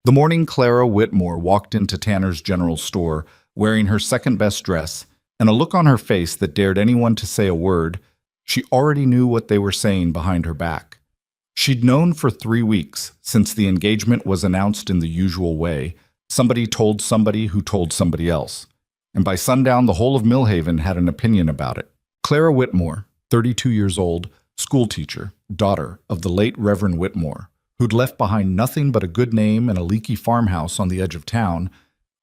The morning Clara Whitmore walked into Tanner's General Store wearing her second-best dress and a look on her face that dared anyone to say a word. She already knew what they were saying behind her back. She'd known for 3 weeks, since the engagement was announced in the usual way. Somebody told somebody who told somebody else. And by sundown, the whole of Millhaven had an opinion about it. Clara Whitmore, 32 years old, schoolteacher, daughter of the late Reverend Whitmore, who'd left behind nothing but a good name and a leaky farmhouse on the edge of town,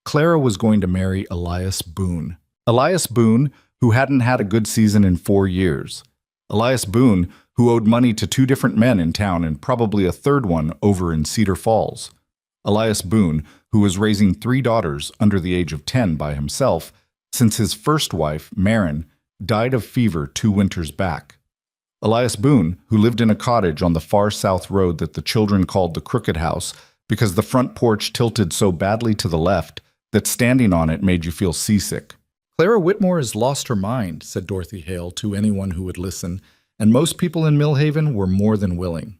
Clara was going to marry Elias Boone. Elias Boone, who hadn't had a good season in 4 years. Elias Boone, who owed money to 2 different men in town and probably a third one over in Cedar Falls. Elias Boone, who was raising 3 daughters under the age of 10 by himself, since his first wife, Marin, died of fever 2 winters back. Elias Boone, who lived in a cottage on the far south road that the children called the Crooked House because the front porch tilted so badly to the left that standing on it made you feel seasick. "Clara Whitmore has lost her mind," said Dorothy Hale to anyone who would listen, and most people in Millhaven were more than willing.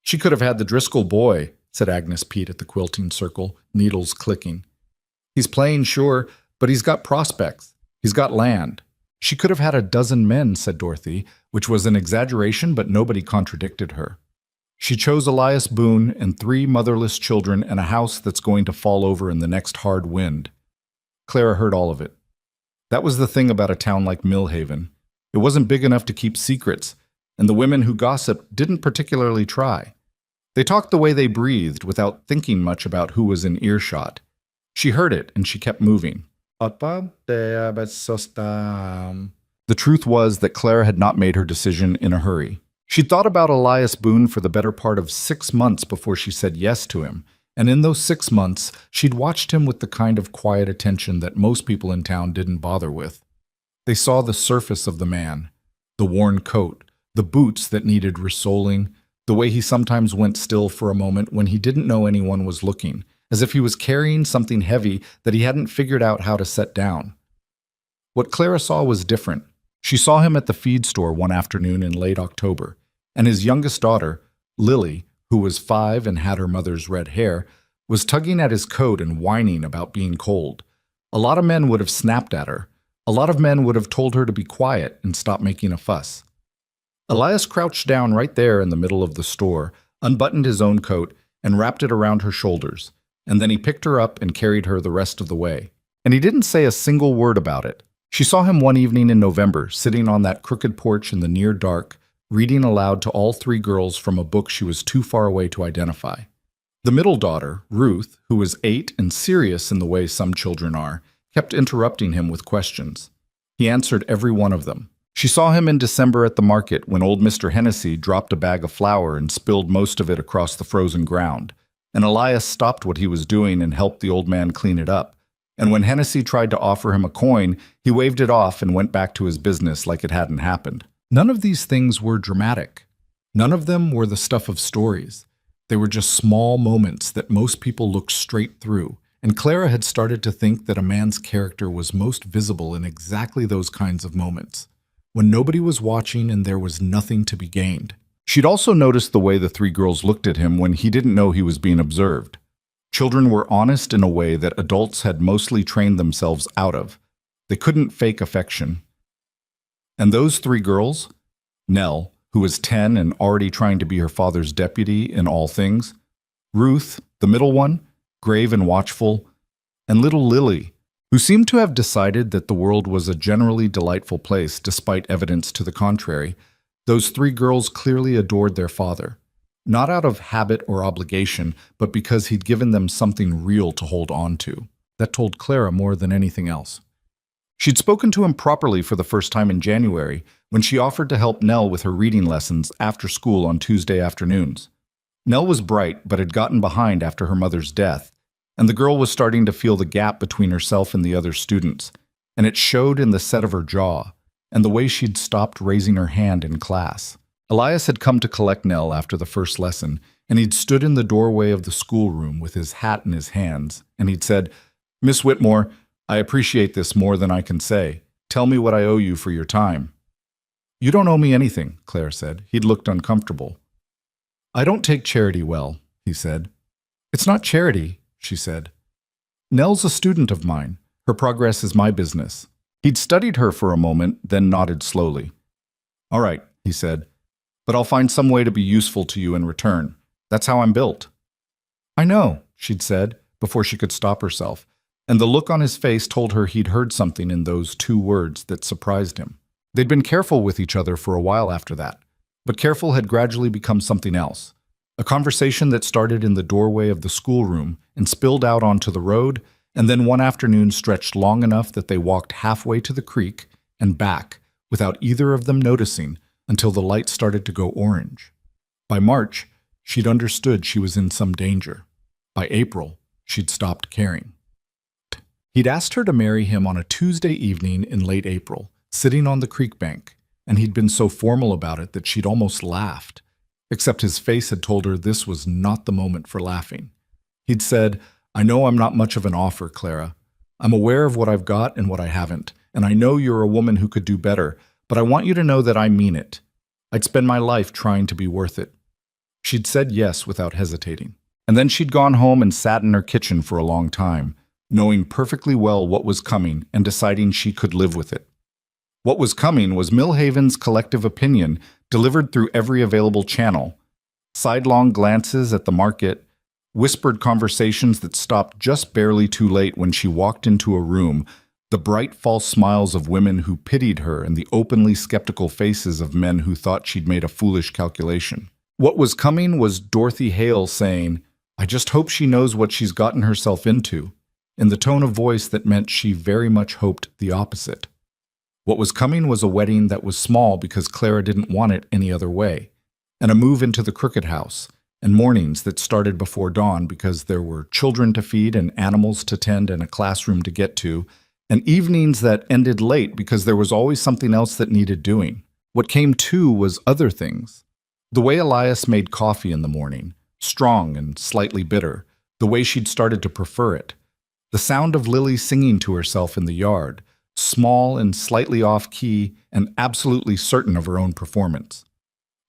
"She could have had the Driscoll boy," said Agnes Pete at the quilting circle, needles clicking. "He's plain, sure, but he's got prospects. He's got land." "She could have had a dozen men," said Dorothy, which was an exaggeration, but nobody contradicted her. "She chose Elias Boone and 3 motherless children and a house that's going to fall over in the next hard wind." Clara heard all of it. That was the thing about a town like Millhaven. It wasn't big enough to keep secrets, and the women who gossiped didn't particularly try. They talked the way they breathed without thinking much about who was in earshot. She heard it, and she kept moving. The truth was that Clara had not made her decision in a hurry. She'd thought about Elias Boone for the better part of 6 months before she said yes to him, and in those 6 months, she'd watched him with the kind of quiet attention that most people in town didn't bother with. They saw the surface of the man, the worn coat, the boots that needed resoling, the way he sometimes went still for a moment when he didn't know anyone was looking, as if he was carrying something heavy that he hadn't figured out how to set down. What Clara saw was different. She saw him at the feed store one afternoon in late October, and his youngest daughter, Lily, who was 5 and had her mother's red hair, was tugging at his coat and whining about being cold. A lot of men would have snapped at her. A lot of men would have told her to be quiet and stop making a fuss. Elias crouched down right there in the middle of the store, unbuttoned his own coat, and wrapped it around her shoulders, and then he picked her up and carried her the rest of the way. And he didn't say a single word about it. She saw him one evening in November, sitting on that crooked porch in the near dark, reading aloud to all 3 girls from a book she was too far away to identify. The middle daughter, Ruth, who was 8 and serious in the way some children are, kept interrupting him with questions. He answered every one of them. She saw him in December at the market when old Mr. Hennessy dropped a bag of flour and spilled most of it across the frozen ground, and Elias stopped what he was doing and helped the old man clean it up. And when Hennessy tried to offer him a coin, he waved it off and went back to his business like it hadn't happened. None of these things were dramatic. None of them were the stuff of stories. They were just small moments that most people looked straight through, and Clara had started to think that a man's character was most visible in exactly those kinds of moments, when nobody was watching and there was nothing to be gained. She'd also noticed the way the 3 girls looked at him when he didn't know he was being observed. Children were honest in a way that adults had mostly trained themselves out of. They couldn't fake affection. And those 3 girls, Nell, who was 10 and already trying to be her father's deputy in all things, Ruth, the middle one, grave and watchful, and little Lily, who seemed to have decided that the world was a generally delightful place despite evidence to the contrary, those 3 girls clearly adored their father, not out of habit or obligation, but because he'd given them something real to hold on to. That told Clara more than anything else. She'd spoken to him properly for the first time in January, when she offered to help Nell with her reading lessons after school on Tuesday afternoons. Nell was bright, but had gotten behind after her mother's death, and the girl was starting to feel the gap between herself and the other students, and it showed in the set of her jaw, and the way she'd stopped raising her hand in class. Elias had come to collect Nell after the first lesson, and he'd stood in the doorway of the schoolroom with his hat in his hands, and he'd said, "Miss Whitmore, I appreciate this more than I can say. Tell me what I owe you for your time." "You don't owe me anything," Claire said. He'd looked uncomfortable. "I don't take charity well," he said. It's not charity, she said. Nell's a student of mine. Her progress is my business. He'd studied her for a moment, then nodded slowly. All right, he said, but I'll find some way to be useful to you in return. That's how I'm built. I know, she'd said, before she could stop herself, and the look on his face told her he'd heard something in those two words that surprised him. They'd been careful with each other for a while after that, but careful had gradually become something else. A conversation that started in the doorway of the schoolroom and spilled out onto the road, and then one afternoon stretched long enough that they walked halfway to the creek and back without either of them noticing until the light started to go orange. By March, she'd understood she was in some danger. By April, she'd stopped caring. He'd asked her to marry him on a Tuesday evening in late April, sitting on the creek bank, and he'd been so formal about it that she'd almost laughed, except his face had told her this was not the moment for laughing. He'd said, I know I'm not much of an offer, Clara. I'm aware of what I've got and what I haven't, and I know you're a woman who could do better, but I want you to know that I mean it. I'd spend my life trying to be worth it. She'd said yes without hesitating. And then she'd gone home and sat in her kitchen for a long time, knowing perfectly well what was coming and deciding she could live with it. What was coming was Millhaven's collective opinion delivered through every available channel. Sidelong glances at the market, whispered conversations that stopped just barely too late when she walked into a room, the bright false smiles of women who pitied her and the openly skeptical faces of men who thought she'd made a foolish calculation. What was coming was Dorothy Hale saying, I just hope she knows what she's gotten herself into, in the tone of voice that meant she very much hoped the opposite. What was coming was a wedding that was small because Clara didn't want it any other way, and a move into the Crooked House, and mornings that started before dawn because there were children to feed and animals to tend and a classroom to get to, and evenings that ended late because there was always something else that needed doing. What came too was other things. The way Elias made coffee in the morning, strong and slightly bitter, the way she'd started to prefer it. The sound of Lily singing to herself in the yard, small and slightly off-key and absolutely certain of her own performance.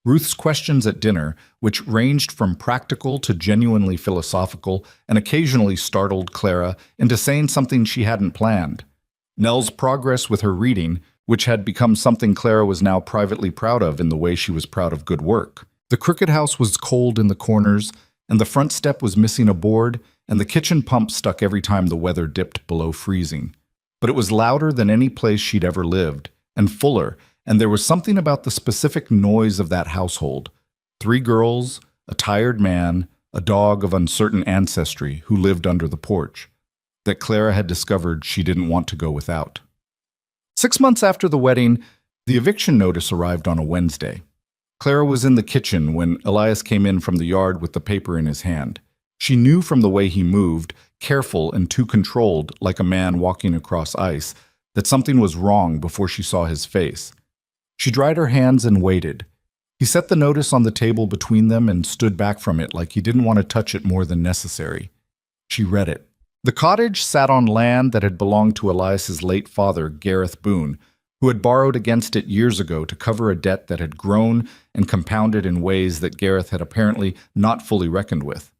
Ruth's questions at dinner, which ranged from practical to genuinely philosophical and occasionally startled Clara into saying something she hadn't planned. Nell's progress with her reading, which had become something Clara was now privately proud of in the way she was proud of good work. The Crooked House was cold in the corners, and the front step was missing a board, and the kitchen pump stuck every time the weather dipped below freezing. But it was louder than any place she'd ever lived, and fuller, and there was something about the specific noise of that household. 3 girls, a tired man, a dog of uncertain ancestry who lived under the porch, that Clara had discovered she didn't want to go without. 6 months after the wedding, the eviction notice arrived on a Wednesday. Clara was in the kitchen when Elias came in from the yard with the paper in his hand. She knew from the way he moved, careful and too controlled, like a man walking across ice, that something was wrong before she saw his face. She dried her hands and waited. He set the notice on the table between them and stood back from it like he didn't want to touch it more than necessary. She read it. The cottage sat on land that had belonged to Elias's late father, Gareth Boone, who had borrowed against it years ago to cover a debt that had grown and compounded in ways that Gareth had apparently not fully reckoned with.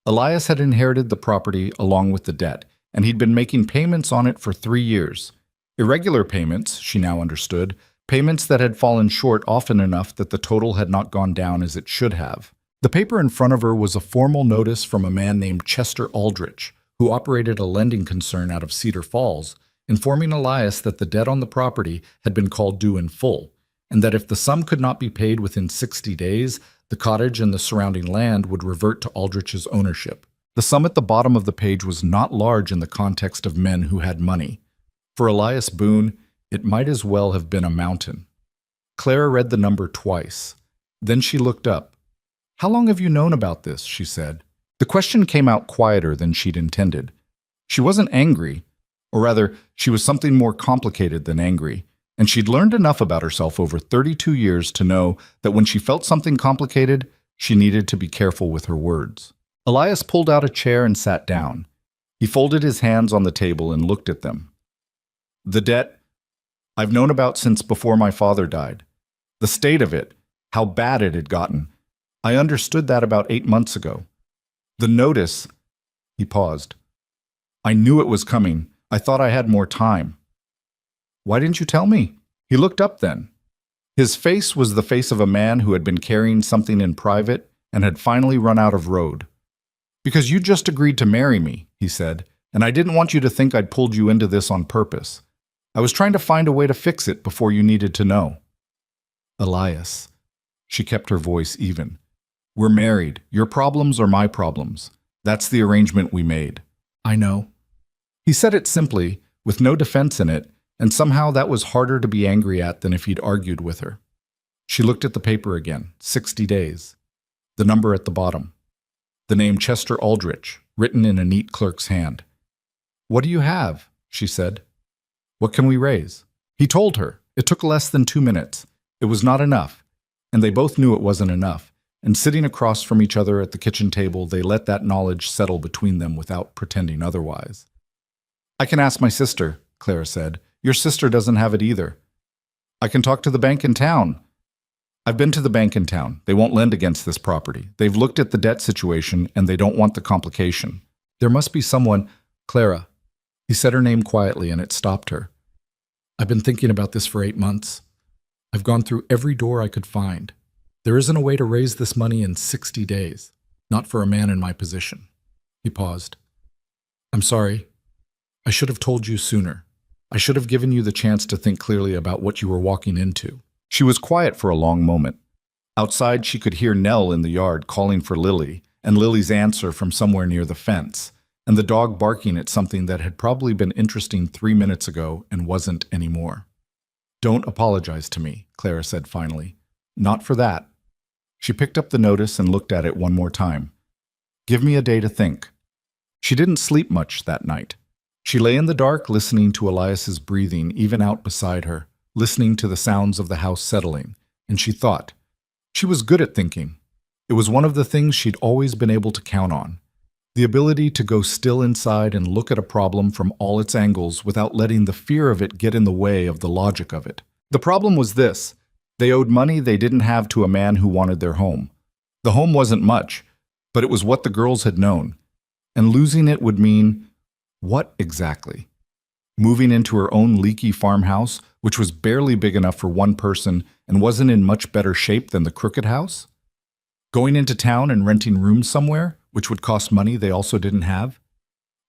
Elias had inherited the property along with the debt, and he'd been making payments on it for 3 years. Irregular payments, she now understood, payments that had fallen short often enough that the total had not gone down as it should have. The paper in front of her was a formal notice from a man named Chester Aldrich, who operated a lending concern out of Cedar Falls, informing Elias that the debt on the property had been called due in full, and that if the sum could not be paid within 60 days, the cottage and the surrounding land would revert to Aldrich's ownership. The sum at the bottom of the page was not large in the context of men who had money. For Elias Boone, it might as well have been a mountain. Clara read the number twice. Then she looked up. "How long have you known about this?" she said. The question came out quieter than she'd intended. She wasn't angry, or rather, she was something more complicated than angry, and she'd learned enough about herself over 32 years to know that when she felt something complicated, she needed to be careful with her words. Elias pulled out a chair and sat down. He folded his hands on the table and looked at them. "The debt I've known about since before my father died. The state of it, how bad it had gotten. I understood that about 8 months ago. The notice. He paused. I knew it was coming. I thought I had more time. Why didn't you tell me? He looked up then. His face was the face of a man who had been carrying something in private and had finally run out of road. Because you just agreed to marry me, he said, and I didn't want you to think I'd pulled you into this on purpose. I was trying to find a way to fix it before you needed to know. Elias. She kept her voice even. We're married. Your problems are my problems. That's the arrangement we made. I know. He said it simply, with no defense in it, and somehow that was harder to be angry at than if he'd argued with her. She looked at the paper again, 60 days. The number at the bottom. The name Chester Aldrich, written in a neat clerk's hand. What do you have? She said. What can we raise? He told her. It took less than 2 minutes. It was not enough, and they both knew it wasn't enough, and sitting across from each other at the kitchen table, they let that knowledge settle between them without pretending otherwise. I can ask my sister, Clara said. Your sister doesn't have it either. I can talk to the bank in town. I've been to the bank in town. They won't lend against this property. They've looked at the debt situation, and they don't want the complication. There must be someone. Clara. He said her name quietly, and it stopped her. I've been thinking about this for 8 months. I've gone through every door I could find. There isn't a way to raise this money in 60 days. Not for a man in my position. He paused. I'm sorry. I should have told you sooner. I should have given you the chance to think clearly about what you were walking into. She was quiet for a long moment. Outside, she could hear Nell in the yard calling for Lily, and Lily's answer from somewhere near the fence, and the dog barking at something that had probably been interesting 3 minutes ago and wasn't anymore. Don't apologize to me, Clara said finally. Not for that. She picked up the notice and looked at it one more time. Give me a day to think. She didn't sleep much that night. She lay in the dark listening to Elias's breathing even out beside her, listening to the sounds of the house settling, and she thought. She was good at thinking. It was one of the things she'd always been able to count on. The ability to go still inside and look at a problem from all its angles without letting the fear of it get in the way of the logic of it. The problem was this. They owed money they didn't have to a man who wanted their home. The home wasn't much, but it was what the girls had known. And losing it would mean, what exactly? Moving into her own leaky farmhouse, which was barely big enough for one person and wasn't in much better shape than the Crooked house? Going into town and renting rooms somewhere, which would cost money they also didn't have?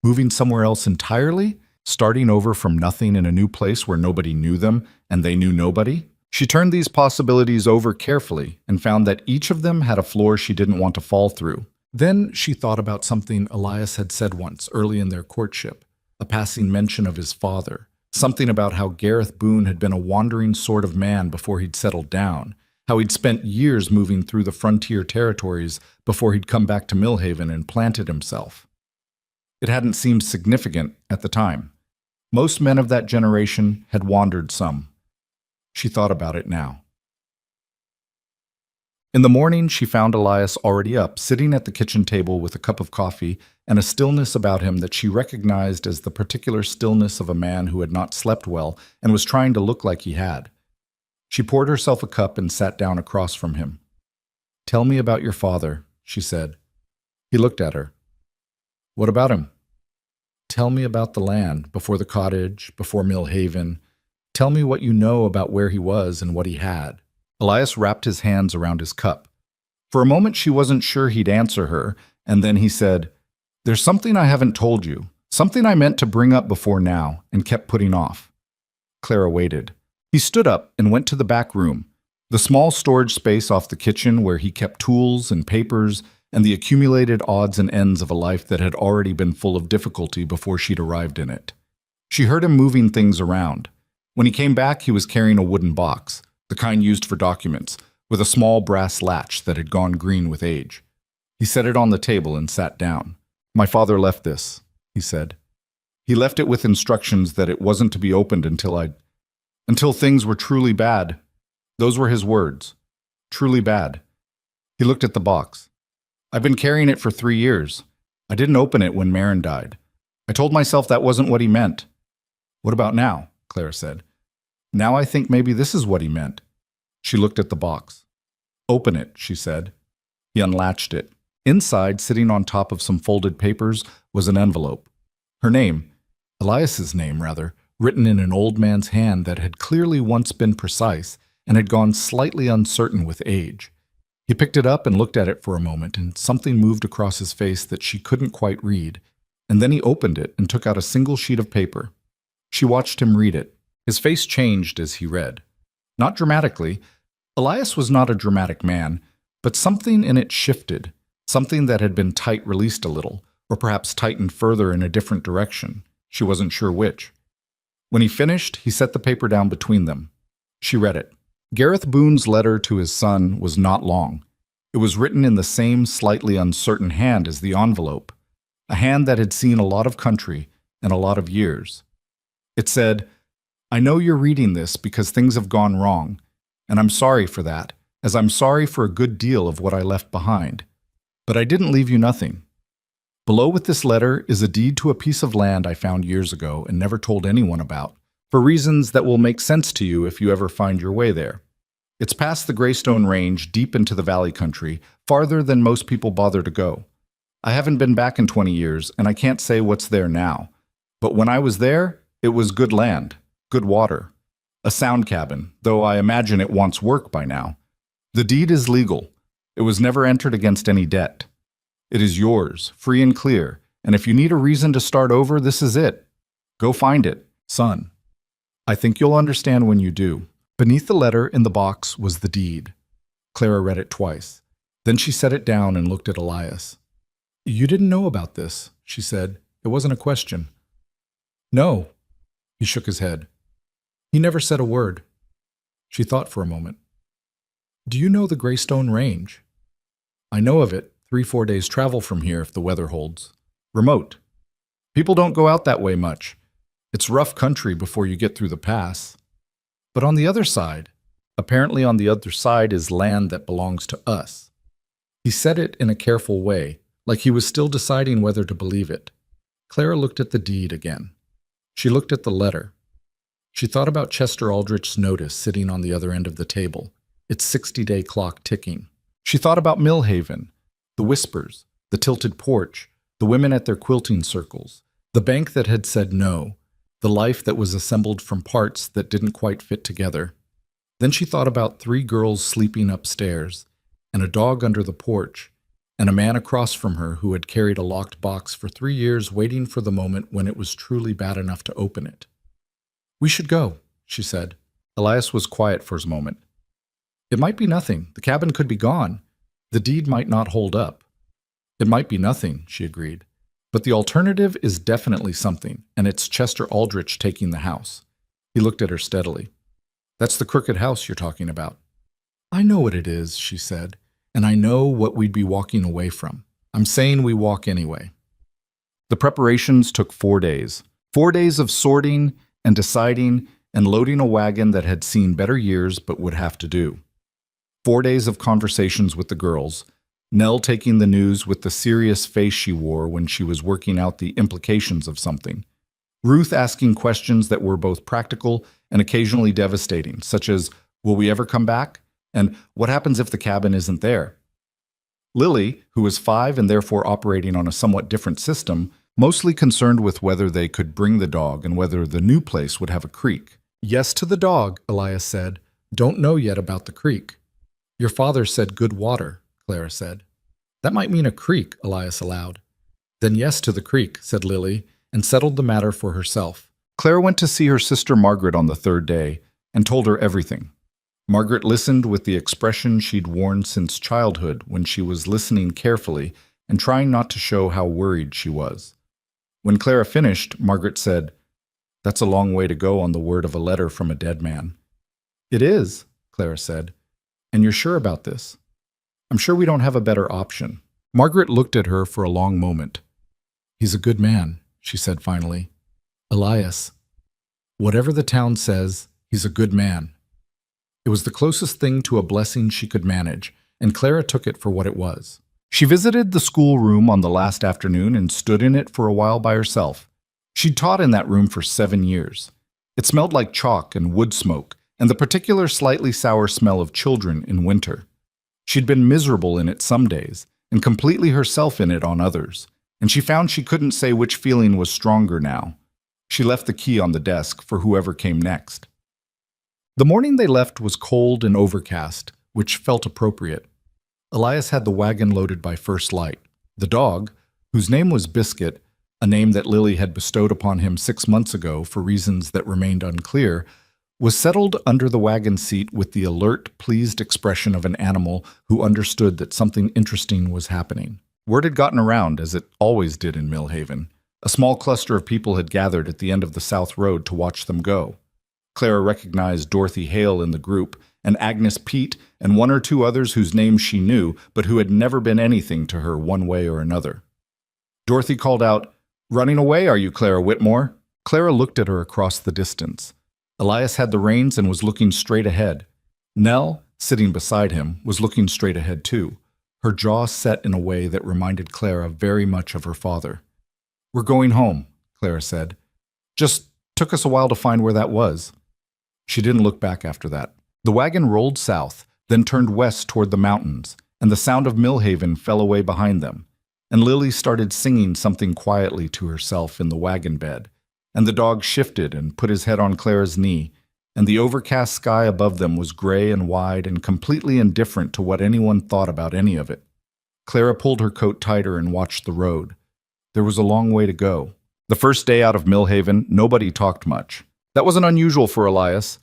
Moving somewhere else entirely? Starting over from nothing in a new place where nobody knew them and they knew nobody? She turned these possibilities over carefully and found that each of them had a floor she didn't want to fall through. Then she thought about something Elias had said once early in their courtship, a passing mention of his father, something about how Gareth Boone had been a wandering sort of man before he'd settled down, how he'd spent years moving through the frontier territories before he'd come back to Millhaven and planted himself. It hadn't seemed significant at the time. Most men of that generation had wandered some. She thought about it now. In the morning, she found Elias already up, sitting at the kitchen table with a cup of coffee and a stillness about him that she recognized as the particular stillness of a man who had not slept well and was trying to look like he had. She poured herself a cup and sat down across from him. Tell me about your father, she said. He looked at her. What about him? Tell me about the land, before the cottage, before Millhaven. Tell me what you know about where he was and what he had. Elias wrapped his hands around his cup. For a moment she wasn't sure he'd answer her, and then he said, There's something I haven't told you, something I meant to bring up before now, and kept putting off. Clara waited. He stood up and went to the back room, the small storage space off the kitchen where he kept tools and papers and the accumulated odds and ends of a life that had already been full of difficulty before she'd arrived in it. She heard him moving things around. When he came back, he was carrying a wooden box, the kind used for documents, with a small brass latch that had gone green with age. He set it on the table and sat down. My father left this, he said. He left it with instructions that it wasn't to be opened until things were truly bad. Those were his words. Truly bad. He looked at the box. I've been carrying it for 3 years. I didn't open it when Marin died. I told myself that wasn't what he meant. What about now? Clara said. Now I think maybe this is what he meant. She looked at the box. Open it, she said. He unlatched it. Inside, sitting on top of some folded papers, was an envelope. Her name, Elias's name rather, written in an old man's hand that had clearly once been precise and had gone slightly uncertain with age. He picked it up and looked at it for a moment, and something moved across his face that she couldn't quite read, and then he opened it and took out a single sheet of paper. She watched him read it. His face changed as he read. Not dramatically. Elias was not a dramatic man, but something in it shifted, something that had been tight released a little, or perhaps tightened further in a different direction. She wasn't sure which. When he finished, he set the paper down between them. She read it. Gareth Boone's letter to his son was not long. It was written in the same slightly uncertain hand as the envelope, a hand that had seen a lot of country and a lot of years. It said, "I know you're reading this because things have gone wrong, and I'm sorry for that, as I'm sorry for a good deal of what I left behind. But I didn't leave you nothing. Below with this letter is a deed to a piece of land I found years ago and never told anyone about, for reasons that will make sense to you if you ever find your way there. It's past the Greystone Range, deep into the valley country, farther than most people bother to go. I haven't been back in 20 years, and I can't say what's there now. But when I was there, it was good land, good water. A sound cabin, though I imagine it wants work by now. The deed is legal. It was never entered against any debt. It is yours, free and clear, and if you need a reason to start over, this is it. Go find it, son. I think you'll understand when you do." Beneath the letter in the box was the deed. Clara read it twice. Then she set it down and looked at Elias. "You didn't know about this," she said. "It wasn't a question." "No." He shook his head. "He never said a word." She thought for a moment. "Do you know the Greystone Range?" "I know of it, 3-4 days' travel from here if the weather holds. Remote. People don't go out that way much. It's rough country before you get through the pass. But on the other side, apparently on the other side is land that belongs to us." He said it in a careful way, like he was still deciding whether to believe it. Clara looked at the deed again. She looked at the letter. She thought about Chester Aldrich's notice sitting on the other end of the table, its 60-day clock ticking. She thought about Millhaven, the whispers, the tilted porch, the women at their quilting circles, the bank that had said no, the life that was assembled from parts that didn't quite fit together. Then she thought about 3 girls sleeping upstairs, and a dog under the porch, and a man across from her who had carried a locked box for 3 years waiting for the moment when it was truly bad enough to open it. "We should go," she said. Elias was quiet for a moment. "It might be nothing. The cabin could be gone. The deed might not hold up." "It might be nothing," she agreed. "But the alternative is definitely something, and it's Chester Aldrich taking the house." He looked at her steadily. "That's the crooked house you're talking about." "I know what it is," she said, "and I know what we'd be walking away from. I'm saying we walk anyway." The preparations took 4 days. 4 days of sorting and deciding and loading a wagon that had seen better years but would have to do. 4 days of conversations with the girls, Nell taking the news with the serious face she wore when she was working out the implications of something. Ruth asking questions that were both practical and occasionally devastating, such as, "Will we ever come back?" and "What happens if the cabin isn't there?" Lily, who was 5 and therefore operating on a somewhat different system, mostly concerned with whether they could bring the dog and whether the new place would have a creek. "Yes to the dog," Elias said. "Don't know yet about the creek." "Your father said good water," Clara said. "That might mean a creek," Elias allowed. "Then yes to the creek," said Lily, and settled the matter for herself. Clara went to see her sister Margaret on the 3rd day and told her everything. Margaret listened with the expression she'd worn since childhood when she was listening carefully and trying not to show how worried she was. When Clara finished, Margaret said, "That's a long way to go on the word of a letter from a dead man." "It is," Clara said. "And you're sure about this?" "I'm sure we don't have a better option." Margaret looked at her for a long moment. "He's a good man," she said finally. "Elias, whatever the town says, he's a good man." It was the closest thing to a blessing she could manage, and Clara took it for what it was. She visited the schoolroom on the last afternoon and stood in it for a while by herself. She'd taught in that room for 7 years. It smelled like chalk and wood smoke, and the particular slightly sour smell of children in winter. She'd been miserable in it some days, and completely herself in it on others, and she found she couldn't say which feeling was stronger now. She left the key on the desk for whoever came next. The morning they left was cold and overcast, which felt appropriate. Elias had the wagon loaded by first light. The dog, whose name was Biscuit, a name that Lily had bestowed upon him 6 months ago for reasons that remained unclear, was settled under the wagon seat with the alert, pleased expression of an animal who understood that something interesting was happening. Word had gotten around, as it always did in Millhaven. A small cluster of people had gathered at the end of the South Road to watch them go. Clara recognized Dorothy Hale in the group, and Agnes Pete, and one or two others whose names she knew, but who had never been anything to her one way or another. Dorothy called out, "Running away, are you, Clara Whitmore?" Clara looked at her across the distance. Elias had the reins and was looking straight ahead. Nell, sitting beside him, was looking straight ahead too, her jaw set in a way that reminded Clara very much of her father. "We're going home," Clara said. "Just took us a while to find where that was." She didn't look back after that. The wagon rolled south, then turned west toward the mountains, and the sound of Millhaven fell away behind them. And Lily started singing something quietly to herself in the wagon bed, and the dog shifted and put his head on Clara's knee, and the overcast sky above them was gray and wide and completely indifferent to what anyone thought about any of it. Clara pulled her coat tighter and watched the road. There was a long way to go. The first day out of Millhaven, nobody talked much. That wasn't unusual for Elias.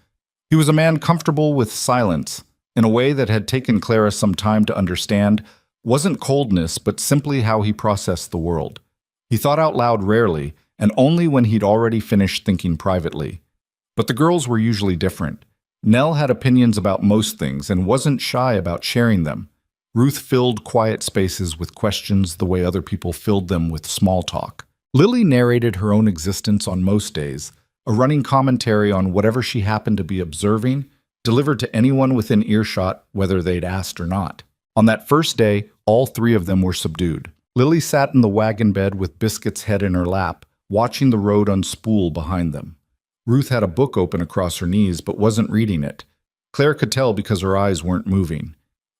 He was a man comfortable with silence, in a way that had taken Clara some time to understand. Wasn't coldness, but simply how he processed the world. He thought out loud rarely, and only when he'd already finished thinking privately. But the girls were usually different. Nell had opinions about most things and wasn't shy about sharing them. Ruth filled quiet spaces with questions the way other people filled them with small talk. Lily narrated her own existence on most days, a running commentary on whatever she happened to be observing, delivered to anyone within earshot, whether they'd asked or not. On that first day, all three of them were subdued. Lily sat in the wagon bed with Biscuit's head in her lap, watching the road unspool behind them. Ruth had a book open across her knees, but wasn't reading it. Claire could tell because her eyes weren't moving.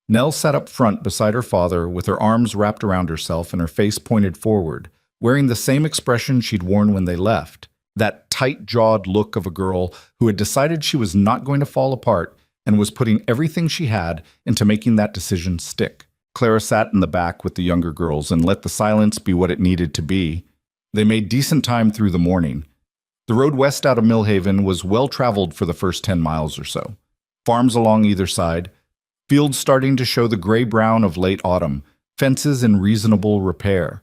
Nell sat up front beside her father, with her arms wrapped around herself and her face pointed forward, wearing the same expression she'd worn when they left, that tight-jawed look of a girl who had decided she was not going to fall apart and was putting everything she had into making that decision stick. Clara sat in the back with the younger girls and let the silence be what it needed to be. They made decent time through the morning. The road west out of Millhaven was well traveled for the first 10 miles or so. Farms along either side, fields starting to show the gray-brown of late autumn, fences in reasonable repair.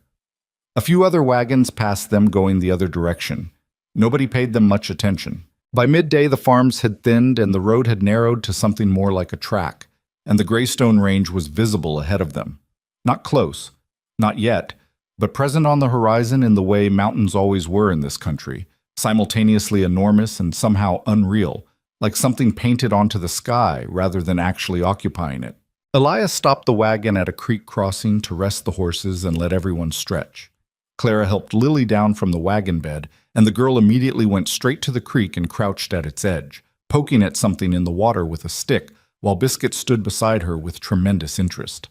A few other wagons passed them going the other direction. Nobody paid them much attention. By midday, the farms had thinned and the road had narrowed to something more like a track, and the Greystone Range was visible ahead of them. Not close, not yet, but present on the horizon in the way mountains always were in this country, simultaneously enormous and somehow unreal, like something painted onto the sky rather than actually occupying it. Elias stopped the wagon at a creek crossing to rest the horses and let everyone stretch. Clara helped Lily down from the wagon bed, and the girl immediately went straight to the creek and crouched at its edge, poking at something in the water with a stick, while Biscuit stood beside her with tremendous interest.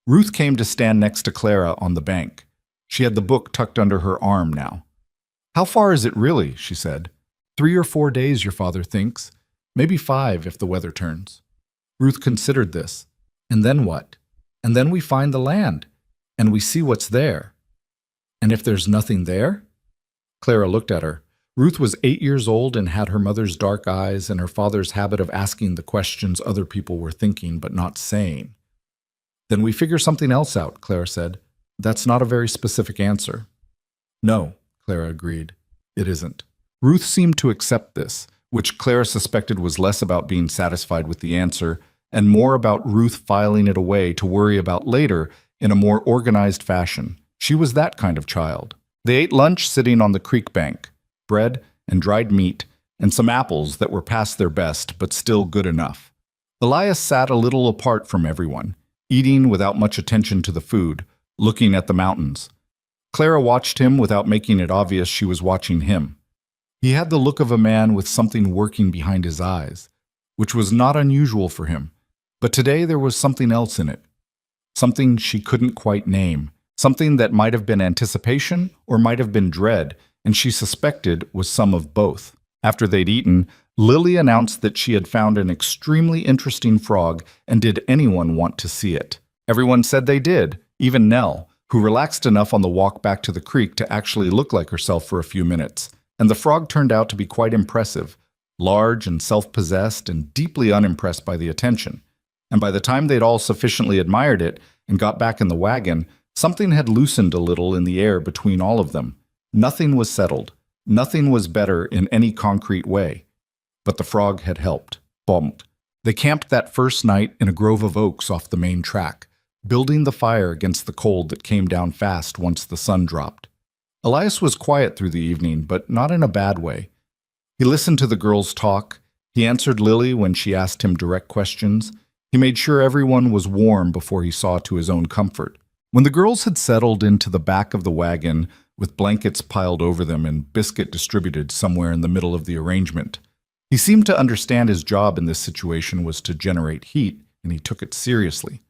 Ruth came to stand next to Clara on the bank. She had the book tucked under her arm now. "How far is it really?" she said. 3 or 4 days, your father thinks. Maybe 5 if the weather turns." Ruth considered this. "And then what? And then we find the land, and we see what's there. And if there's nothing there?" Clara looked at her. Ruth was 8 years old and had her mother's dark eyes and her father's habit of asking the questions other people were thinking but not saying. "Then we figure something else out," Clara said. "That's not a very specific answer." "No," Clara agreed. "It isn't." Ruth seemed to accept this, which Clara suspected was less about being satisfied with the answer and more about Ruth filing it away to worry about later in a more organized fashion. She was that kind of child. They ate lunch sitting on the creek bank, bread and dried meat, and some apples that were past their best but still good enough. Elias sat a little apart from everyone, eating without much attention to the food, looking at the mountains. Clara watched him without making it obvious she was watching him. He had the look of a man with something working behind his eyes, which was not unusual for him, but today there was something else in it. something she couldn't quite name, something that might have been anticipation or might have been dread, and she suspected was some of both. After they'd eaten, Lily announced that she had found an extremely interesting frog, and did anyone want to see it? Everyone said they did, even Nell, who relaxed enough on the walk back to the creek to actually look like herself for a few minutes. And the frog turned out to be quite impressive, large and self-possessed and deeply unimpressed by the attention. And by the time they'd all sufficiently admired it and got back in the wagon, something had loosened a little in the air between all of them. Nothing was settled. Nothing was better in any concrete way. But the frog had helped. Bombed. They camped that first night in a grove of oaks off the main track, building the fire against the cold that came down fast once the sun dropped. Elias was quiet through the evening, but not in a bad way. He listened to the girls talk. He answered Lily when she asked him direct questions. He made sure everyone was warm before he saw to his own comfort. When the girls had settled into the back of the wagon, with blankets piled over them and biscuit distributed somewhere in the middle of the arrangement, he seemed to understand his job in this situation was to generate heat, and he took it seriously.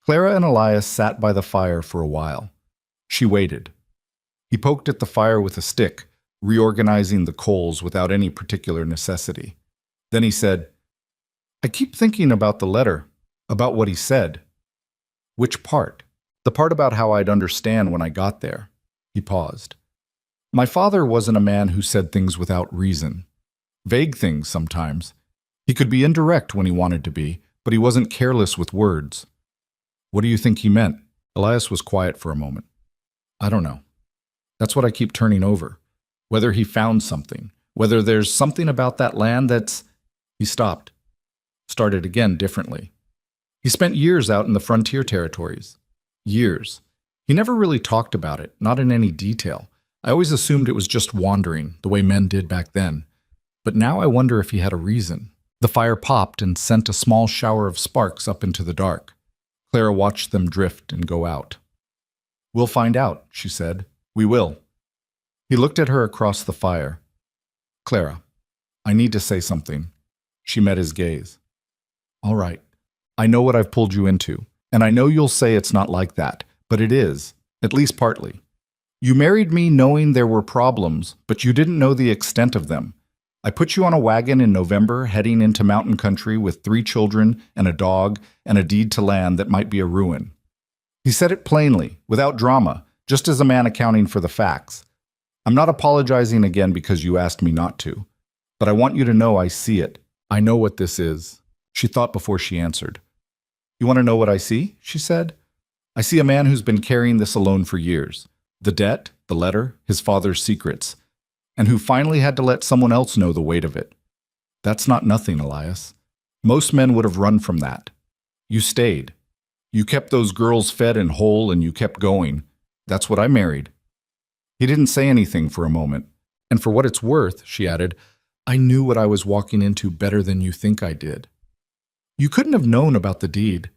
Clara and Elias sat by the fire for a while. She waited. He poked at the fire with a stick, reorganizing the coals without any particular necessity. Then he said, "I keep thinking about the letter, about what he said." "Which part?" "The part about how I'd understand when I got there." He paused. "My father wasn't a man who said things without reason. Vague things sometimes. He could be indirect when he wanted to be, but he wasn't careless with words." "What do you think he meant?" Elias was quiet for a moment. "I don't know. That's what I keep turning over. Whether he found something, whether there's something about that land that's—" He stopped. Started again differently. He spent years out in the frontier territories. Years. He never really talked about it, not in any detail. I always assumed it was just wandering, the way men did back then. But now I wonder if he had a reason. The fire popped and sent a small shower of sparks up into the dark. Clara watched them drift and go out. "We'll find out," she said. "We will." He looked at her across the fire. "Clara, I need to say something." She met his gaze. "All right. I know what I've pulled you into, and I know you'll say it's not like that, but it is, at least partly. You married me knowing there were problems, but you didn't know the extent of them. I put you on a wagon in November heading into mountain country with 3 children and a dog and a deed to land that might be a ruin." He said it plainly, without drama, just as a man accounting for the facts. "I'm not apologizing again because you asked me not to, but I want you to know I see it. I know what this is." She thought before she answered. "You want to know what I see?" she said. "I see a man who's been carrying this alone for years. The debt, the letter, his father's secrets, and who finally had to let someone else know the weight of it. That's not nothing, Elias. Most men would have run from that. You stayed. You kept those girls fed and whole, and you kept going. That's what I married." He didn't say anything for a moment. "And for what it's worth," she added, "I knew what I was walking into better than you think I did." "You couldn't have known about the deed."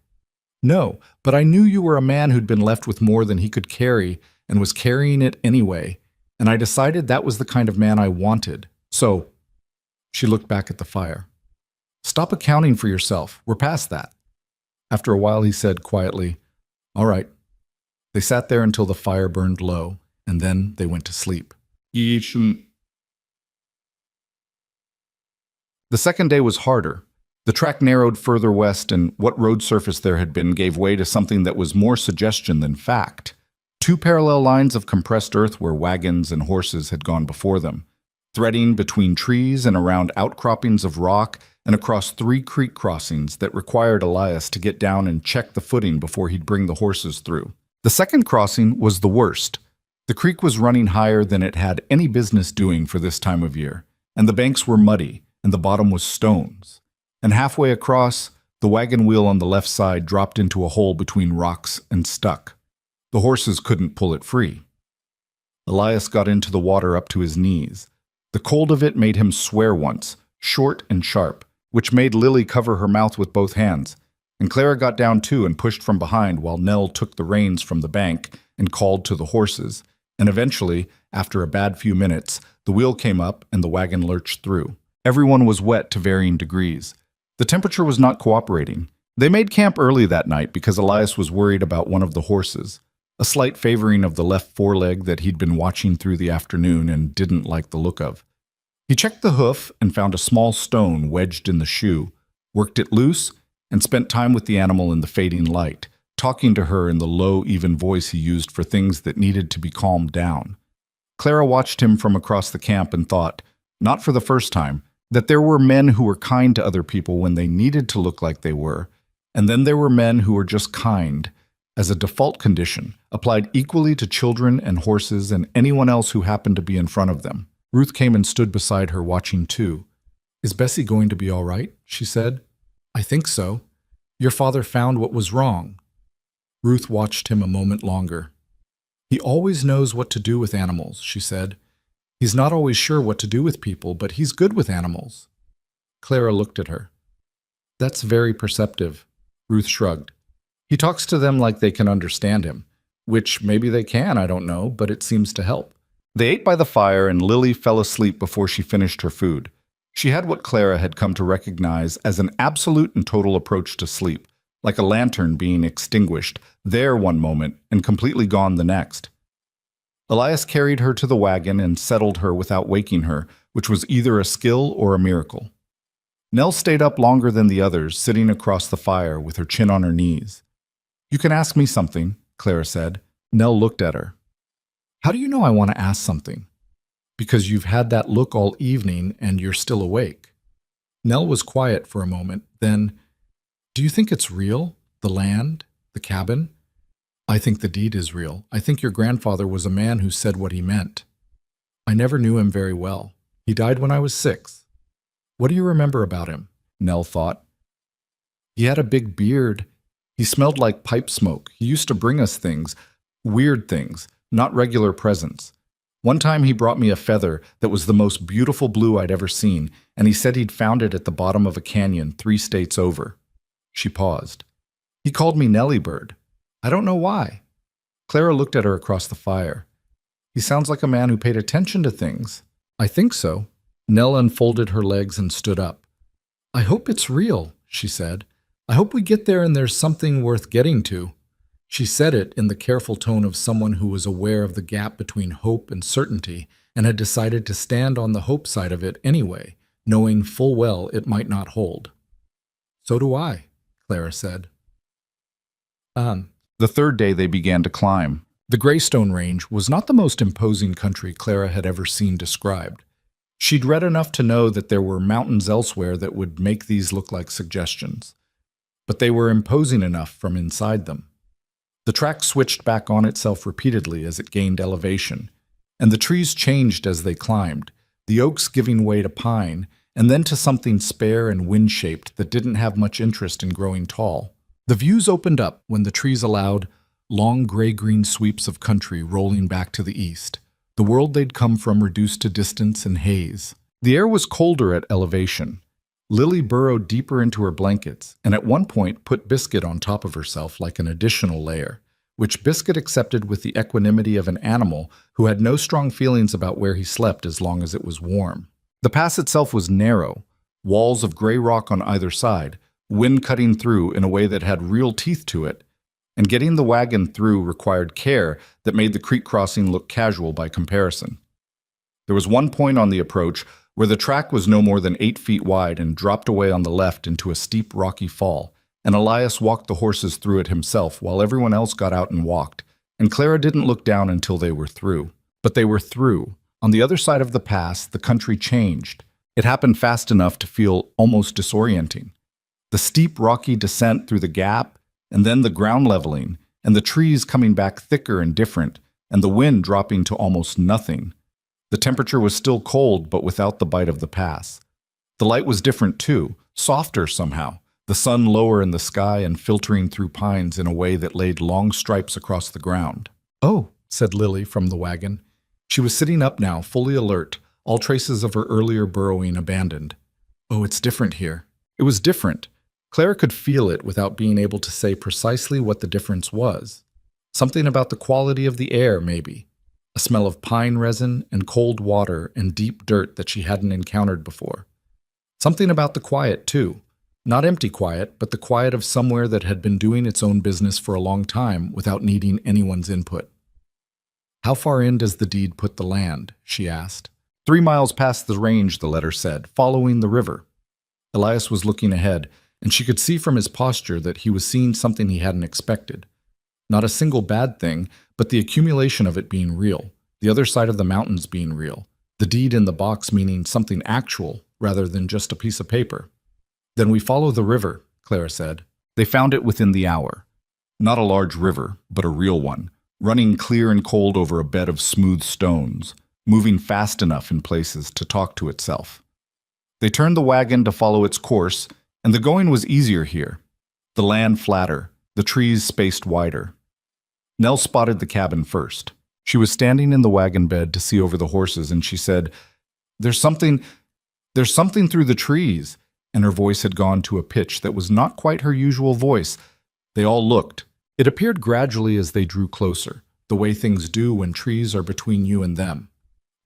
"No, but I knew you were a man who'd been left with more than he could carry and was carrying it anyway, and I decided that was the kind of man I wanted. So," she looked back at the fire, "stop accounting for yourself. We're past that." After a while he said quietly, "All right." They sat there until the fire burned low, and then they went to sleep. The second day was harder. The track narrowed further west, and what road surface there had been gave way to something that was more suggestion than fact. 2 parallel lines of compressed earth where wagons and horses had gone before them, threading between trees and around outcroppings of rock and across 3 creek crossings that required Elias to get down and check the footing before he'd bring the horses through. The second crossing was the worst. The creek was running higher than it had any business doing for this time of year, and the banks were muddy, and the bottom was stones. And halfway across, the wagon wheel on the left side dropped into a hole between rocks and stuck. The horses couldn't pull it free. Elias got into the water up to his knees. The cold of it made him swear once, short and sharp, which made Lily cover her mouth with both hands. And Clara got down too and pushed from behind while Nell took the reins from the bank and called to the horses. And eventually, after a bad few minutes, the wheel came up and the wagon lurched through. Everyone was wet to varying degrees. The temperature was not cooperating. They made camp early that night because Elias was worried about one of the horses, a slight favoring of the left foreleg that he'd been watching through the afternoon and didn't like the look of. He checked the hoof and found a small stone wedged in the shoe, worked it loose, and spent time with the animal in the fading light, talking to her in the low, even voice he used for things that needed to be calmed down. Clara watched him from across the camp and thought, not for the first time, that there were men who were kind to other people when they needed to look like they were, and then there were men who were just kind, as a default condition, applied equally to children and horses and anyone else who happened to be in front of them. Ruth came and stood beside her, watching too. "Is Bessie going to be all right?" she said. "I think so. Your father found what was wrong." Ruth watched him a moment longer. "He always knows what to do with animals," she said. "He's not always sure what to do with people, but he's good with animals." Clara looked at her. "That's very perceptive." Ruth shrugged. "He talks to them like they can understand him, which maybe they can, I don't know, but it seems to help." They ate by the fire and Lily fell asleep before she finished her food. She had what Clara had come to recognize as an absolute and total approach to sleep, like a lantern being extinguished, there one moment and completely gone the next. Elias carried her to the wagon and settled her without waking her, which was either a skill or a miracle. Nell stayed up longer than the others, sitting across the fire with her chin on her knees. "You can ask me something," Clara said. Nell looked at her. "How do you know I want to ask something?" "Because you've had that look all evening and you're still awake." Nell was quiet for a moment, then, "Do you think it's real? The land? The cabin?" "I think the deed is real. I think your grandfather was a man who said what he meant. I never knew him very well. He died when I was 6. What do you remember about him?" Nell thought. "He had a big beard. He smelled like pipe smoke. He used to bring us things, weird things, not regular presents. One time he brought me a feather that was the most beautiful blue I'd ever seen, and he said he'd found it at the bottom of a canyon 3 states over." She paused. "He called me Nellie Bird. I don't know why." Clara looked at her across the fire. "He sounds like a man who paid attention to things." "I think so." Nell unfolded her legs and stood up. "I hope it's real," she said. "I hope we get there and there's something worth getting to." She said it in the careful tone of someone who was aware of the gap between hope and certainty and had decided to stand on the hope side of it anyway, knowing full well it might not hold. "So do I," Clara said. The third day they began to climb. The Greystone Range was not the most imposing country Clara had ever seen described. She'd read enough to know that there were mountains elsewhere that would make these look like suggestions. But they were imposing enough from inside them. The track switched back on itself repeatedly as it gained elevation, and the trees changed as they climbed, the oaks giving way to pine, and then to something spare and wind-shaped that didn't have much interest in growing tall. The views opened up when the trees allowed long gray-green sweeps of country rolling back to the east, the world they'd come from reduced to distance and haze. The air was colder at elevation. Lily burrowed deeper into her blankets and at one point put Biscuit on top of herself like an additional layer, which Biscuit accepted with the equanimity of an animal who had no strong feelings about where he slept as long as it was warm. The pass itself was narrow, walls of gray rock on either side, wind cutting through in a way that had real teeth to it, and getting the wagon through required care that made the creek crossing look casual by comparison. There was one point on the approach where the track was no more than 8 feet wide and dropped away on the left into a steep rocky fall, and Elias walked the horses through it himself while everyone else got out and walked, and Clara didn't look down until they were through. But they were through. On the other side of the pass, the country changed. It happened fast enough to feel almost disorienting. The steep rocky descent through the gap, and then the ground leveling, and the trees coming back thicker and different, and the wind dropping to almost nothing. The temperature was still cold, but without the bite of the pass. The light was different too, softer somehow, the sun lower in the sky and filtering through pines in a way that laid long stripes across the ground. "Oh," said Lily from the wagon. She was sitting up now, fully alert, all traces of her earlier burrowing abandoned. "Oh, it's different here." It was different. Clara could feel it without being able to say precisely what the difference was. Something about the quality of the air, maybe. A smell of pine resin and cold water and deep dirt that she hadn't encountered before. Something about the quiet, too. Not empty quiet, but the quiet of somewhere that had been doing its own business for a long time without needing anyone's input. "How far in does the deed put the land?" she asked. 3 miles past the range, the letter said, following the river. Elias was looking ahead, and she could see from his posture that he was seeing something he hadn't expected. Not a single bad thing, but the accumulation of it being real, the other side of the mountains being real, the deed in the box meaning something actual rather than just a piece of paper. "Then we follow the river," Clara said. They found it within the hour. Not a large river, but a real one, running clear and cold over a bed of smooth stones, moving fast enough in places to talk to itself. They turned the wagon to follow its course, and the going was easier here. The land flatter, the trees spaced wider. Nell spotted the cabin first. She was standing in the wagon bed to see over the horses, and she said, There's something through the trees," and her voice had gone to a pitch that was not quite her usual voice. They all looked. It appeared gradually as they drew closer, the way things do when trees are between you and them.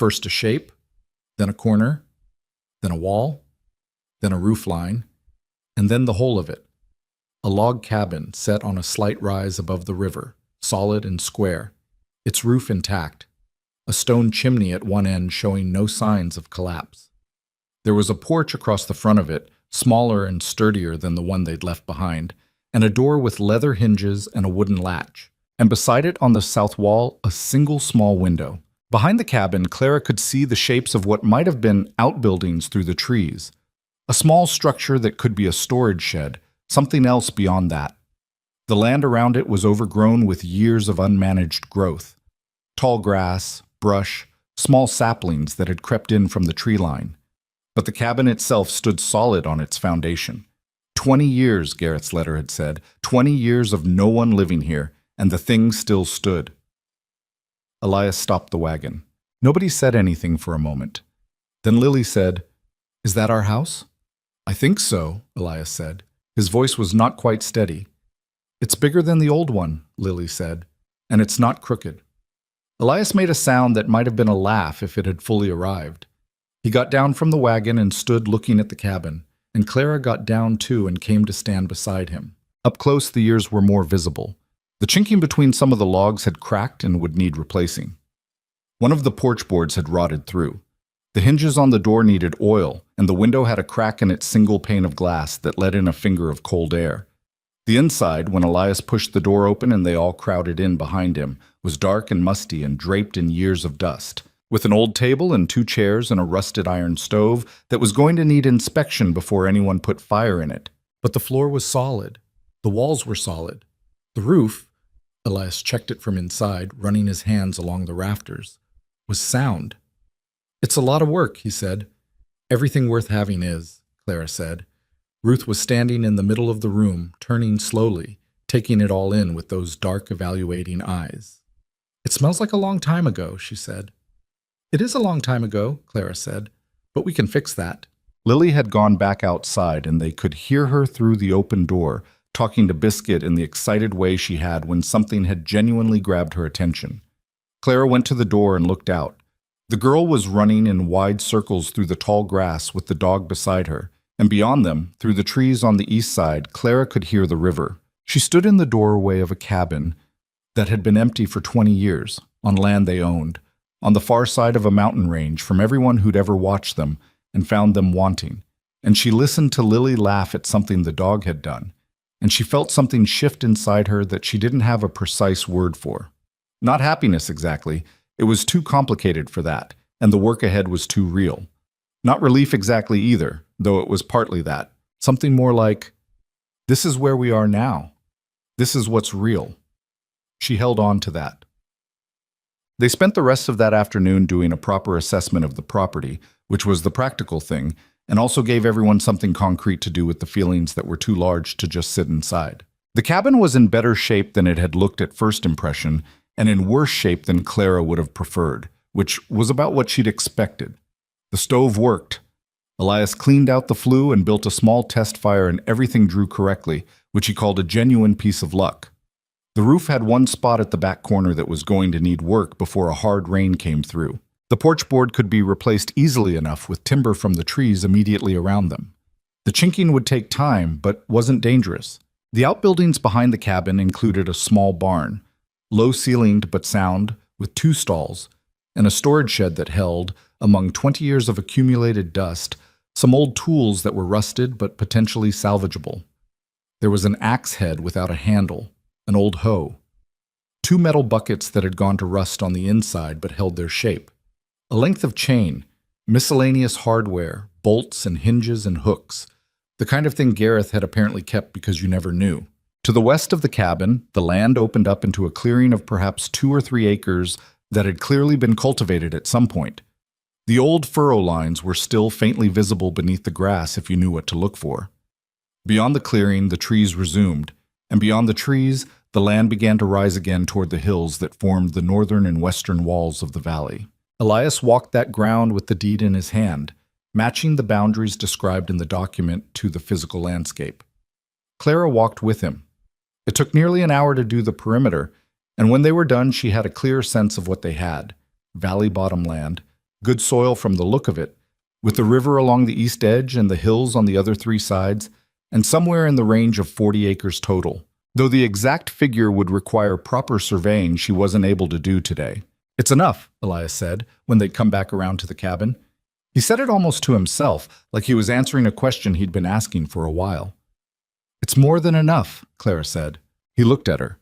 First a shape, then a corner, then a wall, then a roof line, and then the whole of it. A log cabin set on a slight rise above the river, solid and square, its roof intact, a stone chimney at one end showing no signs of collapse. There was a porch across the front of it, smaller and sturdier than the one they'd left behind, and a door with leather hinges and a wooden latch, and beside it on the south wall, a single small window. Behind the cabin, Clara could see the shapes of what might have been outbuildings through the trees. A small structure that could be a storage shed, something else beyond that. The land around it was overgrown with years of unmanaged growth. Tall grass, brush, small saplings that had crept in from the tree line. But the cabin itself stood solid on its foundation. 20 years, Garrett's letter had said, 20 years of no one living here, and the thing still stood. Elias stopped the wagon. Nobody said anything for a moment. Then Lily said, "Is that our house?" "I think so," Elias said. His voice was not quite steady. "It's bigger than the old one," Lily said, "and it's not crooked." Elias made a sound that might have been a laugh if it had fully arrived. He got down from the wagon and stood looking at the cabin, and Clara got down too and came to stand beside him. Up close, the ears were more visible. The chinking between some of the logs had cracked and would need replacing. One of the porch boards had rotted through. The hinges on the door needed oil, and the window had a crack in its single pane of glass that let in a finger of cold air. The inside, when Elias pushed the door open and they all crowded in behind him, was dark and musty and draped in years of dust, with an old table and 2 chairs and a rusted iron stove that was going to need inspection before anyone put fire in it. But the floor was solid. The walls were solid. The roof, Elias checked it from inside, running his hands along the rafters, was sound. "It's a lot of work," he said. "Everything worth having is," Clara said. Ruth was standing in the middle of the room, turning slowly, taking it all in with those dark, evaluating eyes. "It smells like a long time ago," she said. "It is a long time ago," Clara said, "but we can fix that." Lily had gone back outside, and they could hear her through the open door, talking to Biscuit in the excited way she had when something had genuinely grabbed her attention. Clara went to the door and looked out. The girl was running in wide circles through the tall grass with the dog beside her, and beyond them, through the trees on the east side, Clara could hear the river. She stood in the doorway of a cabin that had been empty for 20 years, on land they owned, on the far side of a mountain range from everyone who'd ever watched them and found them wanting, and she listened to Lily laugh at something the dog had done, and she felt something shift inside her that she didn't have a precise word for. Not happiness exactly, it was too complicated for that, and the work ahead was too real. Not relief exactly either, though it was partly that. Something more like, this is where we are now. This is what's real. She held on to that. They spent the rest of that afternoon doing a proper assessment of the property, which was the practical thing, and also gave everyone something concrete to do with the feelings that were too large to just sit inside. The cabin was in better shape than it had looked at first impression, and in worse shape than Clara would have preferred, which was about what she'd expected. The stove worked. Elias cleaned out the flue and built a small test fire, and everything drew correctly, which he called a genuine piece of luck. The roof had one spot at the back corner that was going to need work before a hard rain came through. The porch board could be replaced easily enough with timber from the trees immediately around them. The chinking would take time, but wasn't dangerous. The outbuildings behind the cabin included a small barn, low-ceilinged but sound, with 2 stalls, and a storage shed that held, among 20 years of accumulated dust, some old tools that were rusted but potentially salvageable. There was an axe head without a handle, an old hoe, 2 metal buckets that had gone to rust on the inside but held their shape, a length of chain, miscellaneous hardware, bolts and hinges and hooks, the kind of thing Gareth had apparently kept because you never knew. To the west of the cabin, the land opened up into a clearing of perhaps 2 or 3 acres that had clearly been cultivated at some point. The old furrow lines were still faintly visible beneath the grass if you knew what to look for. Beyond the clearing, the trees resumed, and beyond the trees, the land began to rise again toward the hills that formed the northern and western walls of the valley. Elias walked that ground with the deed in his hand, matching the boundaries described in the document to the physical landscape. Clara walked with him. It took nearly an hour to do the perimeter, and when they were done, she had a clear sense of what they had: valley bottom land, good soil from the look of it, with the river along the east edge and the hills on the other 3 sides, and somewhere in the range of 40 acres total. Though the exact figure would require proper surveying, she wasn't able to do today. "It's enough," Elias said, when they'd come back around to the cabin. He said it almost to himself, like he was answering a question he'd been asking for a while. "It's more than enough," Clara said. He looked at her.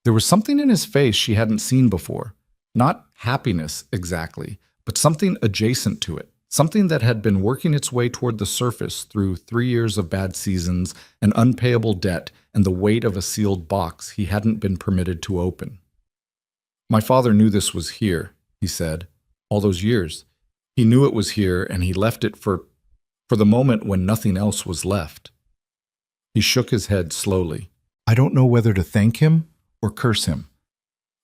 There was something in his face she hadn't seen before. Not happiness, exactly, but something adjacent to it. Something that had been working its way toward the surface through 3 years of bad seasons, an unpayable debt, and the weight of a sealed box he hadn't been permitted to open. "My father knew this was here," he said. "All those years. He knew it was here, and he left it for the moment when nothing else was left." He shook his head slowly. "I don't know whether to thank him or curse him."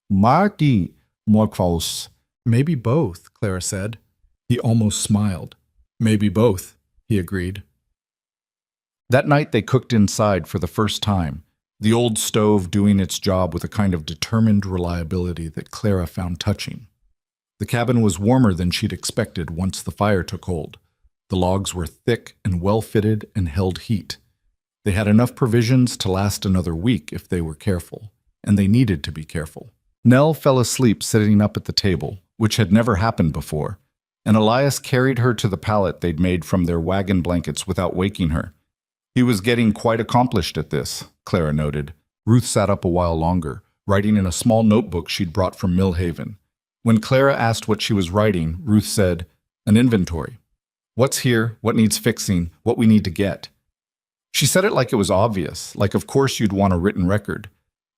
"Marty Morkvaus." "Maybe both," Clara said. He almost smiled. "Maybe both," he agreed. That night they cooked inside for the first time, the old stove doing its job with a kind of determined reliability that Clara found touching. The cabin was warmer than she'd expected once the fire took hold. The logs were thick and well-fitted and held heat. They had enough provisions to last another week if they were careful, and they needed to be careful. Nell fell asleep sitting up at the table, which had never happened before, and Elias carried her to the pallet they'd made from their wagon blankets without waking her. He was getting quite accomplished at this, Clara noted. Ruth sat up a while longer, writing in a small notebook she'd brought from Millhaven. When Clara asked what she was writing, Ruth said, "An inventory. What's here, what needs fixing, what we need to get." She said it like it was obvious, like of course you'd want a written record.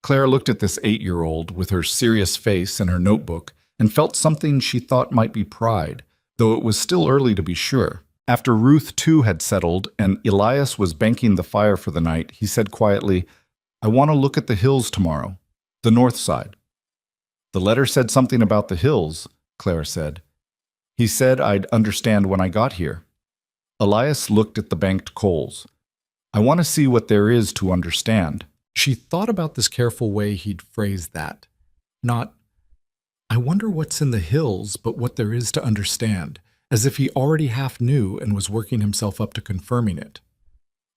Clara looked at this 8-year-old with her serious face and her notebook and felt something she thought might be pride, though it was still early to be sure. After Ruth too had settled and Elias was banking the fire for the night, he said quietly, "I want to look at the hills tomorrow, the north side." "The letter said something about the hills," Clara said. "He said I'd understand when I got here." Elias looked at the banked coals. "I want to see what there is to understand." She thought about this careful way he'd phrased that. Not, "I wonder what's in the hills, but what there is to understand," as if he already half knew and was working himself up to confirming it.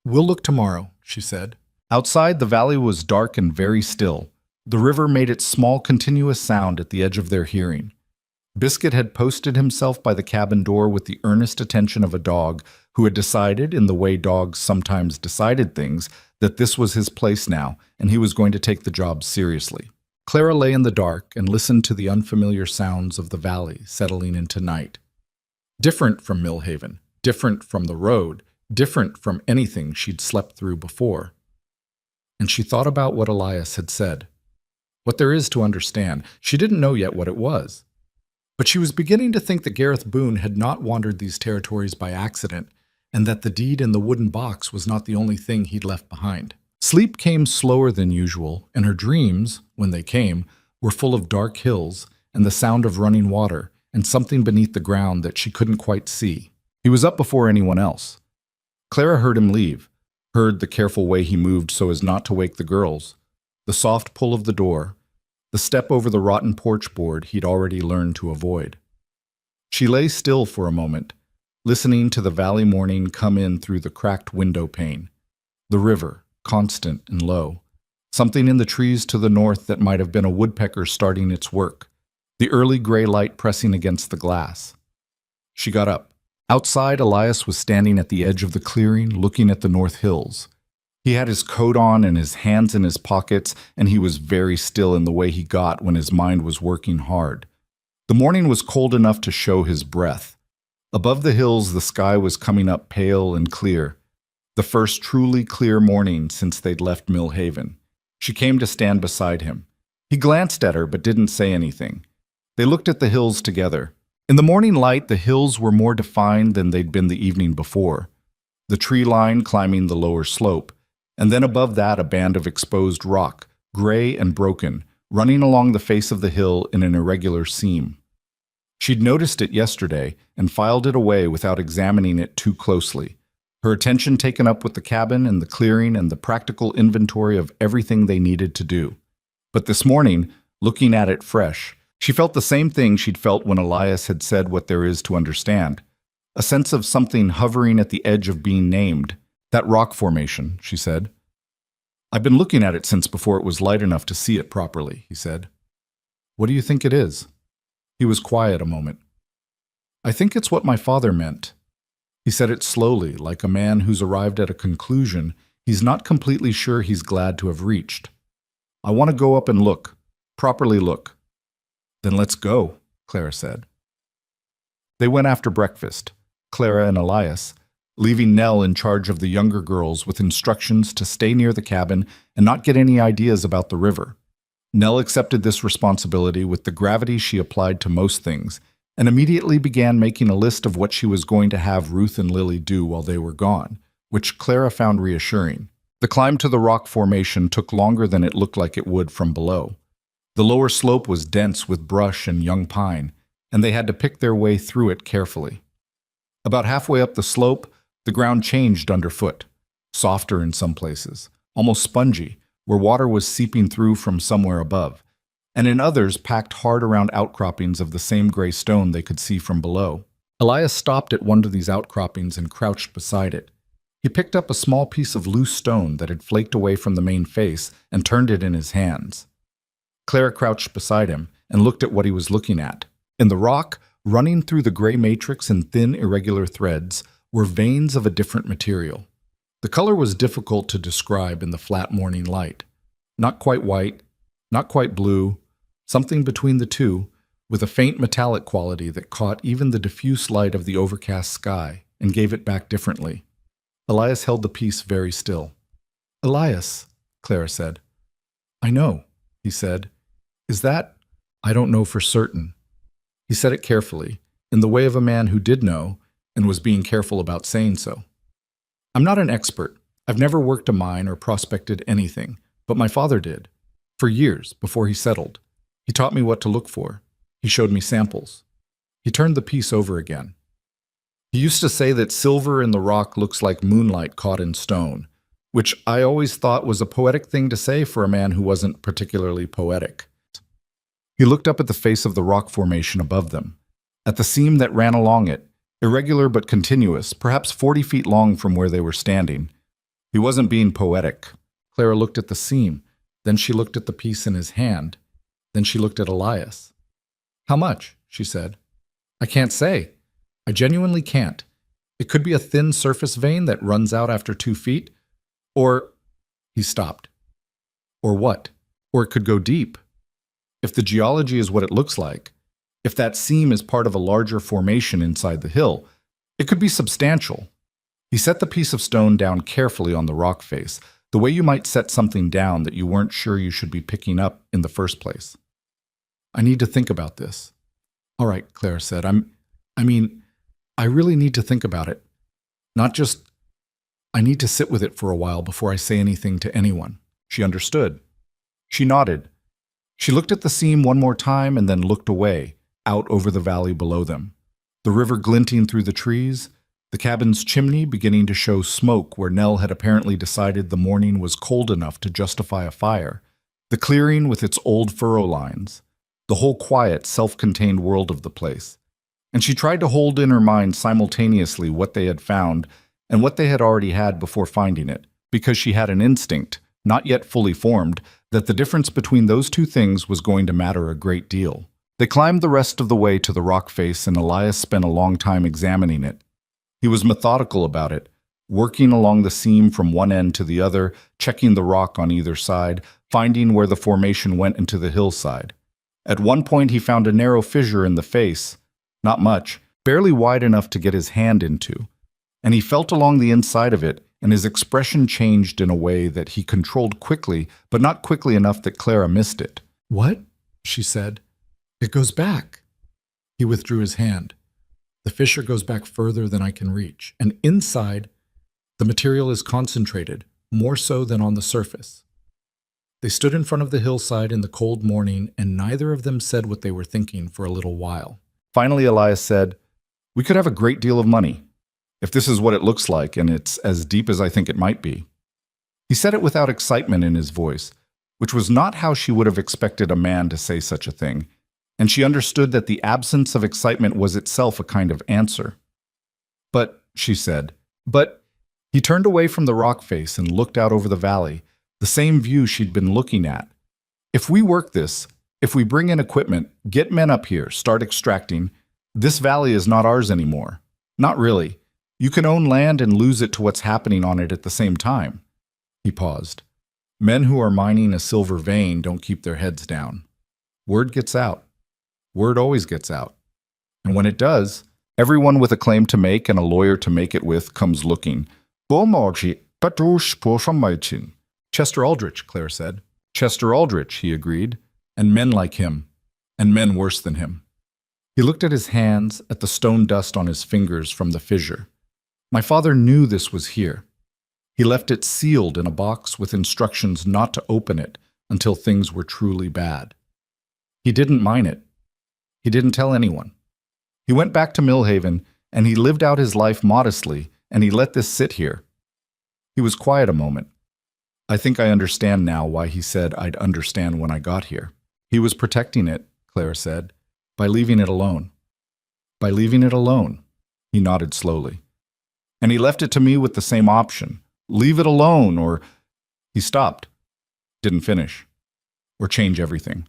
"We'll look tomorrow," she said. Outside, the valley was dark and very still. The river made its small continuous sound at the edge of their hearing. Biscuit had posted himself by the cabin door with the earnest attention of a dog who had decided, in the way dogs sometimes decided things, that this was his place now, and he was going to take the job seriously. Clara lay in the dark and listened to the unfamiliar sounds of the valley settling into night. Different from Millhaven, different from the road, different from anything she'd slept through before. And she thought about what Elias had said. What there is to understand, she didn't know yet what it was. But she was beginning to think that Gareth Boone had not wandered these territories by accident, and that the deed in the wooden box was not the only thing he'd left behind. Sleep came slower than usual, and her dreams, when they came, were full of dark hills and the sound of running water and something beneath the ground that she couldn't quite see. He was up before anyone else. Clara heard him leave, heard the careful way he moved so as not to wake the girls, the soft pull of the door, the step over the rotten porch board he'd already learned to avoid. She lay still for a moment, listening to the valley morning come in through the cracked window pane. The river, constant and low. Something in the trees to the north that might have been a woodpecker starting its work. The early gray light pressing against the glass. She got up. Outside, Elias was standing at the edge of the clearing, looking at the North Hills. He had his coat on and his hands in his pockets, and he was very still in the way he got when his mind was working hard. The morning was cold enough to show his breath. Above the hills, the sky was coming up pale and clear. The first truly clear morning since they'd left Mill Haven. She came to stand beside him. He glanced at her but didn't say anything. They looked at the hills together. In the morning light, the hills were more defined than they'd been the evening before. The tree line climbing the lower slope, and then above that a band of exposed rock, gray and broken, running along the face of the hill in an irregular seam. She'd noticed it yesterday and filed it away without examining it too closely, her attention taken up with the cabin and the clearing and the practical inventory of everything they needed to do. But this morning, looking at it fresh, she felt the same thing she'd felt when Elias had said what there is to understand. A sense of something hovering at the edge of being named. That rock formation, she said. I've been looking at it since before it was light enough to see it properly, he said. What do you think it is? He was quiet a moment. I think it's what my father meant. He said it slowly, like a man who's arrived at a conclusion he's not completely sure he's glad to have reached. I want to go up and look, properly look. Then let's go, Clara said. They went after breakfast, Clara and Elias, leaving Nell in charge of the younger girls with instructions to stay near the cabin and not get any ideas about the river. Nell accepted this responsibility with the gravity she applied to most things, and immediately began making a list of what she was going to have Ruth and Lily do while they were gone, which Clara found reassuring. The climb to the rock formation took longer than it looked like it would from below. The lower slope was dense with brush and young pine, and they had to pick their way through it carefully. About halfway up the slope, the ground changed underfoot, softer in some places, almost spongy, where water was seeping through from somewhere above, and in others packed hard around outcroppings of the same gray stone they could see from below. Elias stopped at one of these outcroppings and crouched beside it. He picked up a small piece of loose stone that had flaked away from the main face and turned it in his hands. Clara crouched beside him and looked at what he was looking at. In the rock, running through the gray matrix in thin, irregular threads, were veins of a different material. The color was difficult to describe in the flat morning light. Not quite white, not quite blue, something between the two, with a faint metallic quality that caught even the diffuse light of the overcast sky and gave it back differently. Elias held the piece very still. Elias, Clara said. I know, he said. Is that? I don't know for certain. He said it carefully, in the way of a man who did know and was being careful about saying so. I'm not an expert. I've never worked a mine or prospected anything, but my father did. For years, before he settled. He taught me what to look for. He showed me samples. He turned the piece over again. He used to say that silver in the rock looks like moonlight caught in stone, which I always thought was a poetic thing to say for a man who wasn't particularly poetic. He looked up at the face of the rock formation above them, at the seam that ran along it, irregular but continuous, perhaps 40 feet long from where they were standing. He wasn't being poetic. Clara looked at the seam, then she looked at the piece in his hand, then she looked at Elias. How much? She said. I can't say. I genuinely can't. It could be a thin surface vein that runs out after 2 feet, or... He stopped. Or what? Or it could go deep. If the geology is what it looks like, if that seam is part of a larger formation inside the hill, it could be substantial. He set the piece of stone down carefully on the rock face, the way you might set something down that you weren't sure you should be picking up in the first place. I need to think about this. All right, Clara said. I really need to think about it. Not just, I need to sit with it for a while before I say anything to anyone. She understood. She nodded. She looked at the seam one more time and then looked away, out over the valley below them. The river glinting through the trees, the cabin's chimney beginning to show smoke where Nell had apparently decided the morning was cold enough to justify a fire, the clearing with its old furrow lines, the whole quiet, self-contained world of the place. and she tried to hold in her mind simultaneously what they had found and what they had already had before finding it, because she had an instinct, not yet fully formed, that the difference between those two things was going to matter a great deal. They climbed the rest of the way to the rock face, and Elias spent a long time examining it. He was methodical about it, working along the seam from one end to the other, checking the rock on either side, finding where the formation went into the hillside. At one point he found a narrow fissure in the face, not much, barely wide enough to get his hand into, and he felt along the inside of it, and his expression changed in a way that he controlled quickly, but not quickly enough that Clara missed it. "What?" she said. "It goes back." He withdrew his hand. "The fissure goes back further than I can reach, and inside, the material is concentrated, more so than on the surface." They stood in front of the hillside in the cold morning, and neither of them said what they were thinking for a little while. Finally, Elias said, "We could have a great deal of money, if this is what it looks like, and it's as deep as I think it might be." He said it without excitement in his voice, which was not how she would have expected a man to say such a thing, and she understood that the absence of excitement was itself a kind of answer. "But," she said, "but—" He turned away from the rock face and looked out over the valley, the same view she'd been looking at. "If we work this, if we bring in equipment, get men up here, start extracting, this valley is not ours anymore. Not really. You can own land and lose it to what's happening on it at the same time." He paused. "Men who are mining a silver vein don't keep their heads down. Word gets out. Word always gets out. And when it does, everyone with a claim to make and a lawyer to make it with comes looking. Chester Aldrich, Claire said. Chester Aldrich, he agreed, and men like him, and men worse than him. He looked at his hands, at the stone dust on his fingers from the fissure. My father knew this was here. He left it sealed in a box with instructions not to open it until things were truly bad. He didn't mine it. He didn't tell anyone. He went back to Millhaven, and he lived out his life modestly, and he let this sit here. He was quiet a moment. I think I understand now why he said I'd understand when I got here. He was protecting it, Claire said, by leaving it alone. By leaving it alone, he nodded slowly. And he left it to me with the same option. Leave it alone, or... He stopped. Didn't finish. Or change everything.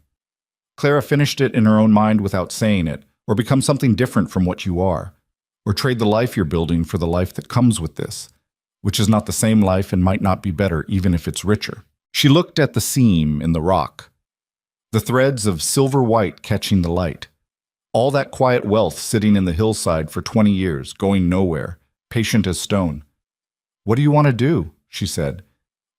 Clara finished it in her own mind without saying it, or become something different from what you are, or trade the life you're building for the life that comes with this, which is not the same life and might not be better even if it's richer. She looked at the seam in the rock, the threads of silver white catching the light, all that quiet wealth sitting in the hillside for 20 years, going nowhere, patient as stone. What do you want to do? She said.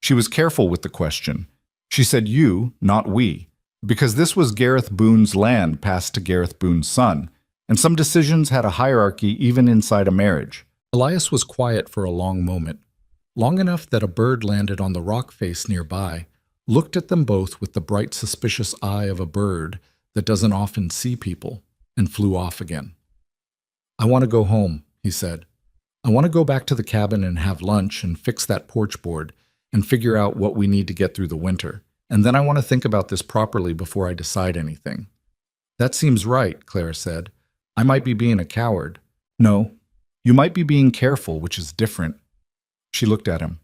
She was careful with the question. She said you, not we, because this was Gareth Boone's land passed to Gareth Boone's son, and some decisions had a hierarchy even inside a marriage. Elias was quiet for a long moment, long enough that a bird landed on the rock face nearby, looked at them both with the bright, suspicious eye of a bird that doesn't often see people, and flew off again. I want to go home, he said. I want to go back to the cabin and have lunch and fix that porch board and figure out what we need to get through the winter. And then I want to think about this properly before I decide anything. That seems right, Clara said. I might be being a coward. No, you might be being careful, which is different. She looked at him.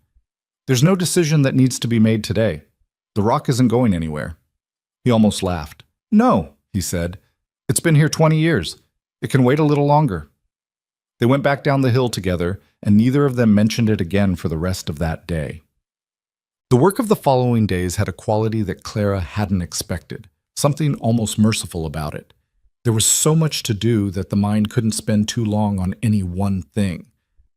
There's no decision that needs to be made today. The rock isn't going anywhere. He almost laughed. No, he said. It's been here 20 years. It can wait a little longer. They went back down the hill together, and neither of them mentioned it again for the rest of that day. The work of the following days had a quality that Clara hadn't expected, something almost merciful about it. There was so much to do that the mind couldn't spend too long on any one thing.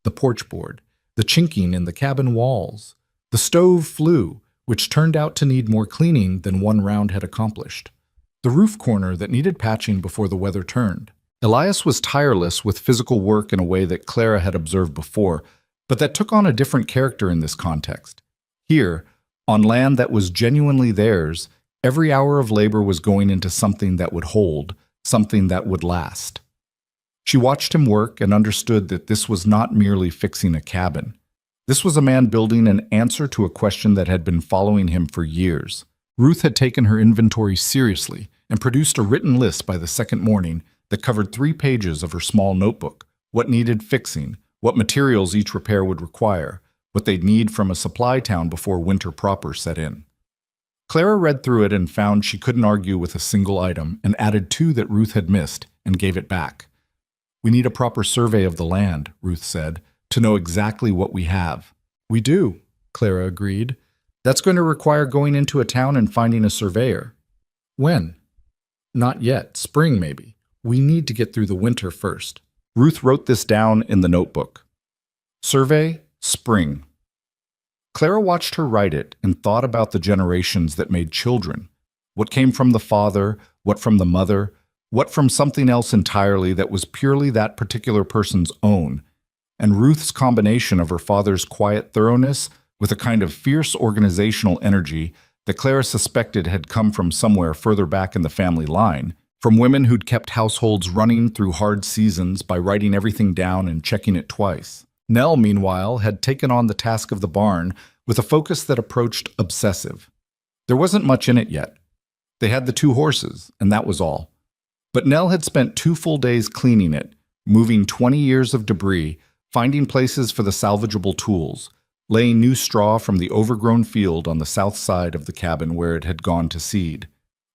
The porch board, the chinking in the cabin walls, the stove flue, which turned out to need more cleaning than one round had accomplished, the roof corner that needed patching before the weather turned. Elias was tireless with physical work in a way that Clara had observed before, but that took on a different character in this context. Here, on land that was genuinely theirs, every hour of labor was going into something that would hold, something that would last. She watched him work and understood that this was not merely fixing a cabin. This was a man building an answer to a question that had been following him for years. Ruth had taken her inventory seriously and produced a written list by the second morning that covered 3 pages of her small notebook: what needed fixing, what materials each repair would require, what they'd need from a supply town before winter proper set in. Clara read through it and found she couldn't argue with a single item, and added 2 that Ruth had missed and gave it back. "We need a proper survey of the land," Ruth said, "to know exactly what we have." "We do," Clara agreed. "That's going to require going into a town and finding a surveyor." "When?" "Not yet. Spring, maybe. We need to get through the winter first." Ruth wrote this down in the notebook. Survey, spring. Clara watched her write it and thought about the generations that made children. What came from the father, what from the mother, what from something else entirely that was purely that particular person's own, and Ruth's combination of her father's quiet thoroughness with a kind of fierce organizational energy that Clara suspected had come from somewhere further back in the family line, from women who'd kept households running through hard seasons by writing everything down and checking it twice. Nell, meanwhile, had taken on the task of the barn with a focus that approached obsessive. There wasn't much in it yet. They had the 2 horses, and that was all. But Nell had spent 2 full days cleaning it, moving 20 years of debris, finding places for the salvageable tools, laying new straw from the overgrown field on the south side of the cabin where it had gone to seed.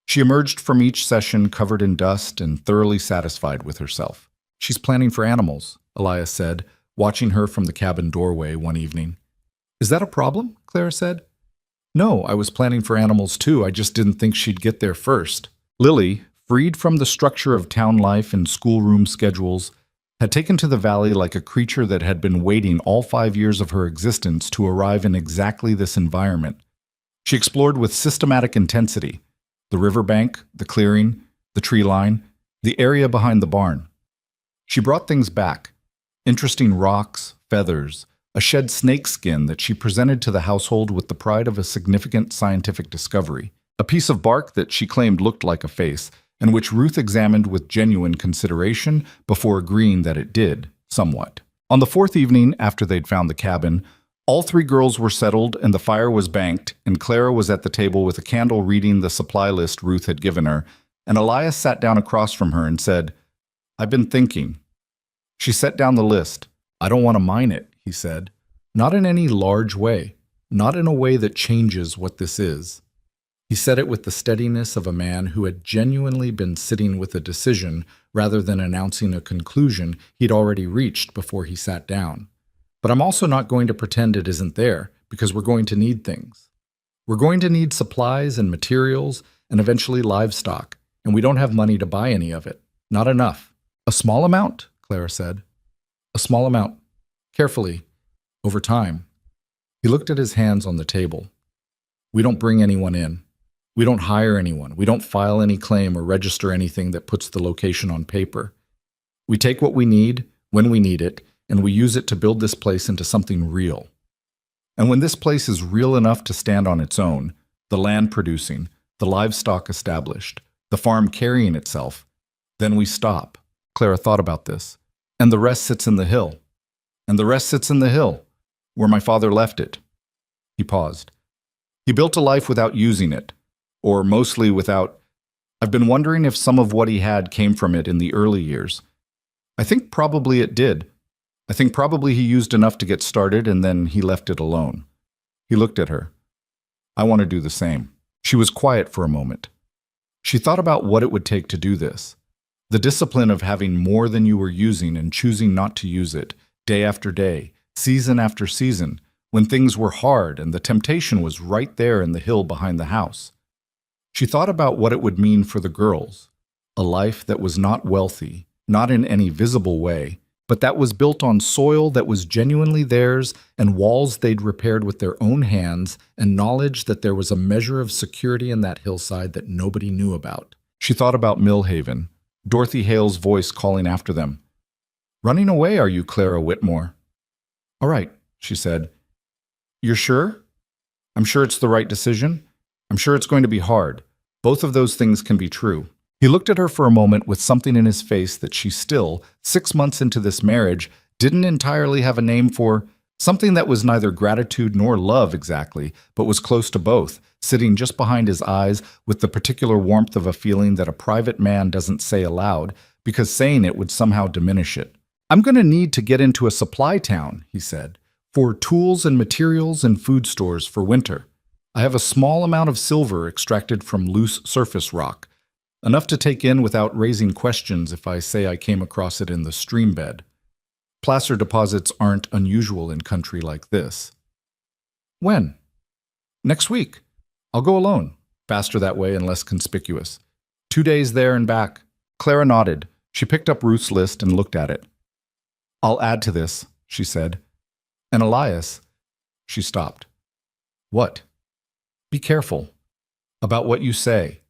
She emerged from each session covered in dust and thoroughly satisfied with herself. "She's planning for animals," Elias said, watching her from the cabin doorway one evening. "Is that a problem?" Clara said. "No, I was planning for animals too. I just didn't think she'd get there first." Lily, freed from the structure of town life and schoolroom schedules, had taken to the valley like a creature that had been waiting all 5 years of her existence to arrive in exactly this environment. She explored with systematic intensity the riverbank, the clearing, the tree line, the area behind the barn. She brought things back: interesting rocks, feathers, a shed snakeskin that she presented to the household with the pride of a significant scientific discovery, a piece of bark that she claimed looked like a face, and which Ruth examined with genuine consideration before agreeing that it did, somewhat. On the 4th evening after they'd found the cabin, all 3 girls were settled and the fire was banked, and Clara was at the table with a candle reading the supply list Ruth had given her, and Elias sat down across from her and said, "I've been thinking." She set down the list. "I don't want to mine it," he said. "Not in any large way. Not in a way that changes what this is." He said it with the steadiness of a man who had genuinely been sitting with a decision rather than announcing a conclusion he'd already reached before he sat down. "But I'm also not going to pretend it isn't there, because we're going to need things. We're going to need supplies and materials and eventually livestock, and we don't have money to buy any of it. Not enough." "A small amount," Clara said. "A small amount. Carefully. Over time." He looked at his hands on the table. "We don't bring anyone in. We don't hire anyone. We don't file any claim or register anything that puts the location on paper. We take what we need, when we need it, and we use it to build this place into something real. And when this place is real enough to stand on its own, the land producing, the livestock established, the farm carrying itself, then we stop." Clara thought about this. "And the rest sits in the hill. And the rest sits in the hill, where my father left it." He paused. "He built a life without using it, or mostly without. I've been wondering if some of what he had came from it in the early years. I think probably it did. I think probably he used enough to get started and then he left it alone." He looked at her. "I want to do the same." She was quiet for a moment. She thought about what it would take to do this. The discipline of having more than you were using and choosing not to use it, day after day, season after season, when things were hard and the temptation was right there in the hill behind the house. She thought about what it would mean for the girls, a life that was not wealthy, not in any visible way, but that was built on soil that was genuinely theirs and walls they'd repaired with their own hands, and knowledge that there was a measure of security in that hillside that nobody knew about. She thought about Millhaven, Dorothy Hale's voice calling after them. "Running away, are you, Clara Whitmore?" "All right," she said. "You're sure?" "I'm sure it's the right decision. I'm sure it's going to be hard. Both of those things can be true." He looked at her for a moment with something in his face that she still, 6 months into this marriage, didn't entirely have a name for, Something that was neither gratitude nor love exactly, but was close to both, sitting just behind his eyes with the particular warmth of a feeling that a private man doesn't say aloud, because saying it would somehow diminish it. "I'm going to need to get into a supply town," he said, "for tools and materials and food stores for winter. I have a small amount of silver extracted from loose surface rock, enough to take in without raising questions if I say I came across it in the stream bed. Placer deposits aren't unusual in country like this." "When?" "Next week. I'll go alone. Faster that way and less conspicuous. 2 days there and back." Clara nodded. She picked up Ruth's list and looked at it. "I'll add to this," she said. "And Elias." She stopped. "What?" "Be careful. About what you say.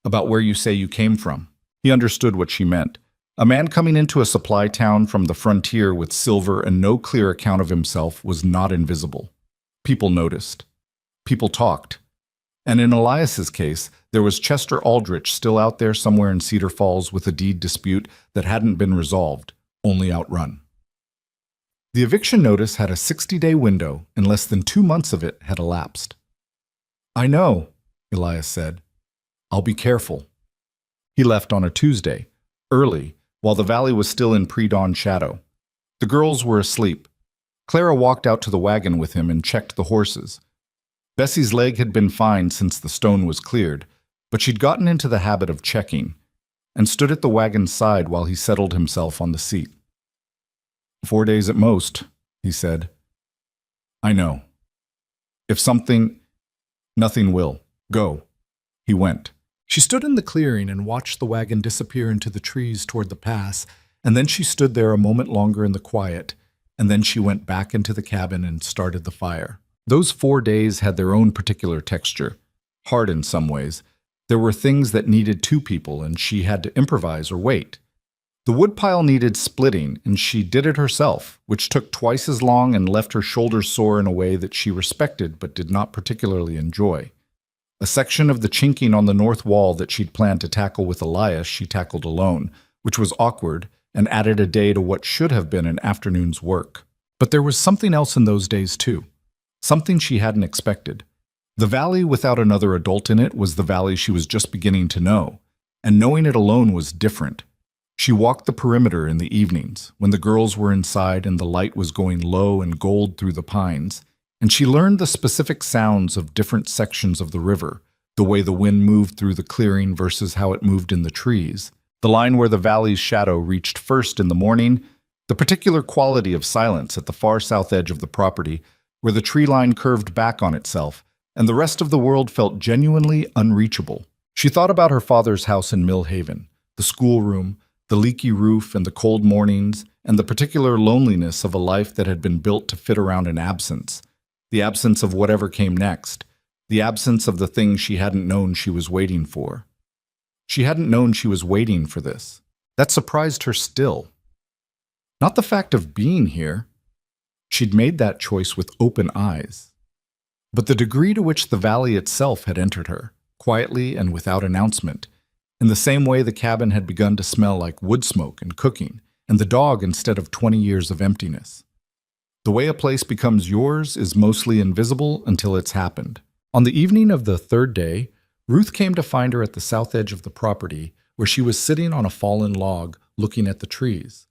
About where you say you came from." He understood what she meant. A man coming into a supply town from the frontier with silver and no clear account of himself was not invisible. People noticed. People talked. And in Elias's case, there was Chester Aldrich still out there somewhere in Cedar Falls with a deed dispute that hadn't been resolved, only outrun. The eviction notice had a 60-day window, and less than 2 months of it had elapsed. "I know," Elias said. "I'll be careful." He left on a Tuesday, early, while the valley was still in pre-dawn shadow. The girls were asleep. Clara walked out to the wagon with him and checked the horses. Bessie's leg had been fine since the stone was cleared, but she'd gotten into the habit of checking, and stood at the wagon's side while he settled himself on the seat. "4 days at most," he said. "I know. If something, nothing will. Go." He went. She stood in the clearing and watched the wagon disappear into the trees toward the pass, and then she stood there a moment longer in the quiet, and then she went back into the cabin and started the fire. Those 4 days had their own particular texture, hard in some ways. There were things that needed 2 people, and she had to improvise or wait. The woodpile needed splitting, and she did it herself, which took twice as long and left her shoulders sore in a way that she respected but did not particularly enjoy. A section of the chinking on the north wall that she'd planned to tackle with Elias she tackled alone, which was awkward and added a day to what should have been an afternoon's work. But there was something else in those days too, something she hadn't expected. The valley without another adult in it was the valley she was just beginning to know, and knowing it alone was different. She walked the perimeter in the evenings, when the girls were inside and the light was going low and gold through the pines, and she learned the specific sounds of different sections of the river, the way the wind moved through the clearing versus how it moved in the trees, the line where the valley's shadow reached first in the morning, the particular quality of silence at the far south edge of the property, where the tree line curved back on itself, and the rest of the world felt genuinely unreachable. She thought about her father's house in Mill Haven, the schoolroom, the leaky roof and the cold mornings, and the particular loneliness of a life that had been built to fit around an absence. The absence of whatever came next, the absence of the thing she hadn't known she was waiting for. She hadn't known she was waiting for this. That surprised her still. Not the fact of being here. She'd made that choice with open eyes. But the degree to which the valley itself had entered her, quietly and without announcement, in the same way the cabin had begun to smell like wood smoke and cooking, and the dog instead of 20 years of emptiness. The way a place becomes yours is mostly invisible until it's happened. On the evening of the 3rd day, Ruth came to find her at the south edge of the property, where she was sitting on a fallen log, looking at the trees.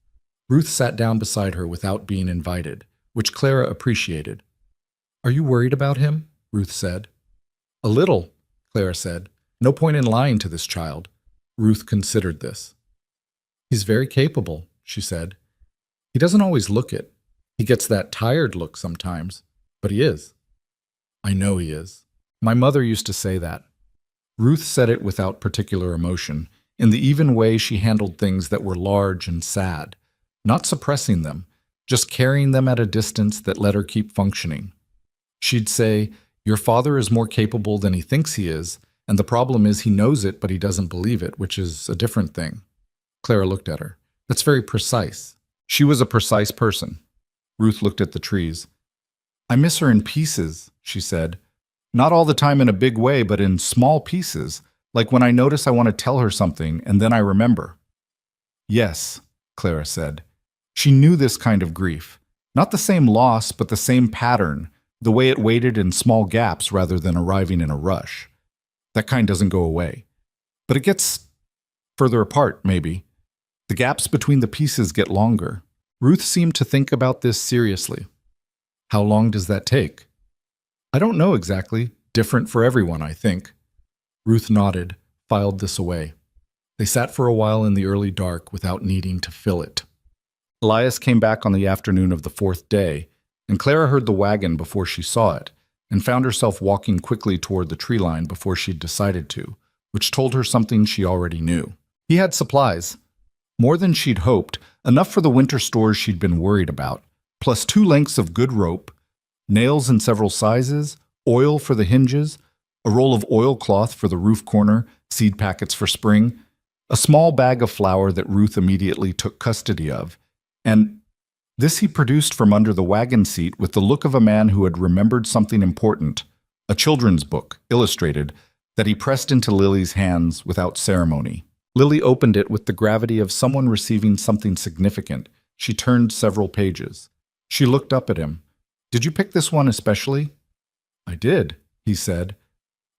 Ruth sat down beside her without being invited, which Clara appreciated. "Are you worried about him?" Ruth said. "A little," Clara said. "No point in lying to this child." Ruth considered this. "He's very capable," she said. "He doesn't always look it. He gets that tired look sometimes, but he is." "I know he is. My mother used to say that." Ruth said it without particular emotion, in the even way she handled things that were large and sad, not suppressing them, just carrying them at a distance that let her keep functioning. She'd say, "Your father is more capable than he thinks he is, and the problem is he knows it but he doesn't believe it, which is a different thing." Clara looked at her. "That's very precise." She was a precise person. Ruth looked at the trees. "I miss her in pieces," she said. "Not all the time in a big way, but in small pieces, like when I notice I want to tell her something and then I remember." "Yes," Clara said. She knew this kind of grief, Not the same loss, but the same pattern, the way it waited in small gaps rather than arriving in a rush. That kind doesn't go away. But it gets further apart, maybe. The gaps between the pieces get longer. Ruth seemed to think about this seriously. How long does that take? I don't know exactly. Different for everyone, I think. Ruth nodded, filed this away. They sat for a while in the early dark without needing to fill it. Elias came back on the afternoon of the fourth day, and Clara heard the wagon before she saw it, and found herself walking quickly toward the tree line before she'd decided to, which told her something she already knew. He had supplies. More than she'd hoped, enough for the winter stores she'd been worried about, plus 2 lengths of good rope, nails in several sizes, oil for the hinges, a roll of oilcloth for the roof corner, seed packets for spring, a small bag of flour that Ruth immediately took custody of, and this he produced from under the wagon seat with the look of a man who had remembered something important, a children's book, illustrated, that he pressed into Lily's hands without ceremony. Lily opened it with the gravity of someone receiving something significant. She turned several pages. She looked up at him. "Did you pick this one especially?" "I did," he said.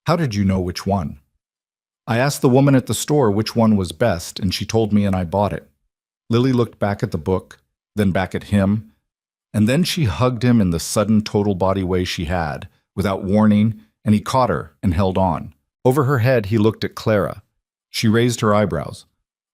"How did you know which one?" "I asked the woman at the store which one was best, and she told me and I bought it." Lily looked back at the book, then back at him, and then she hugged him in the sudden total body way she had, without warning, and he caught her and held on. Over her head he looked at Clara. She raised her eyebrows.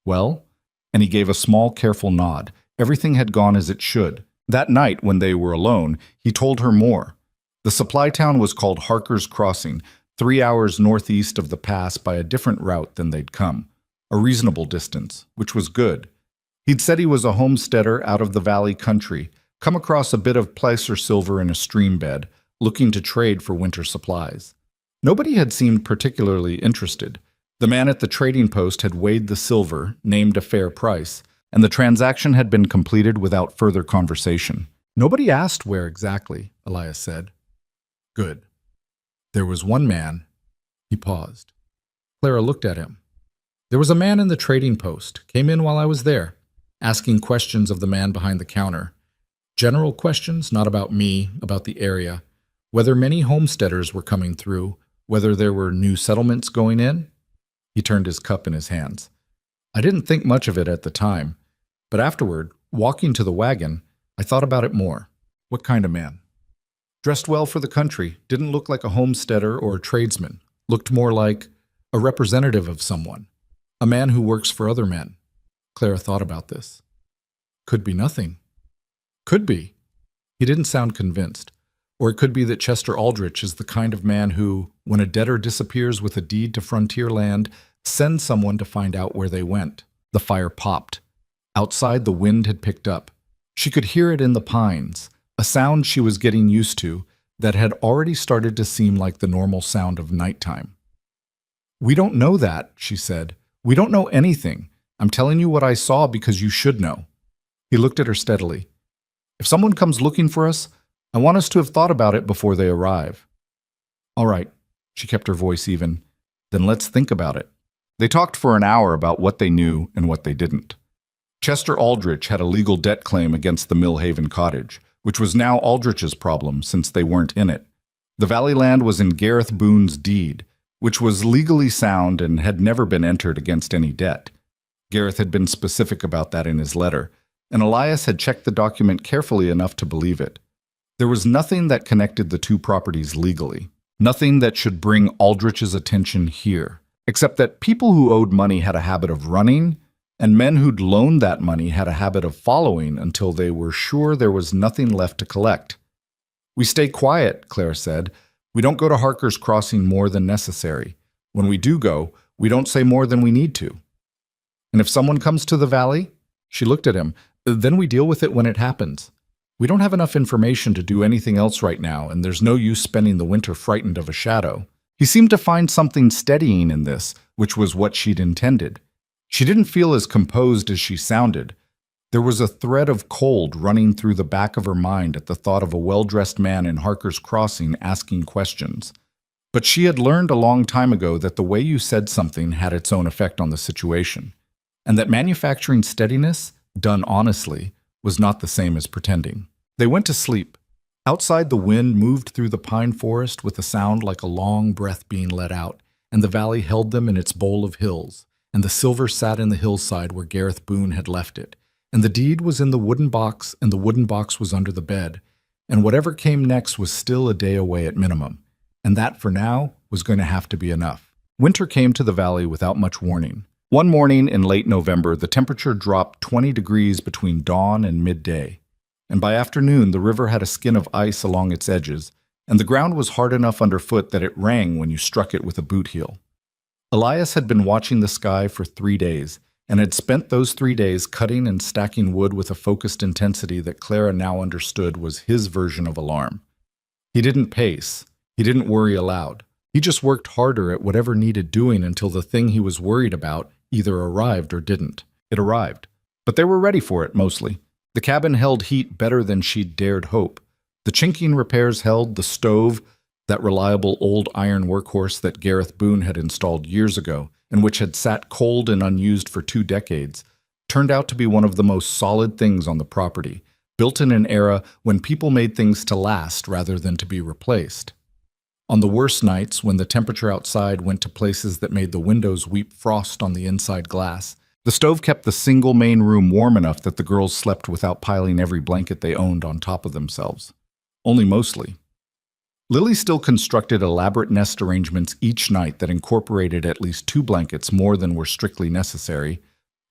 "Well?" And he gave a small, careful nod. Everything had gone as it should. That night, when they were alone, he told her more. The supply town was called Harker's Crossing, 3 hours northeast of the pass by a different route than they'd come. A reasonable distance, which was good. He'd said he was a homesteader out of the valley country, come across a bit of placer silver in a stream bed, looking to trade for winter supplies. Nobody had seemed particularly interested. The man at the trading post had weighed the silver, named a fair price, and the transaction had been completed without further conversation. "Nobody asked where exactly," Elias said. "Good. There was one man." He paused. Clara looked at him. "There was a man in the trading post, came in while I was there, asking questions of the man behind the counter. General questions, not about me, about the area, whether many homesteaders were coming through, whether there were new settlements going in." He turned his cup in his hands. "I didn't think much of it at the time, but afterward, walking to the wagon, I thought about it more. What kind of man? Dressed well for the country, didn't look like a homesteader or a tradesman, looked more like a representative of someone, a man who works for other men." Clara thought about this. "Could be nothing." "Could be." He didn't sound convinced. Or it could be that Chester Aldrich is the kind of man who, when a debtor disappears with a deed to frontier land, sends someone to find out where they went. The fire popped. Outside, the wind had picked up. She could hear it in the pines, a sound she was getting used to that had already started to seem like the normal sound of nighttime. "We don't know that," she said. "We don't know anything. I'm telling you what I saw because you should know." He looked at her steadily. "If someone comes looking for us, I want us to have thought about it before they arrive." "All right," she kept her voice even. "Then let's think about it." They talked for an hour about what they knew and what they didn't. Chester Aldrich had a legal debt claim against the Millhaven cottage, which was now Aldrich's problem since they weren't in it. The valley land was in Gareth Boone's deed, which was legally sound and had never been entered against any debt. Gareth had been specific about that in his letter, and Elias had checked the document carefully enough to believe it. There was nothing that connected the two properties legally, nothing that should bring Aldrich's attention here, except that people who owed money had a habit of running, and men who'd loaned that money had a habit of following until they were sure there was nothing left to collect. "We stay quiet," Claire said. "We don't go to Harker's Crossing more than necessary. When we do go, we don't say more than we need to. And if someone comes to the valley," she looked at him, "then we deal with it when it happens. We don't have enough information to do anything else right now, and there's no use spending the winter frightened of a shadow." He seemed to find something steadying in this, which was what she'd intended. She didn't feel as composed as she sounded. There was a thread of cold running through the back of her mind at the thought of a well-dressed man in Harker's Crossing asking questions. But she had learned a long time ago that the way you said something had its own effect on the situation, and that manufacturing steadiness, done honestly, was not the same as pretending. They went to sleep. Outside, the wind moved through the pine forest with a sound like a long breath being let out, and the valley held them in its bowl of hills, and the silver sat in the hillside where Gareth Boone had left it, and the deed was in the wooden box, and the wooden box was under the bed, and whatever came next was still a day away at minimum, and that for now was going to have to be enough. Winter came to the valley without much warning. One morning in late November, the temperature dropped 20 degrees between dawn and midday, and by afternoon the river had a skin of ice along its edges, and the ground was hard enough underfoot that it rang when you struck it with a boot heel. Elias had been watching the sky for 3 days, and had spent those 3 days cutting and stacking wood with a focused intensity that Clara now understood was his version of alarm. He didn't pace. He didn't worry aloud. He just worked harder at whatever needed doing until the thing he was worried about either arrived or didn't. It arrived. But they were ready for it, mostly. The cabin held heat better than she'd dared hope. The chinking repairs held. The stove, that reliable old iron workhorse that Gareth Boone had installed years ago, and which had sat cold and unused for 2 decades, turned out to be one of the most solid things on the property, built in an era when people made things to last rather than to be replaced. On the worst nights, when the temperature outside went to places that made the windows weep frost on the inside glass, the stove kept the single main room warm enough that the girls slept without piling every blanket they owned on top of themselves. Only mostly. Lily still constructed elaborate nest arrangements each night that incorporated at least 2 blankets more than were strictly necessary,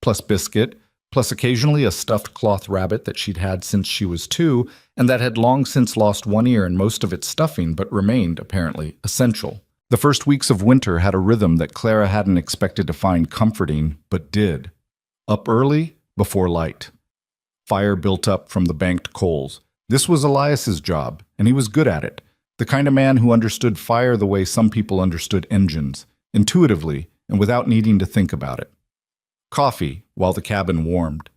plus biscuit, plus occasionally a stuffed cloth rabbit that she'd had since she was 2 and that had long since lost 1 ear and most of its stuffing but remained, apparently, essential. The first weeks of winter had a rhythm that Clara hadn't expected to find comforting, but did. Up early, before light. Fire built up from the banked coals. This was Elias's job, and he was good at it. The kind of man who understood fire the way some people understood engines, intuitively and without needing to think about it. Coffee, while the cabin warmed.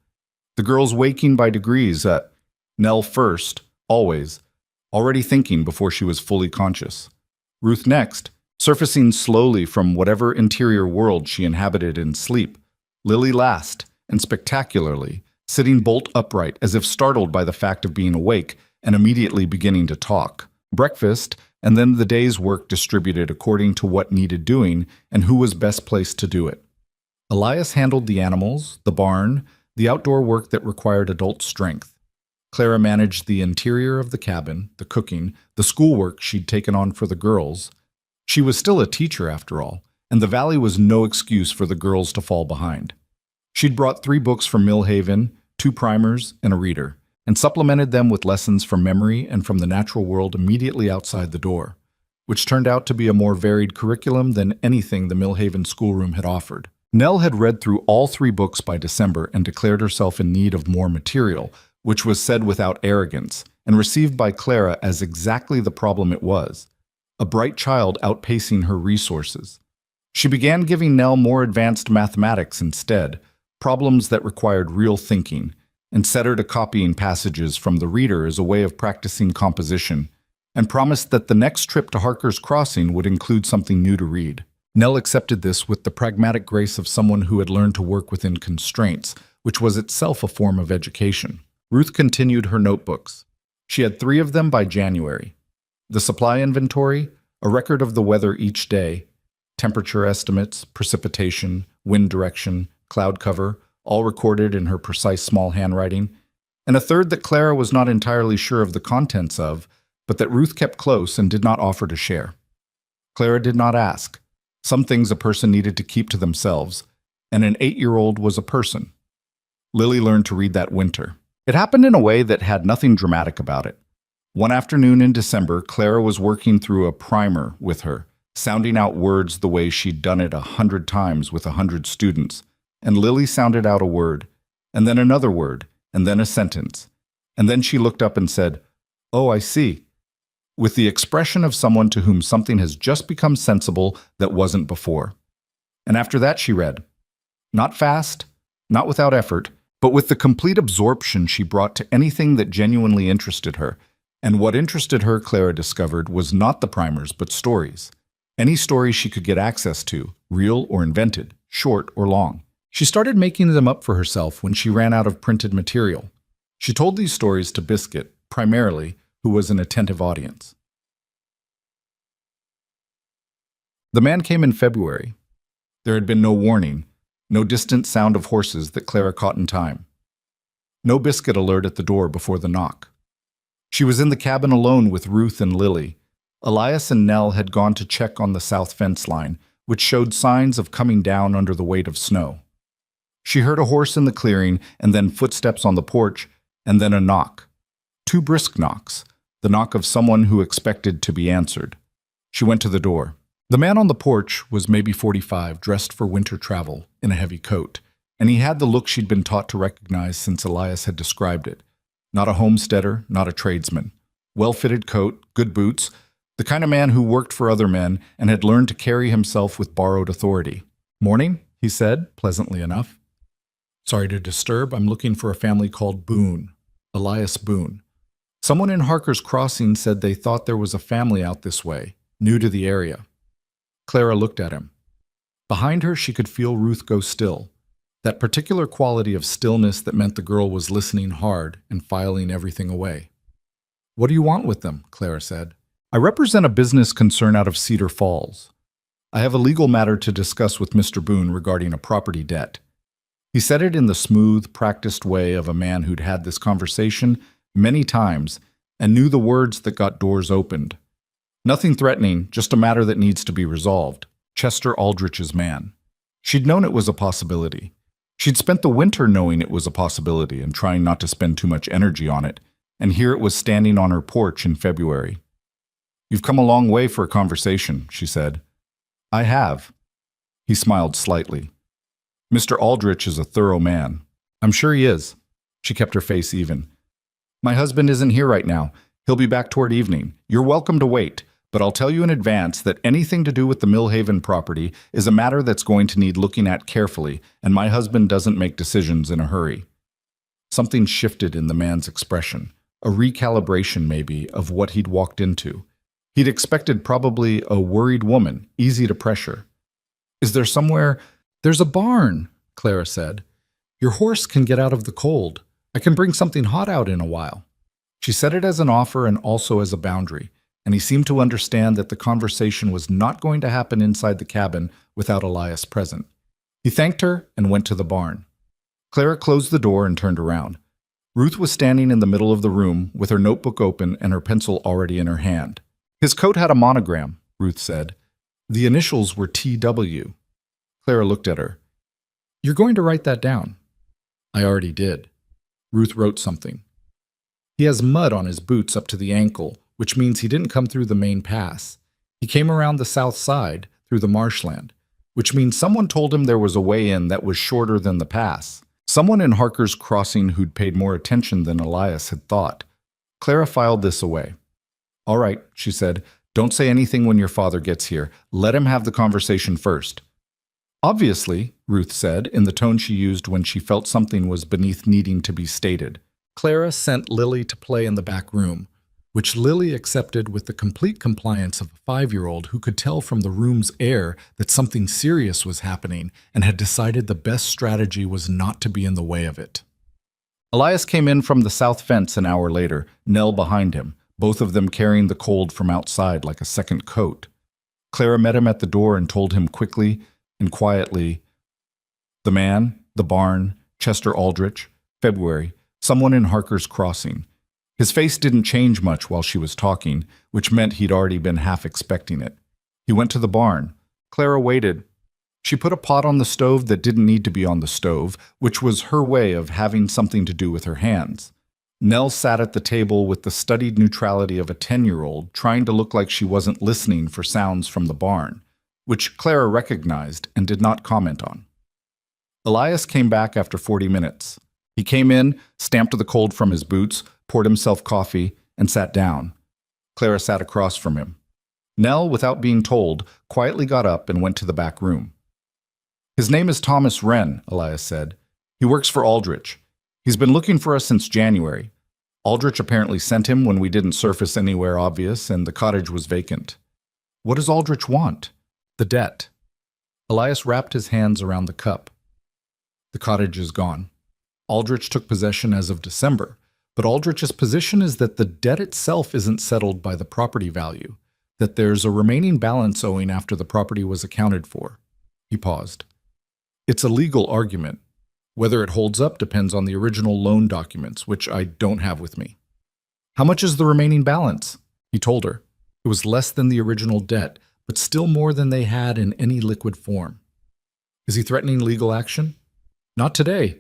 The girls waking by degrees at Nell first, always, already thinking before she was fully conscious. Ruth next, surfacing slowly from whatever interior world she inhabited in sleep. Lily last, and spectacularly, sitting bolt upright as if startled by the fact of being awake and immediately beginning to talk. Breakfast, and then the day's work distributed according to what needed doing and who was best placed to do it. Elias handled the animals, the barn, the outdoor work that required adult strength. Clara managed the interior of the cabin, the cooking, the schoolwork she'd taken on for the girls. She was still a teacher, after all, and the valley was no excuse for the girls to fall behind. She'd brought 3 books from Millhaven, 2 primers, and a reader, and supplemented them with lessons from memory and from the natural world immediately outside the door, which turned out to be a more varied curriculum than anything the Millhaven schoolroom had offered. Nell had read through all 3 books by December and declared herself in need of more material, which was said without arrogance, and received by Clara as exactly the problem it was, a bright child outpacing her resources. She began giving Nell more advanced mathematics instead, problems that required real thinking, and set her to copying passages from the reader as a way of practicing composition, and promised that the next trip to Harker's Crossing would include something new to read. Nell accepted this with the pragmatic grace of someone who had learned to work within constraints, which was itself a form of education. Ruth continued her notebooks. She had 3 of them by January. The supply inventory, a record of the weather each day, temperature estimates, precipitation, wind direction, cloud cover, all recorded in her precise small handwriting, and a third that Clara was not entirely sure of the contents of, but that Ruth kept close and did not offer to share. Clara did not ask. Some things a person needed to keep to themselves, and an 8-year-old was a person. Lily learned to read that winter. It happened in a way that had nothing dramatic about it. One afternoon in December, Clara was working through a primer with her, sounding out words the way she'd done it 100 times with 100 students, and Lily sounded out a word, and then another word, and then a sentence, and then she looked up and said, "Oh, I see," with the expression of someone to whom something has just become sensible that wasn't before. And after that she read. Not fast, not without effort, but with the complete absorption she brought to anything that genuinely interested her. And what interested her, Clara discovered, was not the primers, but stories. Any story she could get access to, real or invented, short or long. She started making them up for herself when she ran out of printed material. She told these stories to Biscuit, primarily, who was an attentive audience. The man came in February. There had been no warning, no distant sound of horses that Clara caught in time. No biscuit alert at the door before the knock. She was in the cabin alone with Ruth and Lily. Elias and Nell had gone to check on the south fence line, which showed signs of coming down under the weight of snow. She heard a horse in the clearing, and then footsteps on the porch, and then a knock. 2 brisk knocks, the knock of someone who expected to be answered. She went to the door. The man on the porch was maybe 45, dressed for winter travel, in a heavy coat, and he had the look she'd been taught to recognize since Elias had described it. Not a homesteader, not a tradesman. Well-fitted coat, good boots, the kind of man who worked for other men and had learned to carry himself with borrowed authority. "Morning," he said, pleasantly enough. "Sorry to disturb. I'm looking for a family called Boone. Elias Boone. Someone in Harker's Crossing said they thought there was a family out this way, new to the area." Clara looked at him. Behind her, she could feel Ruth go still, that particular quality of stillness that meant the girl was listening hard and filing everything away. "What do you want with them?" Clara said. "I represent a business concern out of Cedar Falls. I have a legal matter to discuss with Mr. Boone regarding a property debt." He said it in the smooth, practiced way of a man who'd had this conversation many times and knew the words that got doors opened. Nothing threatening, just a matter that needs to be resolved. Chester Aldrich's man. She'd known it was a possibility. She'd spent the winter knowing it was a possibility and trying not to spend too much energy on it, and here it was standing on her porch in February. "You've come a long way for a conversation," she said. "I have." He smiled slightly. "Mr. Aldrich is a thorough man." "I'm sure he is." She kept her face even. "My husband isn't here right now. He'll be back toward evening. You're welcome to wait, but I'll tell you in advance that anything to do with the Millhaven property is a matter that's going to need looking at carefully, and my husband doesn't make decisions in a hurry." Something shifted in the man's expression, a recalibration maybe of what he'd walked into. He'd expected probably a worried woman, easy to pressure. "Is there somewhere—" "There's a barn," Clara said. "Your horse can get out of the cold. I can bring something hot out in a while." She said it as an offer and also as a boundary, and he seemed to understand that the conversation was not going to happen inside the cabin without Elias present. He thanked her and went to the barn. Clara closed the door and turned around. Ruth was standing in the middle of the room with her notebook open and her pencil already in her hand. "His coat had a monogram," Ruth said. "The initials were T.W. Clara looked at her. "You're going to write that down." "I already did." Ruth wrote something. "He has mud on his boots up to the ankle, which means he didn't come through the main pass. He came around the south side, through the marshland, which means someone told him there was a way in that was shorter than the pass. Someone in Harker's Crossing who'd paid more attention than Elias had thought." Clara filed this away. "All right," she said. "Don't say anything when your father gets here. Let him have the conversation first." "Obviously," Ruth said, in the tone she used when she felt something was beneath needing to be stated. Clara sent Lily to play in the back room, which Lily accepted with the complete compliance of a 5-year-old who could tell from the room's air that something serious was happening and had decided the best strategy was not to be in the way of it. Elias came in from the south fence an hour later, Nell behind him, both of them carrying the cold from outside like a second coat. Clara met him at the door and told him quickly and quietly, "The man, the barn, Chester Aldrich, February, someone in Harker's Crossing." His face didn't change much while she was talking, which meant he'd already been half expecting it. He went to the barn. Clara waited. She put a pot on the stove that didn't need to be on the stove, which was her way of having something to do with her hands. Nell sat at the table with the studied neutrality of a 10-year-old, trying to look like she wasn't listening for sounds from the barn, which Clara recognized and did not comment on. Elias came back after 40 minutes. He came in, stamped the cold from his boots, poured himself coffee, and sat down. Clara sat across from him. Nell, without being told, quietly got up and went to the back room. "His name is Thomas Wren," Elias said. "He works for Aldrich. He's been looking for us since January. Aldrich apparently sent him when we didn't surface anywhere obvious and the cottage was vacant." "What does Aldrich want?" "The debt." Elias wrapped his hands around the cup. "The cottage is gone. Aldrich took possession as of December, But Aldrich's position is that the debt itself isn't settled by the property value, that there's a remaining balance owing after the property was accounted for. He paused. It's a legal argument. Whether it holds up depends on the original loan documents, which I don't have with me. How much is the remaining balance? He told her. It was less than the original debt, but still more than they had in any liquid form. Is he threatening legal action? Not today.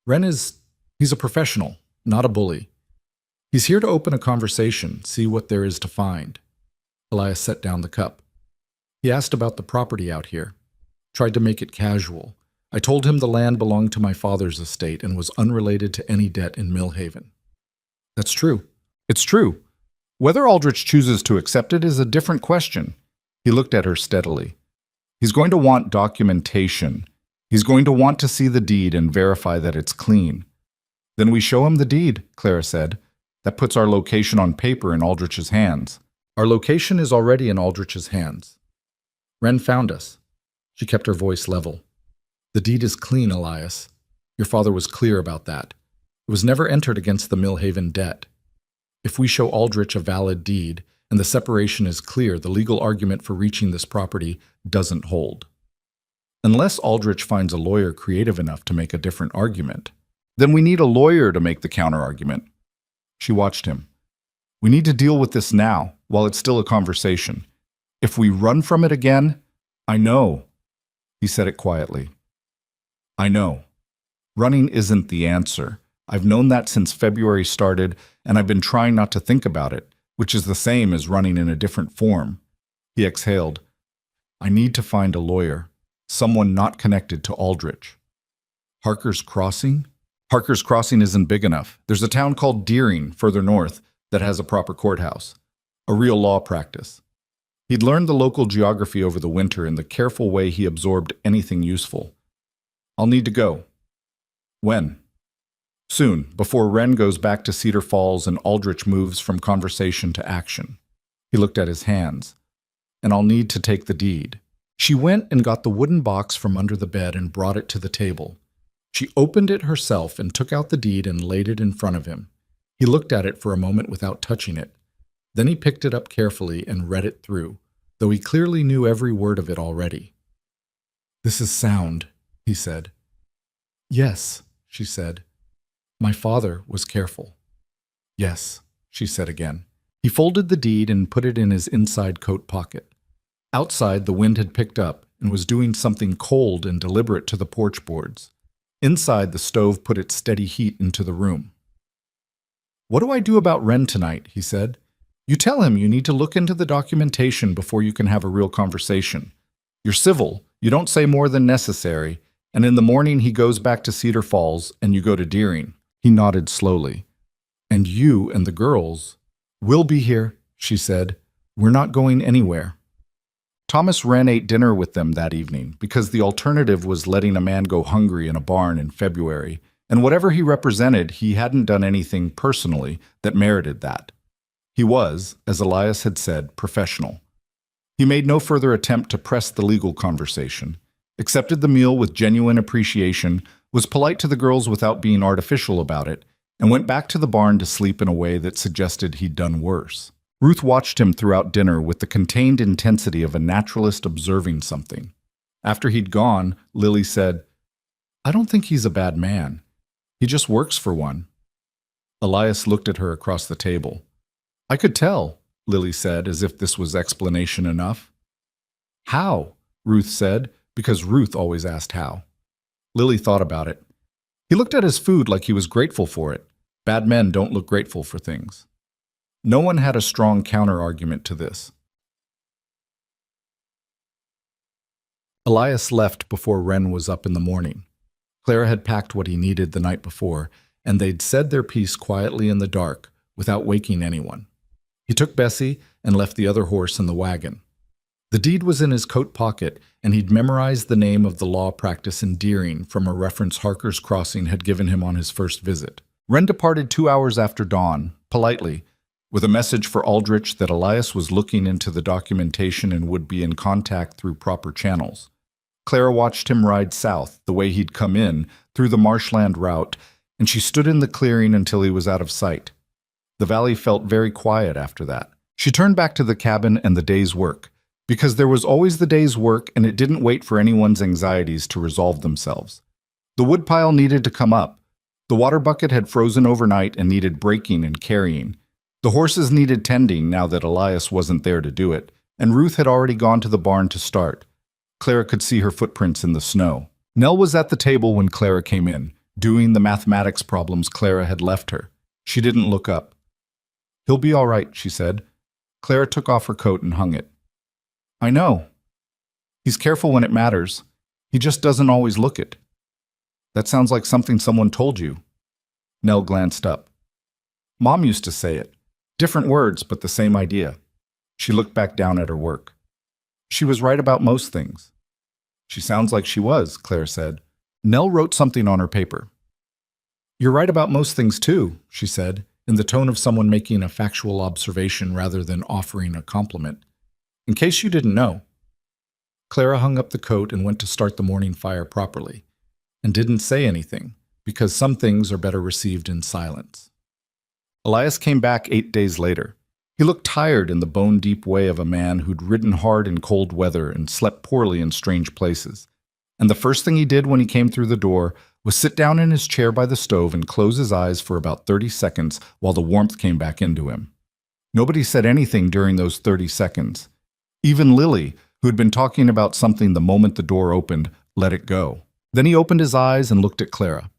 He's a professional, not a bully. He's here to open a conversation, see what there is to find. Elias set down the cup. He asked about the property out here. Tried to make it casual. I told him the land belonged to my father's estate and was unrelated to any debt in Millhaven. That's true. It's true. Whether Aldrich chooses to accept it is a different question. He looked at her steadily. He's going to want documentation. He's going to want to see the deed and verify that it's clean. Then we show him the deed, Clara said. That puts our location on paper in Aldrich's hands. Our location is already in Aldrich's hands. Wren found us. She kept her voice level. The deed is clean, Elias. Your father was clear about that. It was never entered against the Millhaven debt. If we show Aldrich a valid deed and the separation is clear, the legal argument for reaching this property doesn't hold. Unless Aldrich finds a lawyer creative enough to make a different argument, then we need a lawyer to make the counter-argument. She watched him. We need to deal with this now, while it's still a conversation. If we run from it again, I know. He said it quietly. I know. Running isn't the answer. I've known that since February started, and I've been trying not to think about it, which is the same as running in a different form. He exhaled. I need to find a lawyer, someone not connected to Aldrich. Harker's Crossing? Harker's Crossing isn't big enough. There's a town called Deering, further north, that has a proper courthouse, a real law practice. He'd learned the local geography over the winter in the careful way he absorbed anything useful. I'll need to go. When? Soon, before Wren goes back to Cedar Falls and Aldrich moves from conversation to action. He looked at his hands. And I'll need to take the deed. She went and got the wooden box from under the bed and brought it to the table. She opened it herself and took out the deed and laid it in front of him. He looked at it for a moment without touching it. Then he picked it up carefully and read it through, though he clearly knew every word of it already. This is sound, he said. Yes, she said. My father was careful. Yes, she said again. He folded the deed and put it in his inside coat pocket. Outside, the wind had picked up and was doing something cold and deliberate to the porch boards. Inside, the stove put its steady heat into the room. What do I do about Wren tonight? He said. You tell him you need to look into the documentation before you can have a real conversation. You're civil, you don't say more than necessary, and in the morning he goes back to Cedar Falls and you go to Deering. He nodded slowly. And you and the girls will be here, she said. We're not going anywhere. Thomas Wren ate dinner with them that evening because the alternative was letting a man go hungry in a barn in February, and whatever he represented, he hadn't done anything personally that merited that. He was, as Elias had said, professional. He made no further attempt to press the legal conversation, accepted the meal with genuine appreciation, was polite to the girls without being artificial about it, and went back to the barn to sleep in a way that suggested he'd done worse. Ruth watched him throughout dinner with the contained intensity of a naturalist observing something. After he'd gone, Lily said, I don't think he's a bad man. He just works for one. Elias looked at her across the table. I could tell, Lily said, as if this was explanation enough. How? Ruth said, because Ruth always asked how. Lily thought about it. He looked at his food like he was grateful for it. Bad men don't look grateful for things. No one had a strong counter-argument to this. Elias left before Wren was up in the morning. Clara had packed what he needed the night before, and they'd said their piece quietly in the dark, without waking anyone. He took Bessie and left the other horse in the wagon. The deed was in his coat pocket, and he'd memorized the name of the law practice in Deering from a reference Harker's Crossing had given him on his first visit. Wren departed 2 hours after dawn, politely, with a message for Aldrich that Elias was looking into the documentation and would be in contact through proper channels. Clara watched him ride south, the way he'd come in, through the marshland route, and she stood in the clearing until he was out of sight. The valley felt very quiet after that. She turned back to the cabin and the day's work, because there was always the day's work and it didn't wait for anyone's anxieties to resolve themselves. The woodpile needed to come up. The water bucket had frozen overnight and needed breaking and carrying. The horses needed tending now that Elias wasn't there to do it, and Ruth had already gone to the barn to start. Clara could see her footprints in the snow. Nell was at the table when Clara came in, doing the mathematics problems Clara had left her. She didn't look up. "He'll be all right," she said. Clara took off her coat and hung it. "I know. He's careful when it matters. He just doesn't always look it." "That sounds like something someone told you." Nell glanced up. "Mom used to say it. Different words, but the same idea." She looked back down at her work. "She was right about most things." "She sounds like she was," Claire said. Nell wrote something on her paper. "You're right about most things too," she said, in the tone of someone making a factual observation rather than offering a compliment. "In case you didn't know." Clara hung up the coat and went to start the morning fire properly, and didn't say anything, because some things are better received in silence. Elias came back 8 days later. He looked tired in the bone-deep way of a man who'd ridden hard in cold weather and slept poorly in strange places. And the first thing he did when he came through the door was sit down in his chair by the stove and close his eyes for about 30 seconds while the warmth came back into him. Nobody said anything during those 30 seconds. Even Lily, who had been talking about something the moment the door opened, let it go. Then he opened his eyes and looked at Clara.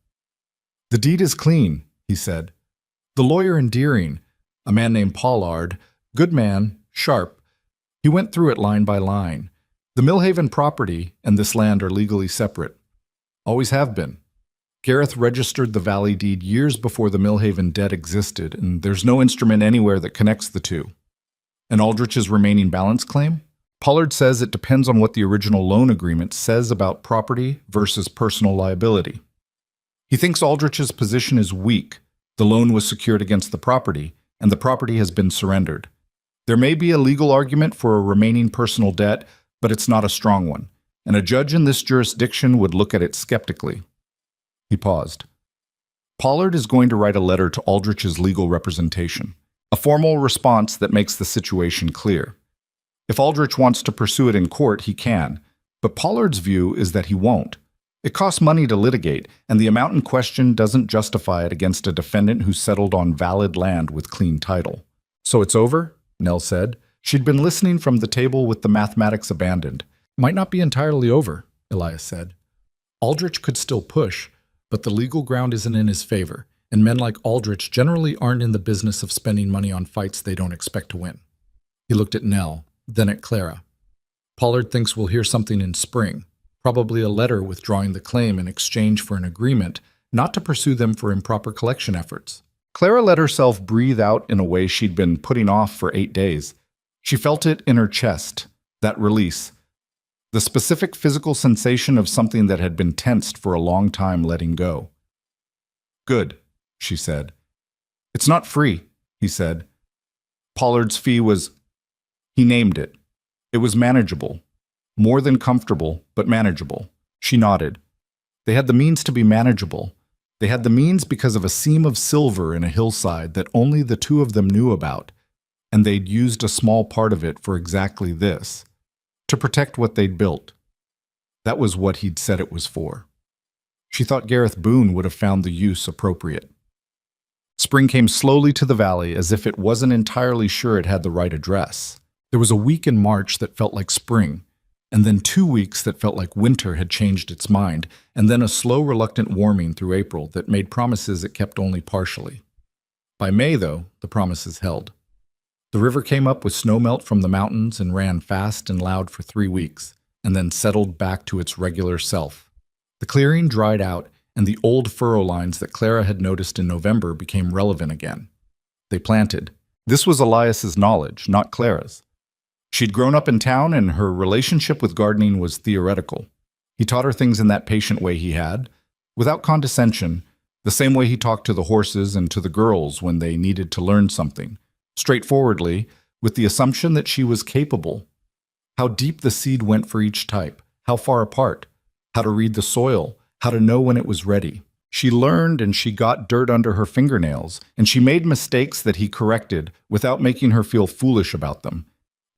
"The deed is clean," he said. "The lawyer in Deering, a man named Pollard, good man, sharp, he went through it line by line. The Millhaven property and this land are legally separate. Always have been. Gareth registered the valley deed years before the Millhaven debt existed, and there's no instrument anywhere that connects the two. And Aldrich's remaining balance claim? Pollard says it depends on what the original loan agreement says about property versus personal liability. He thinks Aldrich's position is weak. The loan was secured against the property, and the property has been surrendered. There may be a legal argument for a remaining personal debt, but it's not a strong one, and a judge in this jurisdiction would look at it skeptically." He paused. "Pollard is going to write a letter to Aldrich's legal representation, a formal response that makes the situation clear. If Aldrich wants to pursue it in court, he can, but Pollard's view is that he won't. It costs money to litigate, and the amount in question doesn't justify it against a defendant who settled on valid land with clean title." "So it's over?" Nell said. She'd been listening from the table with the mathematics abandoned. "Might not be entirely over," Elias said. "Aldrich could still push, but the legal ground isn't in his favor, and men like Aldrich generally aren't in the business of spending money on fights they don't expect to win." He looked at Nell, then at Clara. "Pollard thinks we'll hear something in spring, probably a letter withdrawing the claim in exchange for an agreement not to pursue them for improper collection efforts." Clara let herself breathe out in a way she'd been putting off for 8 days. She felt it in her chest, that release, the specific physical sensation of something that had been tensed for a long time letting go. "Good," she said. "It's not free," he said. Pollard's fee was... He named it. It was manageable. More than comfortable, but manageable. She nodded. They had the means to be manageable. They had the means because of a seam of silver in a hillside that only the two of them knew about, and they'd used a small part of it for exactly this, to protect what they'd built. That was what he'd said it was for. She thought Gareth Boone would have found the use appropriate. Spring came slowly to the valley as if it wasn't entirely sure it had the right address. There was a week in March that felt like spring, and then 2 weeks that felt like winter had changed its mind, and then a slow, reluctant warming through April that made promises it kept only partially. By May, though, the promises held. The river came up with snowmelt from the mountains and ran fast and loud for 3 weeks, and then settled back to its regular self. The clearing dried out, and the old furrow lines that Clara had noticed in November became relevant again. They planted. This was Elias's knowledge, not Clara's. She'd grown up in town, and her relationship with gardening was theoretical. He taught her things in that patient way he had, without condescension, the same way he talked to the horses and to the girls when they needed to learn something, straightforwardly, with the assumption that she was capable. How deep the seed went for each type, how far apart, how to read the soil, how to know when it was ready. She learned and she got dirt under her fingernails, and she made mistakes that he corrected without making her feel foolish about them.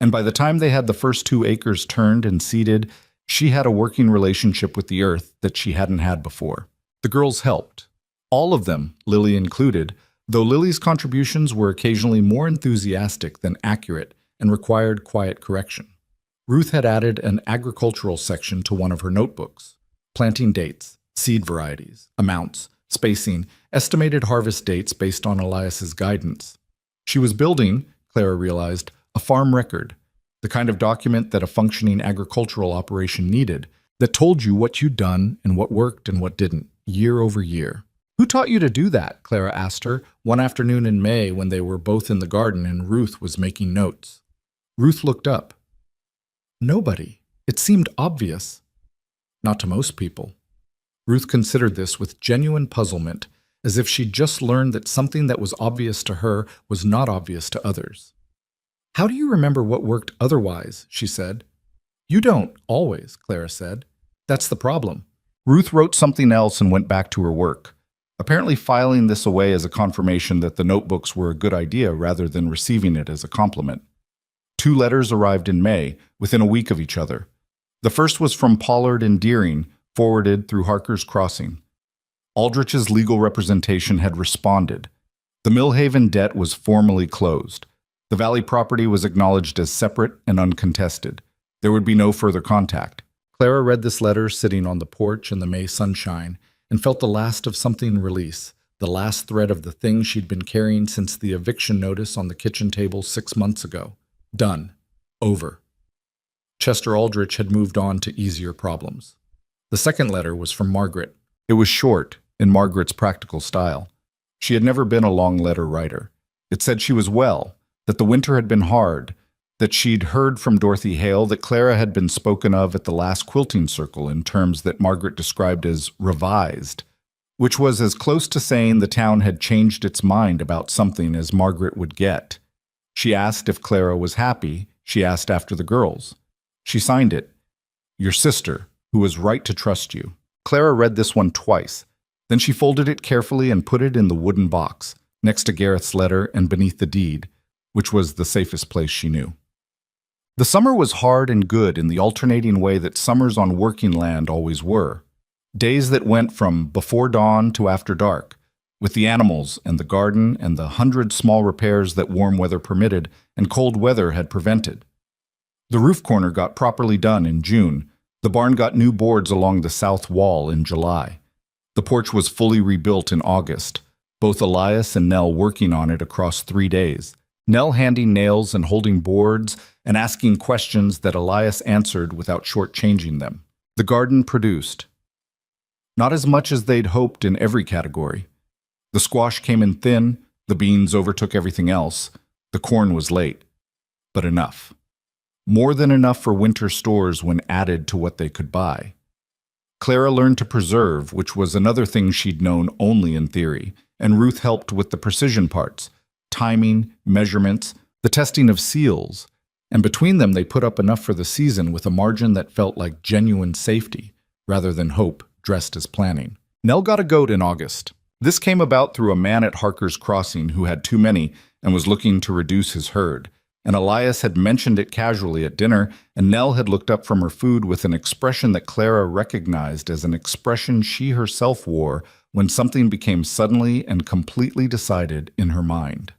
And by the time they had the first 2 acres turned and seeded, she had a working relationship with the earth that she hadn't had before. The girls helped. All of them, Lily included, though Lily's contributions were occasionally more enthusiastic than accurate and required quiet correction. Ruth had added an agricultural section to one of her notebooks. Planting dates, seed varieties, amounts, spacing, estimated harvest dates based on Elias's guidance. She was building, Clara realized, a farm record, the kind of document that a functioning agricultural operation needed, that told you what you'd done and what worked and what didn't, year over year. "Who taught you to do that?" Clara asked her one afternoon in May when they were both in the garden and Ruth was making notes. Ruth looked up. Nobody. It seemed obvious. Not to most people. Ruth considered this with genuine puzzlement, as if she'd just learned that something that was obvious to her was not obvious to others. "How do you remember what worked otherwise?" she said. "You don't, always," Clara said. "That's the problem." Ruth wrote something else and went back to her work, apparently filing this away as a confirmation that the notebooks were a good idea rather than receiving it as a compliment. 2 letters arrived in May, within a week of each other. The first was from Pollard and Deering, forwarded through Harker's Crossing. Aldrich's legal representation had responded. The Millhaven debt was formally closed. The Valley property was acknowledged as separate and uncontested. There would be no further contact. Clara read this letter sitting on the porch in the May sunshine and felt the last of something release, the last thread of the thing she'd been carrying since the eviction notice on the kitchen table 6 months ago. Done. Over. Chester Aldrich had moved on to easier problems. The second letter was from Margaret. It was short, in Margaret's practical style. She had never been a long letter writer. It said she was well, that the winter had been hard, that she'd heard from Dorothy Hale that Clara had been spoken of at the last quilting circle in terms that Margaret described as revised, which was as close to saying the town had changed its mind about something as Margaret would get. She asked if Clara was happy. She asked after the girls. She signed it, "Your sister, who was right to trust you." Clara read this one twice. Then she folded it carefully and put it in the wooden box, next to Gareth's letter and beneath the deed, which was the safest place she knew. The summer was hard and good in the alternating way that summers on working land always were. Days that went from before dawn to after dark, with the animals and the garden and the 100 small repairs that warm weather permitted and cold weather had prevented. The roof corner got properly done in June. The barn got new boards along the south wall in July. The porch was fully rebuilt in August, both Elias and Nell working on it across 3 days, Nell handing nails and holding boards and asking questions that Elias answered without shortchanging them. The garden produced. Not as much as they'd hoped in every category. The squash came in thin, the beans overtook everything else, the corn was late. But enough. More than enough for winter stores when added to what they could buy. Clara learned to preserve, which was another thing she'd known only in theory, and Ruth helped with the precision parts, timing, measurements, the testing of seals, and between them they put up enough for the season with a margin that felt like genuine safety, rather than hope dressed as planning. Nell got a goat in August. This came about through a man at Harker's Crossing who had too many and was looking to reduce his herd. And Elias had mentioned it casually at dinner, and Nell had looked up from her food with an expression that Clara recognized as an expression she herself wore when something became suddenly and completely decided in her mind.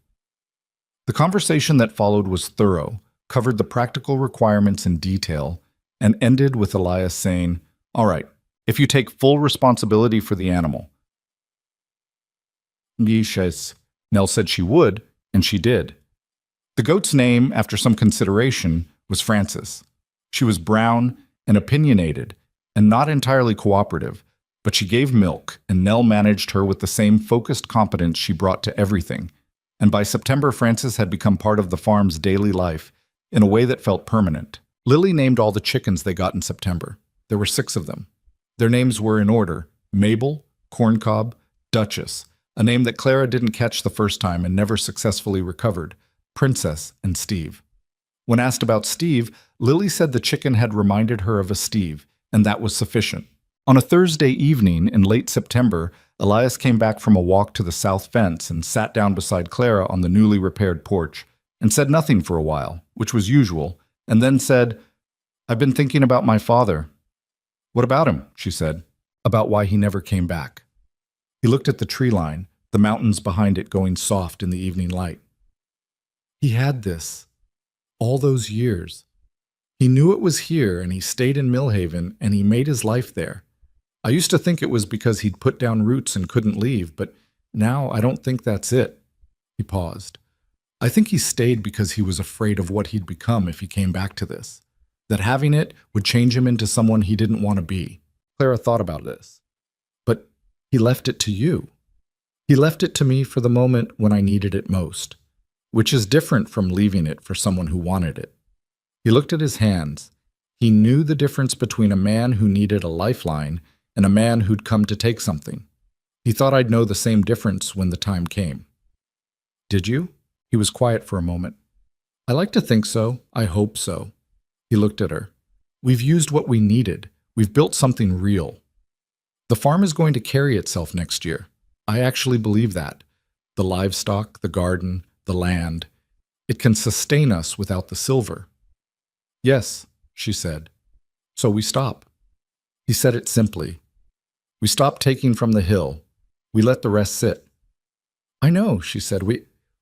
The conversation that followed was thorough, covered the practical requirements in detail, and ended with Elias saying, "All right, if you take full responsibility for the animal." Yes, Nell said she would, and she did. The goat's name, after some consideration, was Frances. She was brown and opinionated, and not entirely cooperative, but she gave milk, and Nell managed her with the same focused competence she brought to everything, and by September Frances had become part of the farm's daily life in a way that felt permanent. Lily named all the chickens they got in September. There were 6 of them. Their names were in order: Mabel, Corncob, Duchess, a name that Clara didn't catch the first time and never successfully recovered, Princess, and Steve. When asked about Steve, Lily said the chicken had reminded her of a Steve, and that was sufficient. On a Thursday evening in late September, Elias came back from a walk to the south fence and sat down beside Clara on the newly repaired porch and said nothing for a while, which was usual, and then said, "I've been thinking about my father." "What about him?" she said. "About why he never came back." He looked at the tree line, the mountains behind it going soft in the evening light. He had this all those years. He knew it was here, and he stayed in Millhaven, and he made his life there. I used to think it was because he'd put down roots and couldn't leave, but now I don't think that's it. He paused. I think he stayed because he was afraid of what he'd become if he came back to this, that having it would change him into someone he didn't want to be. Clara thought about this. But he left it to you. He left it to me for the moment when I needed it most, which is different from leaving it for someone who wanted it. He looked at his hands. He knew the difference between a man who needed a lifeline and a man who'd come to take something. He thought I'd know the same difference when the time came. Did you? He was quiet for a moment. I like to think so. I hope so. He looked at her. We've used what we needed. We've built something real. The farm is going to carry itself next year. I actually believe that. The livestock, the garden, the land. It can sustain us without the silver. Yes, she said. So we stop. He said it simply. We stop taking from the hill. We let the rest sit. I know, she said.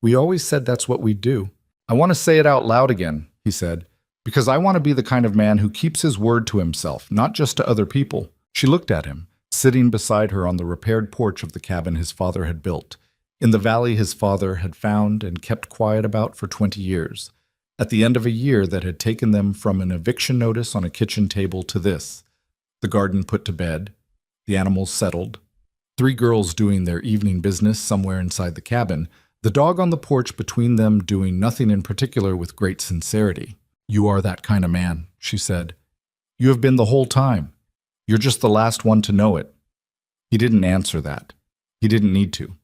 We always said that's what we'd do. I want to say it out loud again, he said, because I want to be the kind of man who keeps his word to himself, not just to other people. She looked at him, sitting beside her on the repaired porch of the cabin his father had built, in the valley his father had found and kept quiet about for 20 years, at the end of a year that had taken them from an eviction notice on a kitchen table to this, the garden put to bed, the animals settled, 3 girls doing their evening business somewhere inside the cabin, the dog on the porch between them doing nothing in particular with great sincerity. You are that kind of man, she said. You have been the whole time. You're just the last one to know it. He didn't answer that. He didn't need to.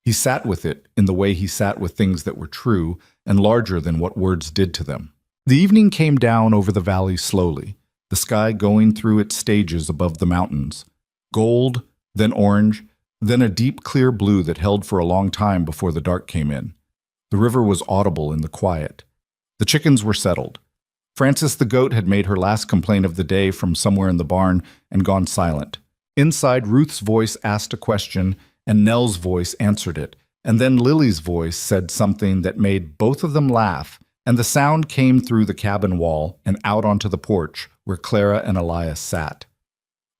He sat with it in the way he sat with things that were true and larger than what words did to them. The evening came down over the valley slowly, the sky going through its stages above the mountains. Gold, then orange, then a deep clear blue that held for a long time before the dark came in. The river was audible in the quiet. The chickens were settled. Frances the goat had made her last complaint of the day from somewhere in the barn and gone silent. Inside, Ruth's voice asked a question, and Nell's voice answered it, and then Lily's voice said something that made both of them laugh, and the sound came through the cabin wall and out onto the porch where Clara and Elias sat.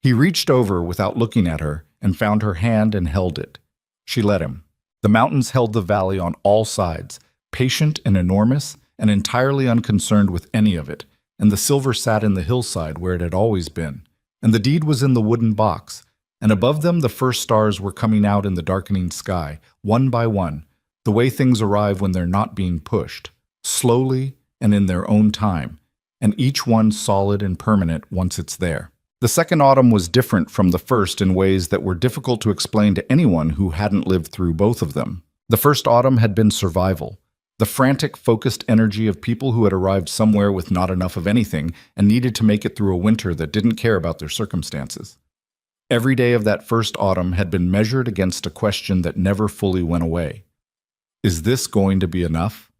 He reached over without looking at her and found her hand and held it. She let him. The mountains held the valley on all sides, patient and enormous, and entirely unconcerned with any of it, and the silver sat in the hillside where it had always been, and the deed was in the wooden box, and above them the first stars were coming out in the darkening sky, one by one, the way things arrive when they're not being pushed, slowly and in their own time, and each one solid and permanent once it's there. The second autumn was different from the first in ways that were difficult to explain to anyone who hadn't lived through both of them. The first autumn had been survival, the frantic, focused energy of people who had arrived somewhere with not enough of anything and needed to make it through a winter that didn't care about their circumstances. Every day of that first autumn had been measured against a question that never fully went away. Is this going to be enough?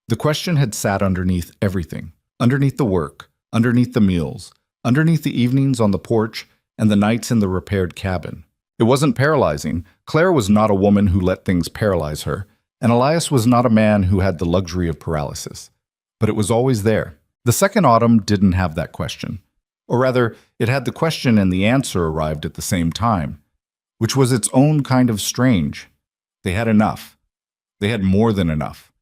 The question had sat underneath everything, underneath the work, underneath the meals, underneath the evenings on the porch and the nights in the repaired cabin. It wasn't paralyzing. Clara was not a woman who let things paralyze her, and Elias was not a man who had the luxury of paralysis. But it was always there. The second autumn didn't have that question. Or rather, it had the question and the answer arrived at the same time, which was its own kind of strange. They had enough. They had more than enough.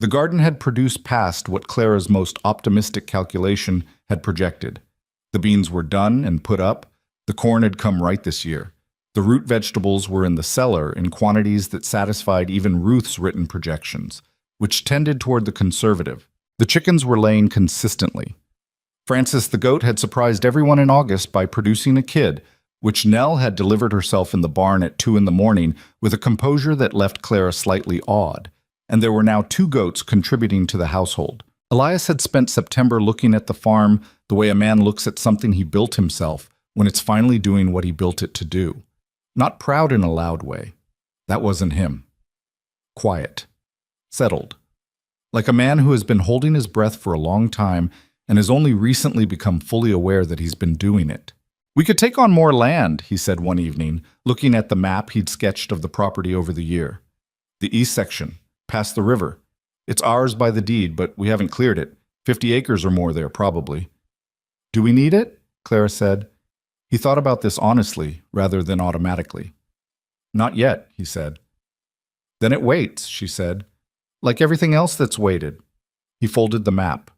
The garden had produced past what Clara's most optimistic calculation had projected. The beans were done and put up. The corn had come right this year. The root vegetables were in the cellar in quantities that satisfied even Ruth's written projections, which tended toward the conservative. The chickens were laying consistently. Frances the goat had surprised everyone in August by producing a kid, which Nell had delivered herself in the barn at 2 a.m. with a composure that left Clara slightly awed, and there were now 2 goats contributing to the household. Elias had spent September looking at the farm the way a man looks at something he built himself when it's finally doing what he built it to do. Not proud in a loud way. That wasn't him. Quiet. Settled. Like a man who has been holding his breath for a long time and has only recently become fully aware that he's been doing it. "We could take on more land," he said one evening, looking at the map he'd sketched of the property over the year. "The east section, past the river. It's ours by the deed, but we haven't cleared it. 50 acres or more there, probably." "Do we need it?" Clara said. He thought about this honestly, rather than automatically. "Not yet," he said. "Then it waits," she said. "Like everything else that's waited." He folded the map.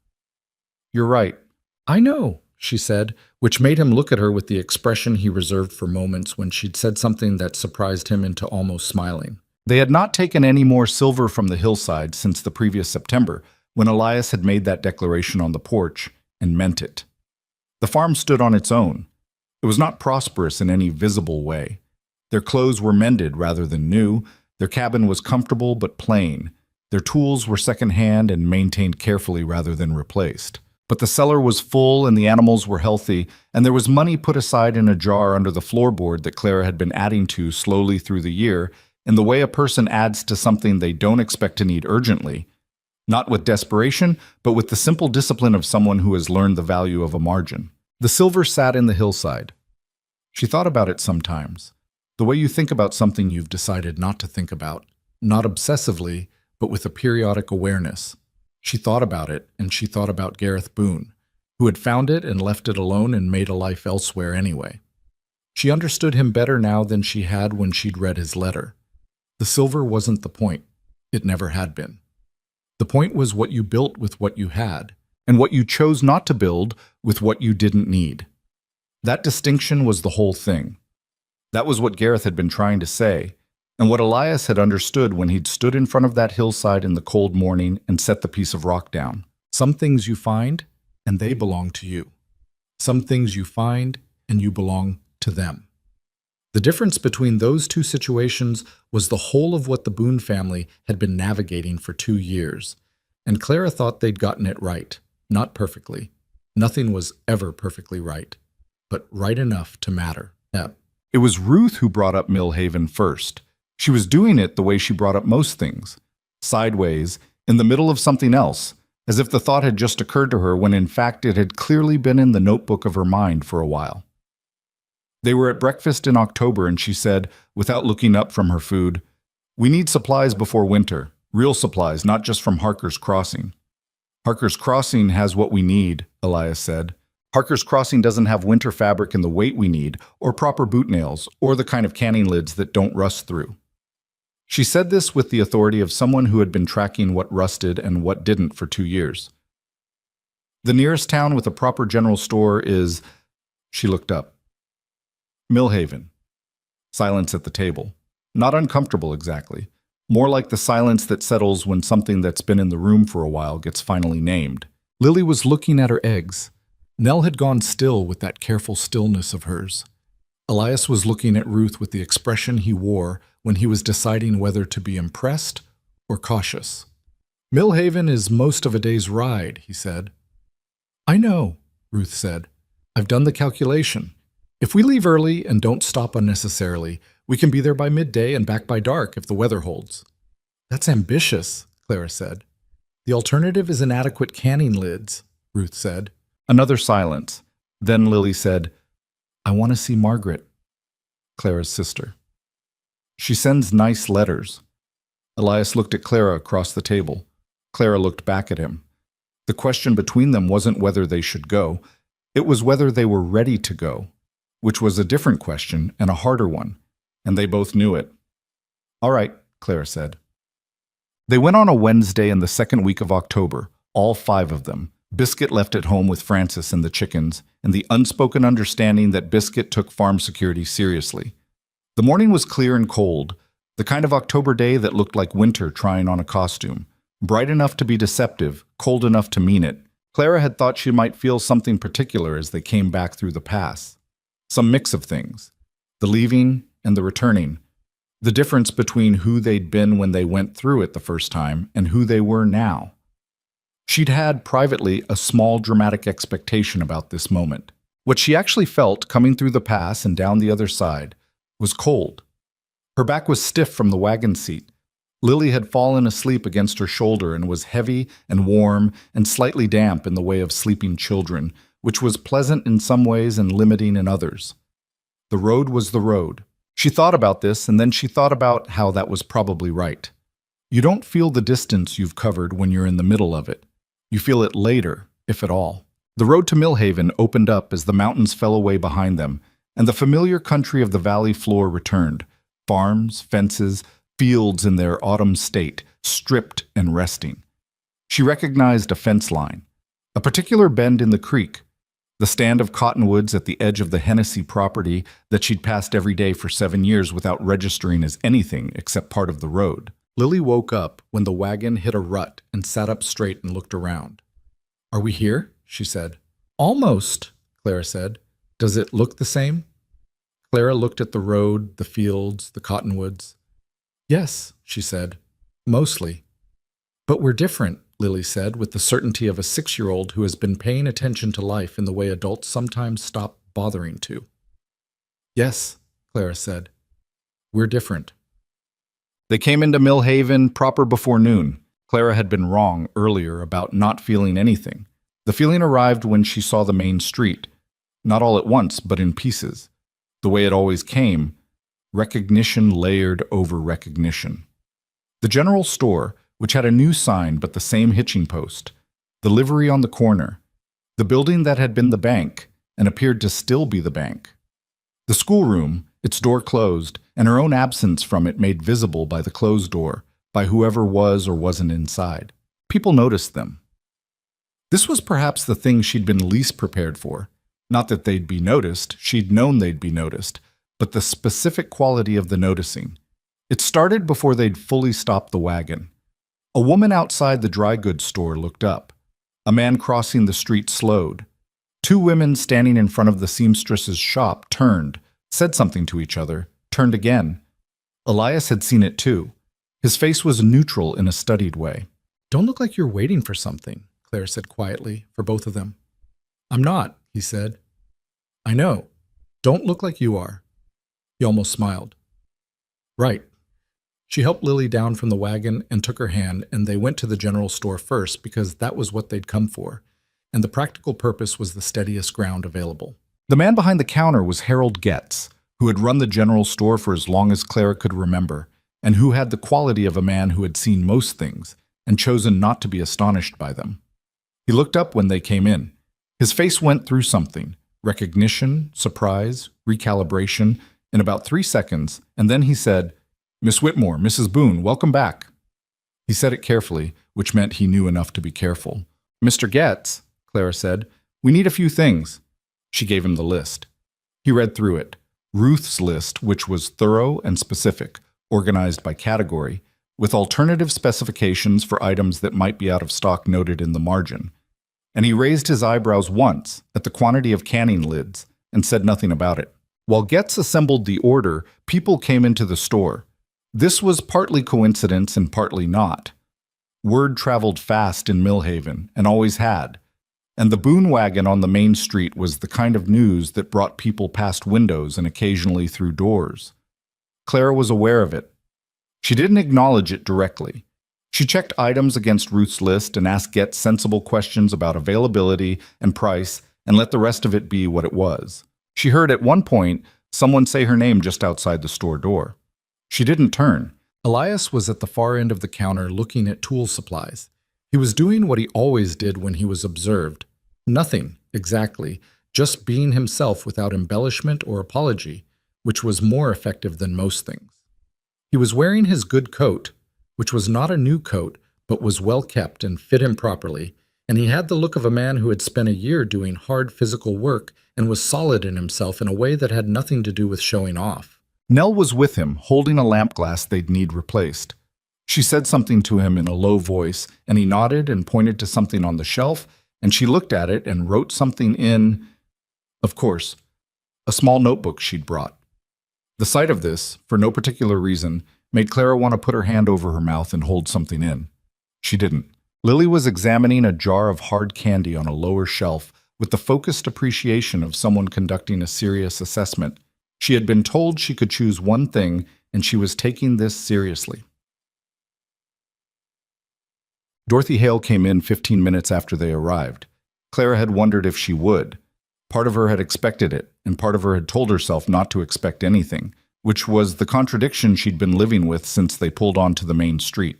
"You're right." "I know," she said, which made him look at her with the expression he reserved for moments when she'd said something that surprised him into almost smiling. They had not taken any more silver from the hillside since the previous September, when Elias had made that declaration on the porch, and meant it. The farm stood on its own. It was not prosperous in any visible way. Their clothes were mended rather than new, their cabin was comfortable but plain, their tools were second-hand and maintained carefully rather than replaced. But the cellar was full and the animals were healthy, and there was money put aside in a jar under the floorboard that Clara had been adding to slowly through the year, in the way a person adds to something they don't expect to need urgently, not with desperation, but with the simple discipline of someone who has learned the value of a margin. The silver sat in the hillside. She thought about it sometimes, the way you think about something you've decided not to think about, not obsessively, but with a periodic awareness. She thought about it, and she thought about Gareth Boone, who had found it and left it alone and made a life elsewhere anyway. She understood him better now than she had when she'd read his letter. The silver wasn't the point. It never had been. The point was what you built with what you had, and what you chose not to build with what you didn't need. That distinction was the whole thing. That was what Gareth had been trying to say, and what Elias had understood when he'd stood in front of that hillside in the cold morning and set the piece of rock down. Some things you find, and they belong to you. Some things you find, and you belong to them. The difference between those two situations was the whole of what the Boone family had been navigating for 2 years, and Clara thought they'd gotten it right, not perfectly. Nothing was ever perfectly right, but right enough to matter. It was Ruth who brought up Millhaven first. She was doing it the way she brought up most things, sideways, in the middle of something else, as if the thought had just occurred to her when in fact it had clearly been in the notebook of her mind for a while. They were at breakfast in October and she said, without looking up from her food, "We need supplies before winter, real supplies, not just from Harker's Crossing." "Harker's Crossing has what we need," Elias said. "Harker's Crossing doesn't have winter fabric in the weight we need, or proper boot nails, or the kind of canning lids that don't rust through." She said this with the authority of someone who had been tracking what rusted and what didn't for 2 years. "The nearest town with a proper general store is—" She looked up. "Millhaven." Silence at the table. Not uncomfortable exactly. More like the silence that settles when something that's been in the room for a while gets finally named. Lily was looking at her eggs. Nell had gone still with that careful stillness of hers. Elias was looking at Ruth with the expression he wore when he was deciding whether to be impressed or cautious. "Millhaven is most of a day's ride," he said. "I know," Ruth said. "I've done the calculation. If we leave early and don't stop unnecessarily, we can be there by midday and back by dark if the weather holds." "That's ambitious," Clara said. "The alternative is inadequate canning lids," Ruth said. Another silence. Then Lily said, "I want to see Margaret," Clara's sister. "She sends nice letters." Elias looked at Clara across the table. Clara looked back at him. The question between them wasn't whether they should go. It was whether they were ready to go, which was a different question and a harder one, and they both knew it. "All right," Clara said. They went on a Wednesday in the second week of October, all 5 of them. Biscuit left at home with Francis and the chickens, and the unspoken understanding that Biscuit took farm security seriously. The morning was clear and cold, the kind of October day that looked like winter trying on a costume. Bright enough to be deceptive, cold enough to mean it. Clara had thought she might feel something particular as they came back through the pass. Some mix of things. The leaving and the returning. The difference between who they'd been when they went through it the first time and who they were now. She'd had, privately, a small dramatic expectation about this moment. What she actually felt coming through the pass and down the other side was cold. Her back was stiff from the wagon seat. Lily had fallen asleep against her shoulder and was heavy and warm and slightly damp in the way of sleeping children, which was pleasant in some ways and limiting in others. The road was the road. She thought about this, and then she thought about how that was probably right. You don't feel the distance you've covered when you're in the middle of it. You feel it later, if at all. The road to Millhaven opened up as the mountains fell away behind them, and the familiar country of the valley floor returned. Farms, fences, fields in their autumn state, stripped and resting. She recognized a fence line, a particular bend in the creek, the stand of cottonwoods at the edge of the Hennessy property that she'd passed every day for 7 years without registering as anything except part of the road. Lily woke up when the wagon hit a rut and sat up straight and looked around. "Are we here?" she said. "Almost," Clara said. "Does it look the same?" Clara looked at the road, the fields, the cottonwoods. "Yes," she said, "mostly." "But we're different," Lily said, with the certainty of a 6-year-old who has been paying attention to life in the way adults sometimes stop bothering to. "Yes," Clara said, "we're different." They came into Millhaven proper before noon. Clara had been wrong earlier about not feeling anything. The feeling arrived when she saw the main street, not all at once, but in pieces. The way it always came, recognition layered over recognition. The general store, which had a new sign but the same hitching post, the livery on the corner, the building that had been the bank and appeared to still be the bank. The schoolroom, its door closed, and her own absence from it made visible by the closed door, by whoever was or wasn't inside. People noticed them. This was perhaps the thing she'd been least prepared for. Not that they'd be noticed, she'd known they'd be noticed, but the specific quality of the noticing. It started before they'd fully stopped the wagon. A woman outside the dry goods store looked up. A man crossing the street slowed. 2 women standing in front of the seamstress's shop turned, said something to each other, turned again. Elias had seen it too. His face was neutral in a studied way. "Don't look like you're waiting for something," Claire said quietly, for both of them. "I'm not," he said. "I know. Don't look like you are." He almost smiled. "Right." She helped Lily down from the wagon and took her hand, and they went to the general store first because that was what they'd come for, and the practical purpose was the steadiest ground available. The man behind the counter was Harold Getz, who had run the general store for as long as Clara could remember, and who had the quality of a man who had seen most things and chosen not to be astonished by them. He looked up when they came in. His face went through something, recognition, surprise, recalibration, in about 3 seconds, and then he said, "Miss Whitmore, Mrs. Boone, welcome back." He said it carefully, which meant he knew enough to be careful. "Mr. Getz," Clara said, "we need a few things." She gave him the list. He read through it. Ruth's list, which was thorough and specific, organized by category, with alternative specifications for items that might be out of stock noted in the margin. And he raised his eyebrows once at the quantity of canning lids and said nothing about it. While Getz assembled the order, people came into the store. This was partly coincidence and partly not. Word traveled fast in Millhaven, and always had. And the Boone wagon on the main street was the kind of news that brought people past windows and occasionally through doors. Clara was aware of it. She didn't acknowledge it directly. She checked items against Ruth's list and asked Getz sensible questions about availability and price and let the rest of it be what it was. She heard at one point someone say her name just outside the store door. She didn't turn. Elias was at the far end of the counter looking at tool supplies. He was doing what he always did when he was observed. Nothing, exactly, just being himself without embellishment or apology, which was more effective than most things. He was wearing his good coat, which was not a new coat, but was well kept and fit him properly, and he had the look of a man who had spent a year doing hard physical work and was solid in himself in a way that had nothing to do with showing off. Nell was with him, holding a lamp glass they'd need replaced. She said something to him in a low voice, and he nodded and pointed to something on the shelf, and she looked at it and wrote something in, of course, a small notebook she'd brought. The sight of this, for no particular reason, made Clara want to put her hand over her mouth and hold something in. She didn't. Lily was examining a jar of hard candy on a lower shelf with the focused appreciation of someone conducting a serious assessment. She had been told she could choose one thing, and she was taking this seriously. Dorothy Hale came in 15 minutes after they arrived. Clara had wondered if she would. Part of her had expected it, and part of her had told herself not to expect anything, which was the contradiction she'd been living with since they pulled onto the main street.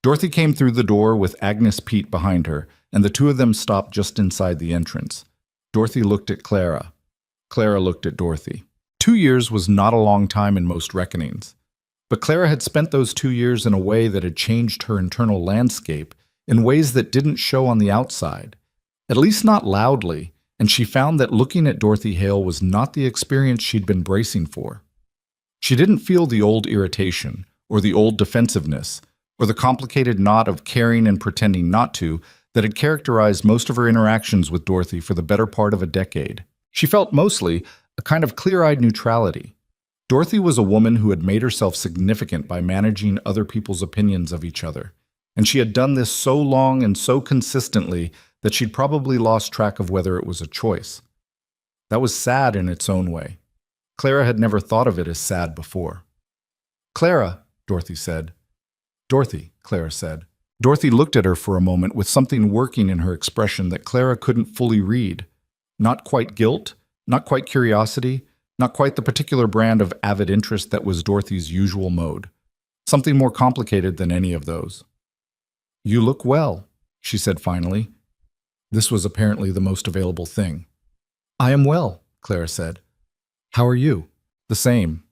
Dorothy came through the door with Agnes Pete behind her, and the two of them stopped just inside the entrance. Dorothy looked at Clara. Clara looked at Dorothy. 2 years was not a long time in most reckonings. But Clara had spent those 2 years in a way that had changed her internal landscape in ways that didn't show on the outside, at least not loudly, and she found that looking at Dorothy Hale was not the experience she'd been bracing for. She didn't feel the old irritation, or the old defensiveness, or the complicated knot of caring and pretending not to that had characterized most of her interactions with Dorothy for the better part of a decade. She felt mostly a kind of clear-eyed neutrality. Dorothy was a woman who had made herself significant by managing other people's opinions of each other, and she had done this so long and so consistently that she'd probably lost track of whether it was a choice. That was sad in its own way. Clara had never thought of it as sad before. "Clara," Dorothy said. "Dorothy," Clara said. Dorothy looked at her for a moment with something working in her expression that Clara couldn't fully read. Not quite guilt, not quite curiosity, not quite the particular brand of avid interest that was Dorothy's usual mode. Something more complicated than any of those. "You look well," she said finally. This was apparently the most available thing. "I am well," Clara said. "How are you?" "The same."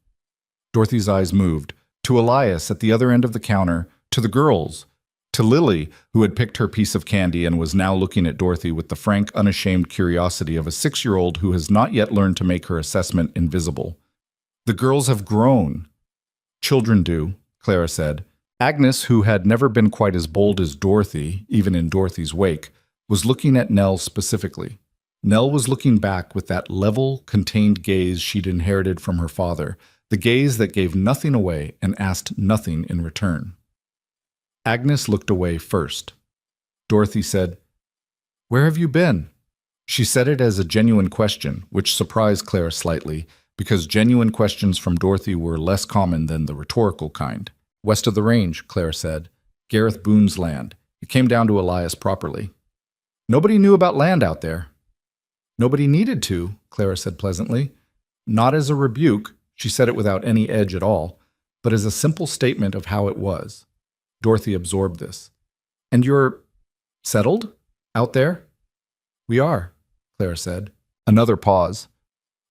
Dorothy's eyes moved, to Elias at the other end of the counter, to the girls, to Lily, who had picked her piece of candy and was now looking at Dorothy with the frank, unashamed curiosity of a 6-year-old who has not yet learned to make her assessment invisible. "The girls have grown." "Children do," Clara said. Agnes, who had never been quite as bold as Dorothy, even in Dorothy's wake, was looking at Nell specifically. Nell was looking back with that level, contained gaze she'd inherited from her father, the gaze that gave nothing away and asked nothing in return. Agnes looked away first. Dorothy said, "Where have you been?" She said it as a genuine question, which surprised Clara slightly, because genuine questions from Dorothy were less common than the rhetorical kind. "West of the range," Clara said. "Gareth Boone's land. It came down to Elias properly." "Nobody knew about land out there." "Nobody needed to," Clara said pleasantly. Not as a rebuke, she said it without any edge at all, but as a simple statement of how it was. Dorothy absorbed this. "And you're settled? Out there?" "We are," Clara said. Another pause.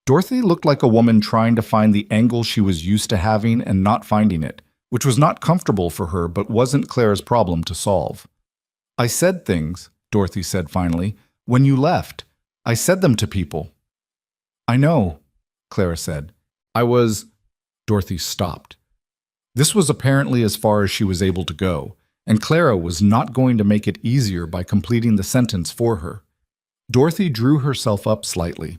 Dorothy looked like a woman trying to find the angle she was used to having and not finding it, which was not comfortable for her but wasn't Clara's problem to solve. "I said things," Dorothy said finally, "when you left. I said them to people." "I know," Clara said. Dorothy stopped. This was apparently as far as she was able to go, and Clara was not going to make it easier by completing the sentence for her. Dorothy drew herself up slightly.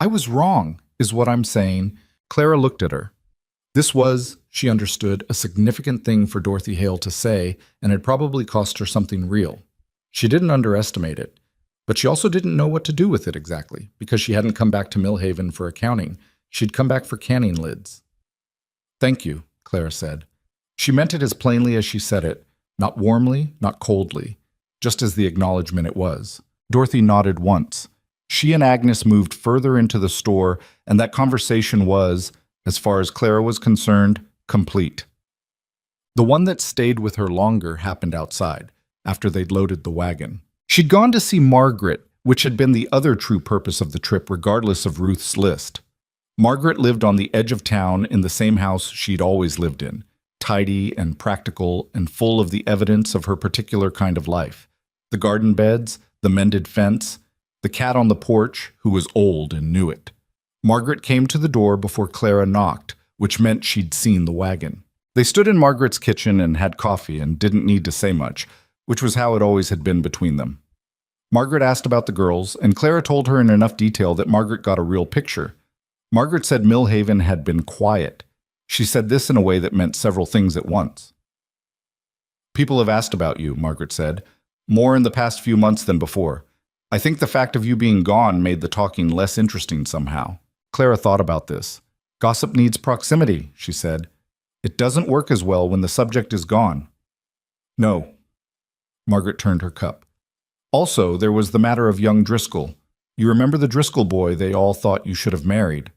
"I was wrong, is what I'm saying." Clara looked at her. This was, she understood, a significant thing for Dorothy Hale to say, and had probably cost her something real. She didn't underestimate it, but she also didn't know what to do with it exactly, because she hadn't come back to Millhaven for accounting. She'd come back for canning lids. "Thank you," Clara said. She meant it as plainly as she said it, not warmly, not coldly, just as the acknowledgement it was. Dorothy nodded once. She and Agnes moved further into the store, and that conversation was, as far as Clara was concerned, complete. The one that stayed with her longer happened outside, after they'd loaded the wagon. She'd gone to see Margaret, which had been the other true purpose of the trip regardless of Ruth's list. Margaret lived on the edge of town in the same house she'd always lived in, tidy and practical and full of the evidence of her particular kind of life. The garden beds, the mended fence, the cat on the porch, who was old and knew it. Margaret came to the door before Clara knocked, which meant she'd seen the wagon. They stood in Margaret's kitchen and had coffee and didn't need to say much, which was how it always had been between them. Margaret asked about the girls, and Clara told her in enough detail that Margaret got a real picture. Margaret said Millhaven had been quiet. She said this in a way that meant several things at once. "People have asked about you," Margaret said, "more in the past few months than before. I think the fact of you being gone made the talking less interesting somehow." Clara thought about this. Gossip needs proximity, she said. It doesn't work as well when the subject is gone. No. Margaret turned her cup. Also, there was the matter of young Driscoll. You remember the Driscoll boy they all thought you should have married?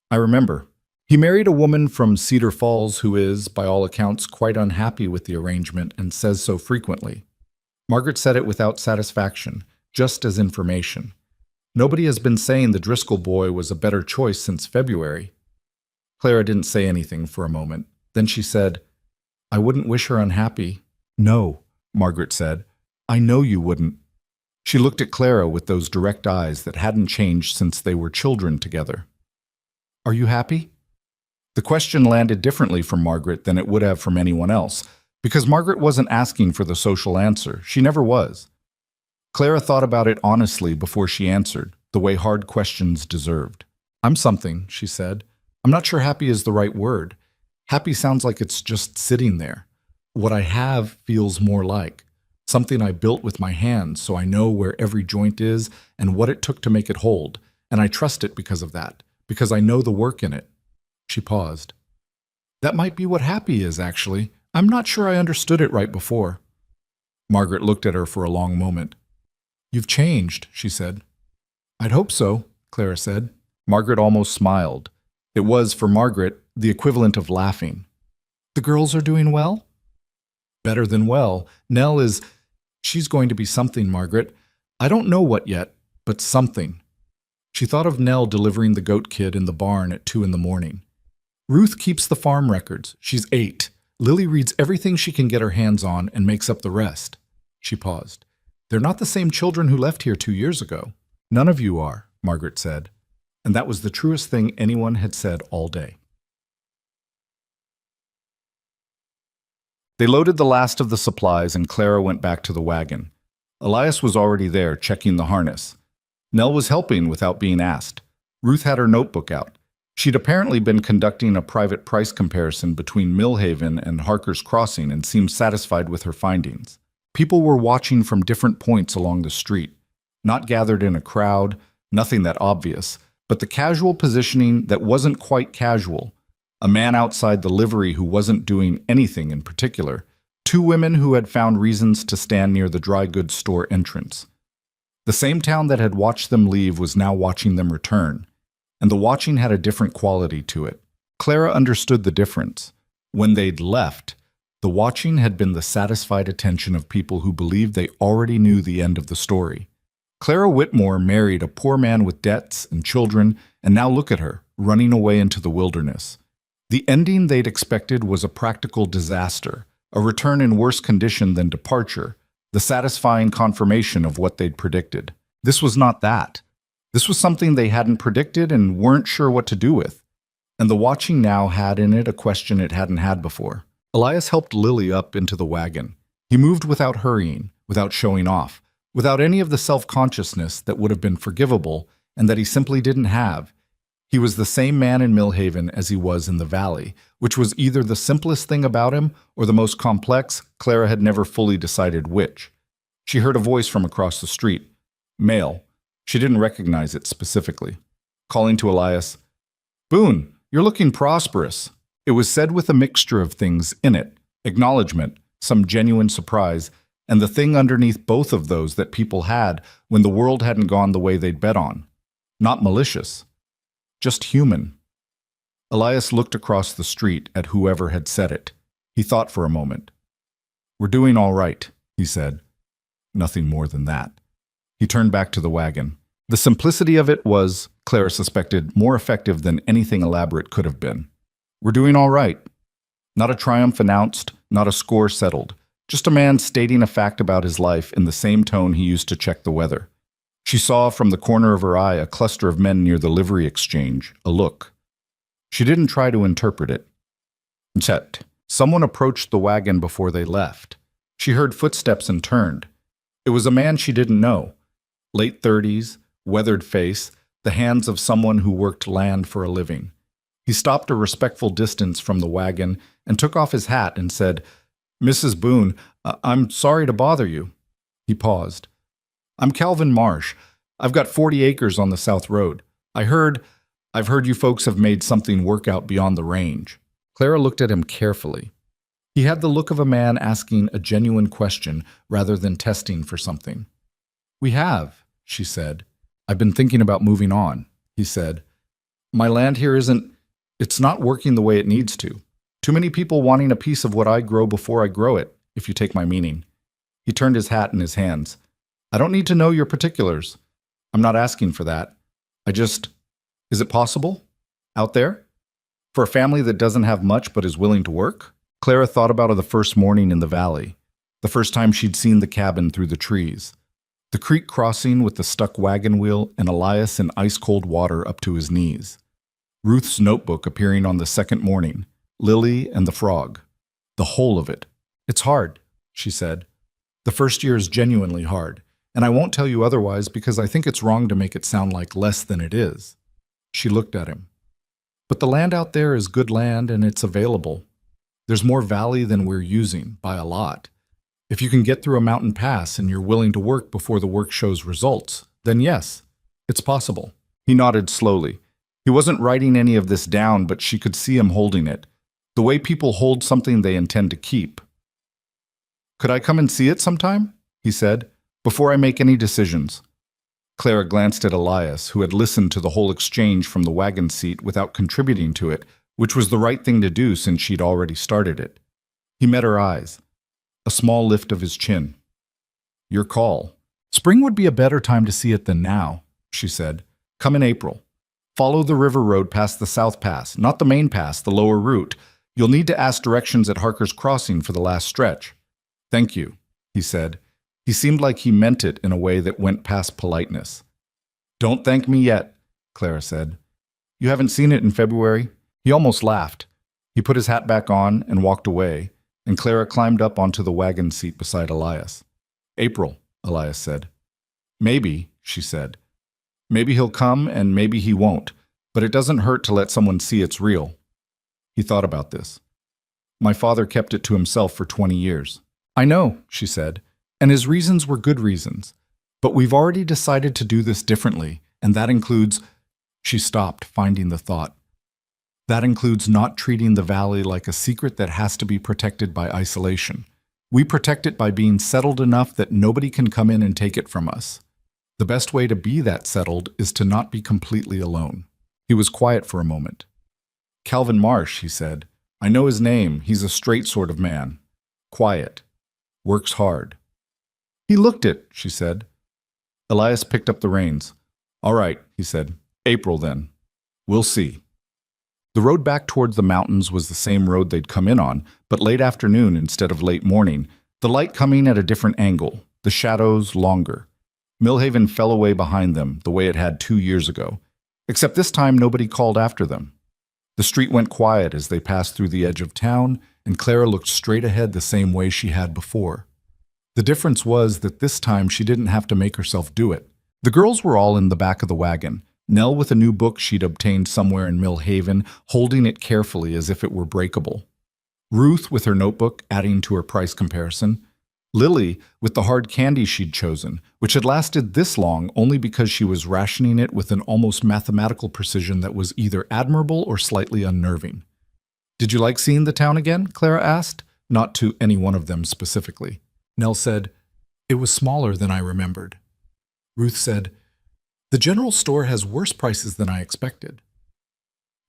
I remember. He married a woman from Cedar Falls who is, by all accounts, quite unhappy with the arrangement and says so frequently. Margaret said it without satisfaction, just as information. Nobody has been saying the Driscoll boy was a better choice since February. Clara didn't say anything for a moment. Then she said, I wouldn't wish her unhappy. No, Margaret said. I know you wouldn't. She looked at Clara with those direct eyes that hadn't changed since they were children together. Are you happy? The question landed differently from Margaret than it would have from anyone else, because Margaret wasn't asking for the social answer. She never was. Clara thought about it honestly before she answered, the way hard questions deserved. I'm something, she said. I'm not sure happy is the right word. Happy sounds like it's just sitting there. What I have feels more like something I built with my hands, so I know where every joint is and what it took to make it hold, and I trust it because of that, because I know the work in it. She paused. That might be what happy is, actually. I'm not sure I understood it right before. Margaret looked at her for a long moment. You've changed, she said. I'd hope so, Clara said. Margaret almost smiled. It was, for Margaret, the equivalent of laughing. The girls are doing well? Better than well. Nell is... She's going to be something, Margaret. I don't know what yet, but something. She thought of Nell delivering the goat kid in the barn at 2 a.m. Ruth keeps the farm records. She's 8. Lily reads everything she can get her hands on and makes up the rest. She paused. They're not the same children who left here 2 years ago. None of you are, Margaret said. And that was the truest thing anyone had said all day. They loaded the last of the supplies and Clara went back to the wagon. Elias was already there, checking the harness. Nell was helping without being asked. Ruth had her notebook out. She'd apparently been conducting a private price comparison between Millhaven and Harker's Crossing and seemed satisfied with her findings. People were watching from different points along the street, not gathered in a crowd, nothing that obvious, but the casual positioning that wasn't quite casual. A man outside the livery who wasn't doing anything in particular, 2 women who had found reasons to stand near the dry goods store entrance. The same town that had watched them leave was now watching them return, and the watching had a different quality to it. Clara understood the difference. When they'd left, the watching had been the satisfied attention of people who believed they already knew the end of the story. Clara Whitmore married a poor man with debts and children, and now look at her, running away into the wilderness. The ending they'd expected was a practical disaster, a return in worse condition than departure, the satisfying confirmation of what they'd predicted. This was not that. This was something they hadn't predicted and weren't sure what to do with. And the watching now had in it a question it hadn't had before. Elias helped Lily up into the wagon. He moved without hurrying, without showing off, without any of the self-consciousness that would have been forgivable and that he simply didn't have. He was the same man in Millhaven as he was in the valley, which was either the simplest thing about him or the most complex. Clara had never fully decided which. She heard a voice from across the street. Male. She didn't recognize it specifically. Calling to Elias, Boone, you're looking prosperous. It was said with a mixture of things in it, acknowledgement, some genuine surprise, and the thing underneath both of those that people had when the world hadn't gone the way they'd bet on. Not malicious. Just human. Elias looked across the street at whoever had said it. He thought for a moment. We're doing all right, he said. Nothing more than that. He turned back to the wagon. The simplicity of it was, Clara suspected, more effective than anything elaborate could have been. We're doing all right. Not a triumph announced, not a score settled. Just a man stating a fact about his life in the same tone he used to check the weather. She saw from the corner of her eye a cluster of men near the livery exchange, a look. She didn't try to interpret it. Yet, someone approached the wagon before they left. She heard footsteps and turned. It was a man she didn't know. Late 30s, weathered face, the hands of someone who worked land for a living. He stopped a respectful distance from the wagon and took off his hat and said, Mrs. Boone, I'm sorry to bother you. He paused. I'm Calvin Marsh. I've got 40 acres on the South Road. I heard I've heard you folks have made something work out beyond the range. Clara looked at him carefully. He had the look of a man asking a genuine question rather than testing for something. We have, she said. I've been thinking about moving on, he said. My land here it's not working the way it needs to. Too many people wanting a piece of what I grow before I grow it, if you take my meaning. He turned his hat in his hands. I don't need to know your particulars. I'm not asking for that. Is it possible? Out there? For a family that doesn't have much but is willing to work? Clara thought about the first morning in the valley, the first time she'd seen the cabin through the trees. The creek crossing with the stuck wagon wheel and Elias in ice-cold water up to his knees. Ruth's notebook appearing on the second morning, Lily and the frog. The whole of it. It's hard, she said. The first year is genuinely hard, and I won't tell you otherwise because I think it's wrong to make it sound like less than it is. She looked at him. But the land out there is good land and it's available. There's more valley than we're using, by a lot. If you can get through a mountain pass and you're willing to work before the work shows results, then yes, it's possible. He nodded slowly. He wasn't writing any of this down, but she could see him holding it, the way people hold something they intend to keep. Could I come and see it sometime? He said, before I make any decisions. Clara glanced at Elias, who had listened to the whole exchange from the wagon seat without contributing to it, which was the right thing to do since she'd already started it. He met her eyes, a small lift of his chin. Your call. Spring would be a better time to see it than now, she said. Come in April. Follow the river road past the South Pass, not the main pass, the lower route. You'll need to ask directions at Harker's Crossing for the last stretch. Thank you, he said. He seemed like he meant it in a way that went past politeness. Don't thank me yet, Clara said. You haven't seen it in February? He almost laughed. He put his hat back on and walked away, and Clara climbed up onto the wagon seat beside Elias. April, Elias said. Maybe, she said. Maybe he'll come and maybe he won't, but it doesn't hurt to let someone see it's real. He thought about this. My father kept it to himself for 20 years. I know, she said, and his reasons were good reasons. But we've already decided to do this differently, and that includes... She stopped, finding the thought. That includes not treating the valley like a secret that has to be protected by isolation. We protect it by being settled enough that nobody can come in and take it from us. The best way to be that settled is to not be completely alone. He was quiet for a moment. Calvin Marsh, he said. I know his name. He's a straight sort of man. Quiet. Works hard. He looked it, she said. Elias picked up the reins. All right, he said. April, then. We'll see. The road back towards the mountains was the same road they'd come in on, but late afternoon instead of late morning, the light coming at a different angle, the shadows longer. Millhaven fell away behind them the way it had 2 years ago, except this time nobody called after them. The street went quiet as they passed through the edge of town, and Clara looked straight ahead the same way she had before. The difference was that this time she didn't have to make herself do it. The girls were all in the back of the wagon, Nell with a new book she'd obtained somewhere in Millhaven, holding it carefully as if it were breakable. Ruth with her notebook adding to her price comparison. Lily with the hard candy she'd chosen, which had lasted this long only because she was rationing it with an almost mathematical precision that was either admirable or slightly unnerving. Did you like seeing the town again? Clara asked, not to any one of them specifically. Nell said, It was smaller than I remembered. Ruth said, The general store has worse prices than I expected.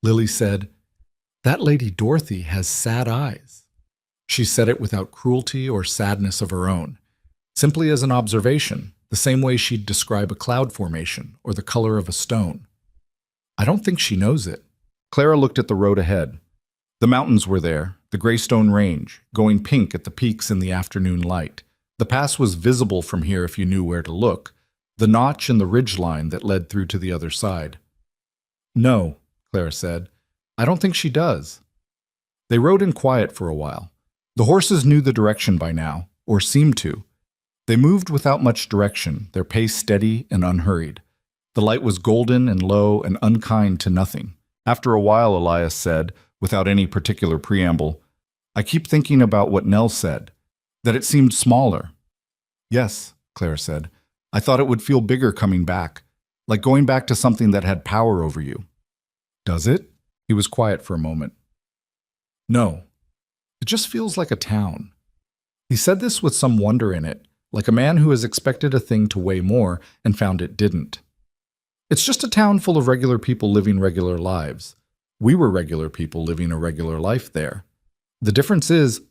Lily said, That Lady Dorothy has sad eyes. She said it without cruelty or sadness of her own, simply as an observation, the same way she'd describe a cloud formation or the color of a stone. I don't think she knows it. Clara looked at the road ahead. The mountains were there, the Greystone Range, going pink at the peaks in the afternoon light. The pass was visible from here if you knew where to look, the notch and the ridge line that led through to the other side. No, Clara said. I don't think she does. They rode in quiet for a while. The horses knew the direction by now, or seemed to. They moved without much direction, their pace steady and unhurried. The light was golden and low and unkind to nothing. After a while, Elias said, without any particular preamble, I keep thinking about what Nell said, that it seemed smaller. Yes, Clara said. I thought it would feel bigger coming back, like going back to something that had power over you. Does it? He was quiet for a moment. No, it just feels like a town. He said this with some wonder in it, like a man who has expected a thing to weigh more and found it didn't. It's just a town full of regular people living regular lives. We were regular people living a regular life there. The difference is...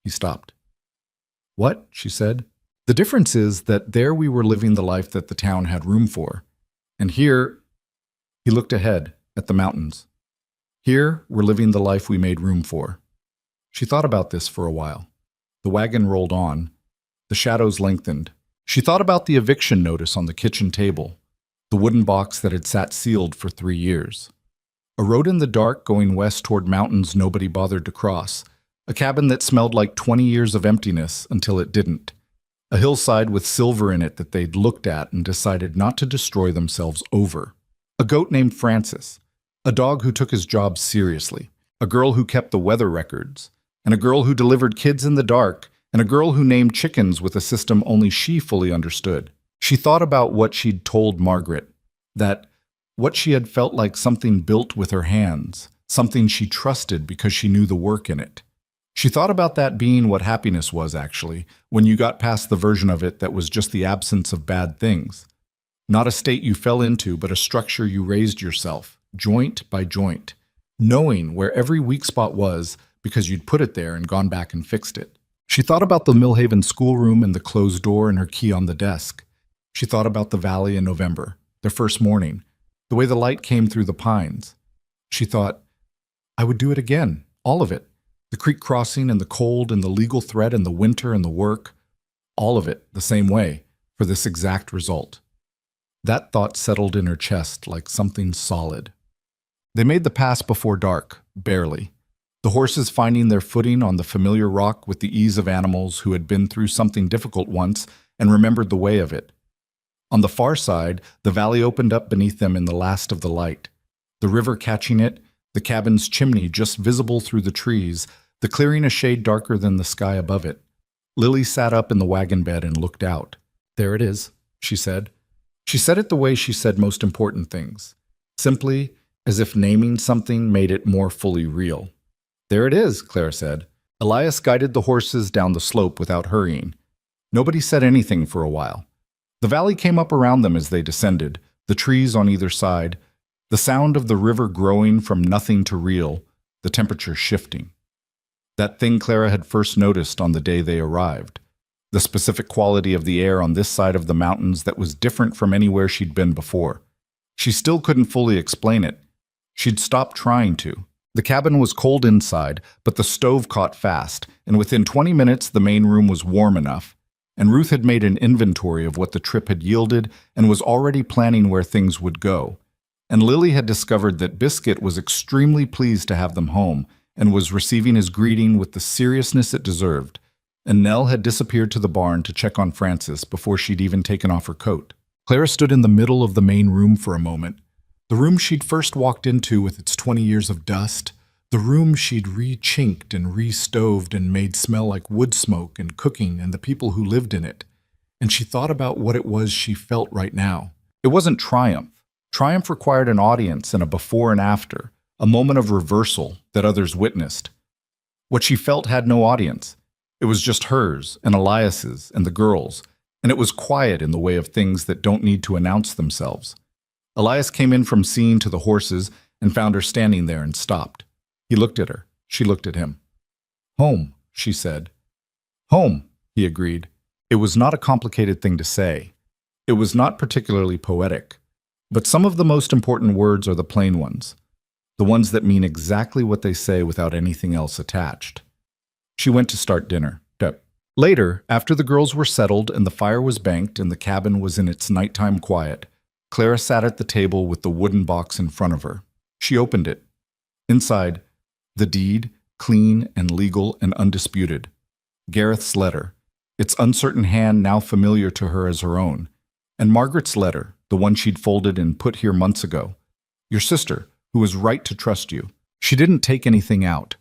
He stopped. What? She said. The difference is that there we were living the life that the town had room for. And here... He looked ahead, at the mountains. Here, we're living the life we made room for. She thought about this for a while. The wagon rolled on. The shadows lengthened. She thought about the eviction notice on the kitchen table, the wooden box that had sat sealed for 3 years. A road in the dark going west toward mountains nobody bothered to cross. A cabin that smelled like 20 years of emptiness until it didn't. A hillside with silver in it that they'd looked at and decided not to destroy themselves over. A goat named Francis. A dog who took his job seriously. A girl who kept the weather records. And a girl who delivered kids in the dark. And a girl who named chickens with a system only she fully understood. She thought about what she'd told Margaret. That what she had felt like something built with her hands. Something she trusted because she knew the work in it. She thought about that being what happiness was, actually, when you got past the version of it that was just the absence of bad things. Not a state you fell into, but a structure you raised yourself, joint by joint, knowing where every weak spot was because you'd put it there and gone back and fixed it. She thought about the Millhaven schoolroom and the closed door and her key on the desk. She thought about the valley in November, their first morning, the way the light came through the pines. She thought, I would do it again, all of it. The creek crossing and the cold and the legal threat and the winter and the work, all of it the same way, for this exact result. That thought settled in her chest like something solid. They made the pass before dark, barely. The horses finding their footing on the familiar rock with the ease of animals who had been through something difficult once and remembered the way of it. On the far side, the valley opened up beneath them in the last of the light. The river catching it, the cabin's chimney just visible through the trees, the clearing a shade darker than the sky above it. Lily sat up in the wagon bed and looked out. There it is, she said. She said it the way she said most important things, simply as if naming something made it more fully real. There it is, Clara said. Elias guided the horses down the slope without hurrying. Nobody said anything for a while. The valley came up around them as they descended, the trees on either side, the sound of the river growing from nothing to real, the temperature shifting. That thing Clara had first noticed on the day they arrived. The specific quality of the air on this side of the mountains that was different from anywhere she'd been before. She still couldn't fully explain it. She'd stopped trying to. The cabin was cold inside, but the stove caught fast, and within 20 minutes the main room was warm enough. And Ruth had made an inventory of what the trip had yielded and was already planning where things would go. And Lily had discovered that Biscuit was extremely pleased to have them home, and was receiving his greeting with the seriousness it deserved, and Nell had disappeared to the barn to check on Francis before she'd even taken off her coat. Clara stood in the middle of the main room for a moment, the room she'd first walked into with its 20 years of dust, the room she'd re-chinked and re-stoved and made smell like wood smoke and cooking and the people who lived in it, and she thought about what it was she felt right now. It wasn't triumph. Triumph required an audience and a before and after, a moment of reversal that others witnessed. What she felt had no audience. It was just hers and Elias's and the girls, and it was quiet in the way of things that don't need to announce themselves. Elias came in from seeing to the horses and found her standing there and stopped. He looked at her. She looked at him. Home, she said. Home, he agreed. It was not a complicated thing to say. It was not particularly poetic. But some of the most important words are the plain ones. The ones that mean exactly what they say without anything else attached. She went to start dinner. Later, after the girls were settled and the fire was banked and the cabin was in its nighttime quiet, Clara sat at the table with the wooden box in front of her. She opened it. Inside, the deed, clean and legal and undisputed. Gareth's letter, its uncertain hand now familiar to her as her own. And Margaret's letter, the one she'd folded and put here months ago. Your sister, who was right to trust you. She didn't take anything out.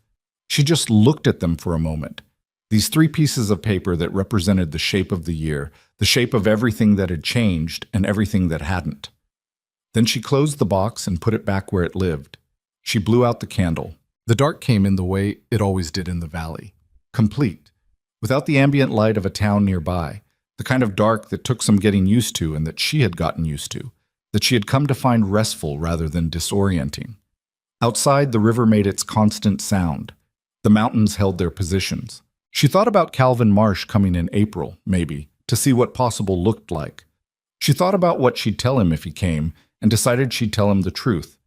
She just looked at them for a moment. These 3 pieces of paper that represented the shape of the year, the shape of everything that had changed and everything that hadn't. Then she closed the box and put it back where it lived, She blew out the candle. The dark came in the way it always did in the valley. Complete. Without the ambient light of a town nearby. The kind of dark that took some getting used to and that she had gotten used to. That she had come to find restful rather than disorienting. Outside, the river made its constant sound. The mountains held their positions. She thought about Calvin Marsh coming in April, maybe, to see what possible looked like. She thought about what she'd tell him if he came, and decided she'd tell him the truth.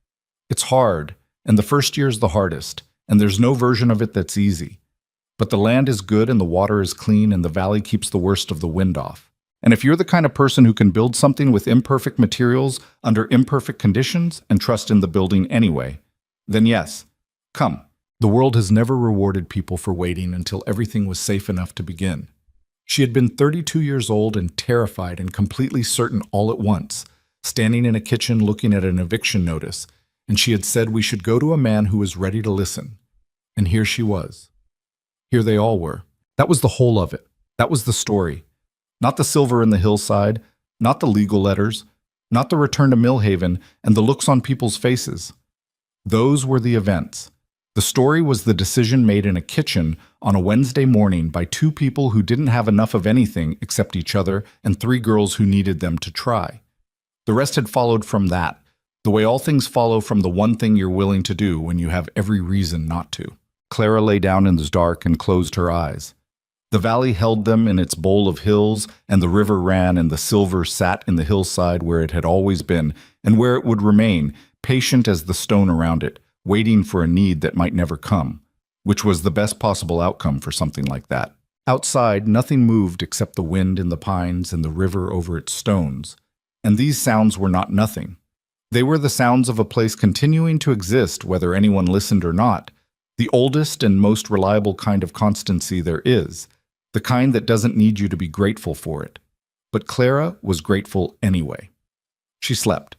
It's hard, and the first year's the hardest, and there's no version of it that's easy. But the land is good and the water is clean and the valley keeps the worst of the wind off. And if you're the kind of person who can build something with imperfect materials under imperfect conditions and trust in the building anyway, then yes, come. The world has never rewarded people for waiting until everything was safe enough to begin. She had been 32 years old and terrified and completely certain all at once, standing in a kitchen looking at an eviction notice, and she had said we should go to a man who was ready to listen. And here she was. Here they all were. That was the whole of it. That was the story. Not the silver in the hillside, not the legal letters, not the return to Millhaven and the looks on people's faces. Those were the events. The story was the decision made in a kitchen on a Wednesday morning by two people who didn't have enough of anything except each other and three girls who needed them to try. The rest had followed from that, the way all things follow from the one thing you're willing to do when you have every reason not to. Clara lay down in the dark and closed her eyes. The valley held them in its bowl of hills, and the river ran, and the silver sat in the hillside where it had always been, and where it would remain, patient as the stone around it, waiting for a need that might never come, which was the best possible outcome for something like that. Outside, nothing moved except the wind in the pines and the river over its stones, and these sounds were not nothing. They were the sounds of a place continuing to exist whether anyone listened or not, the oldest and most reliable kind of constancy there is, the kind that doesn't need you to be grateful for it. But Clara was grateful anyway. She slept.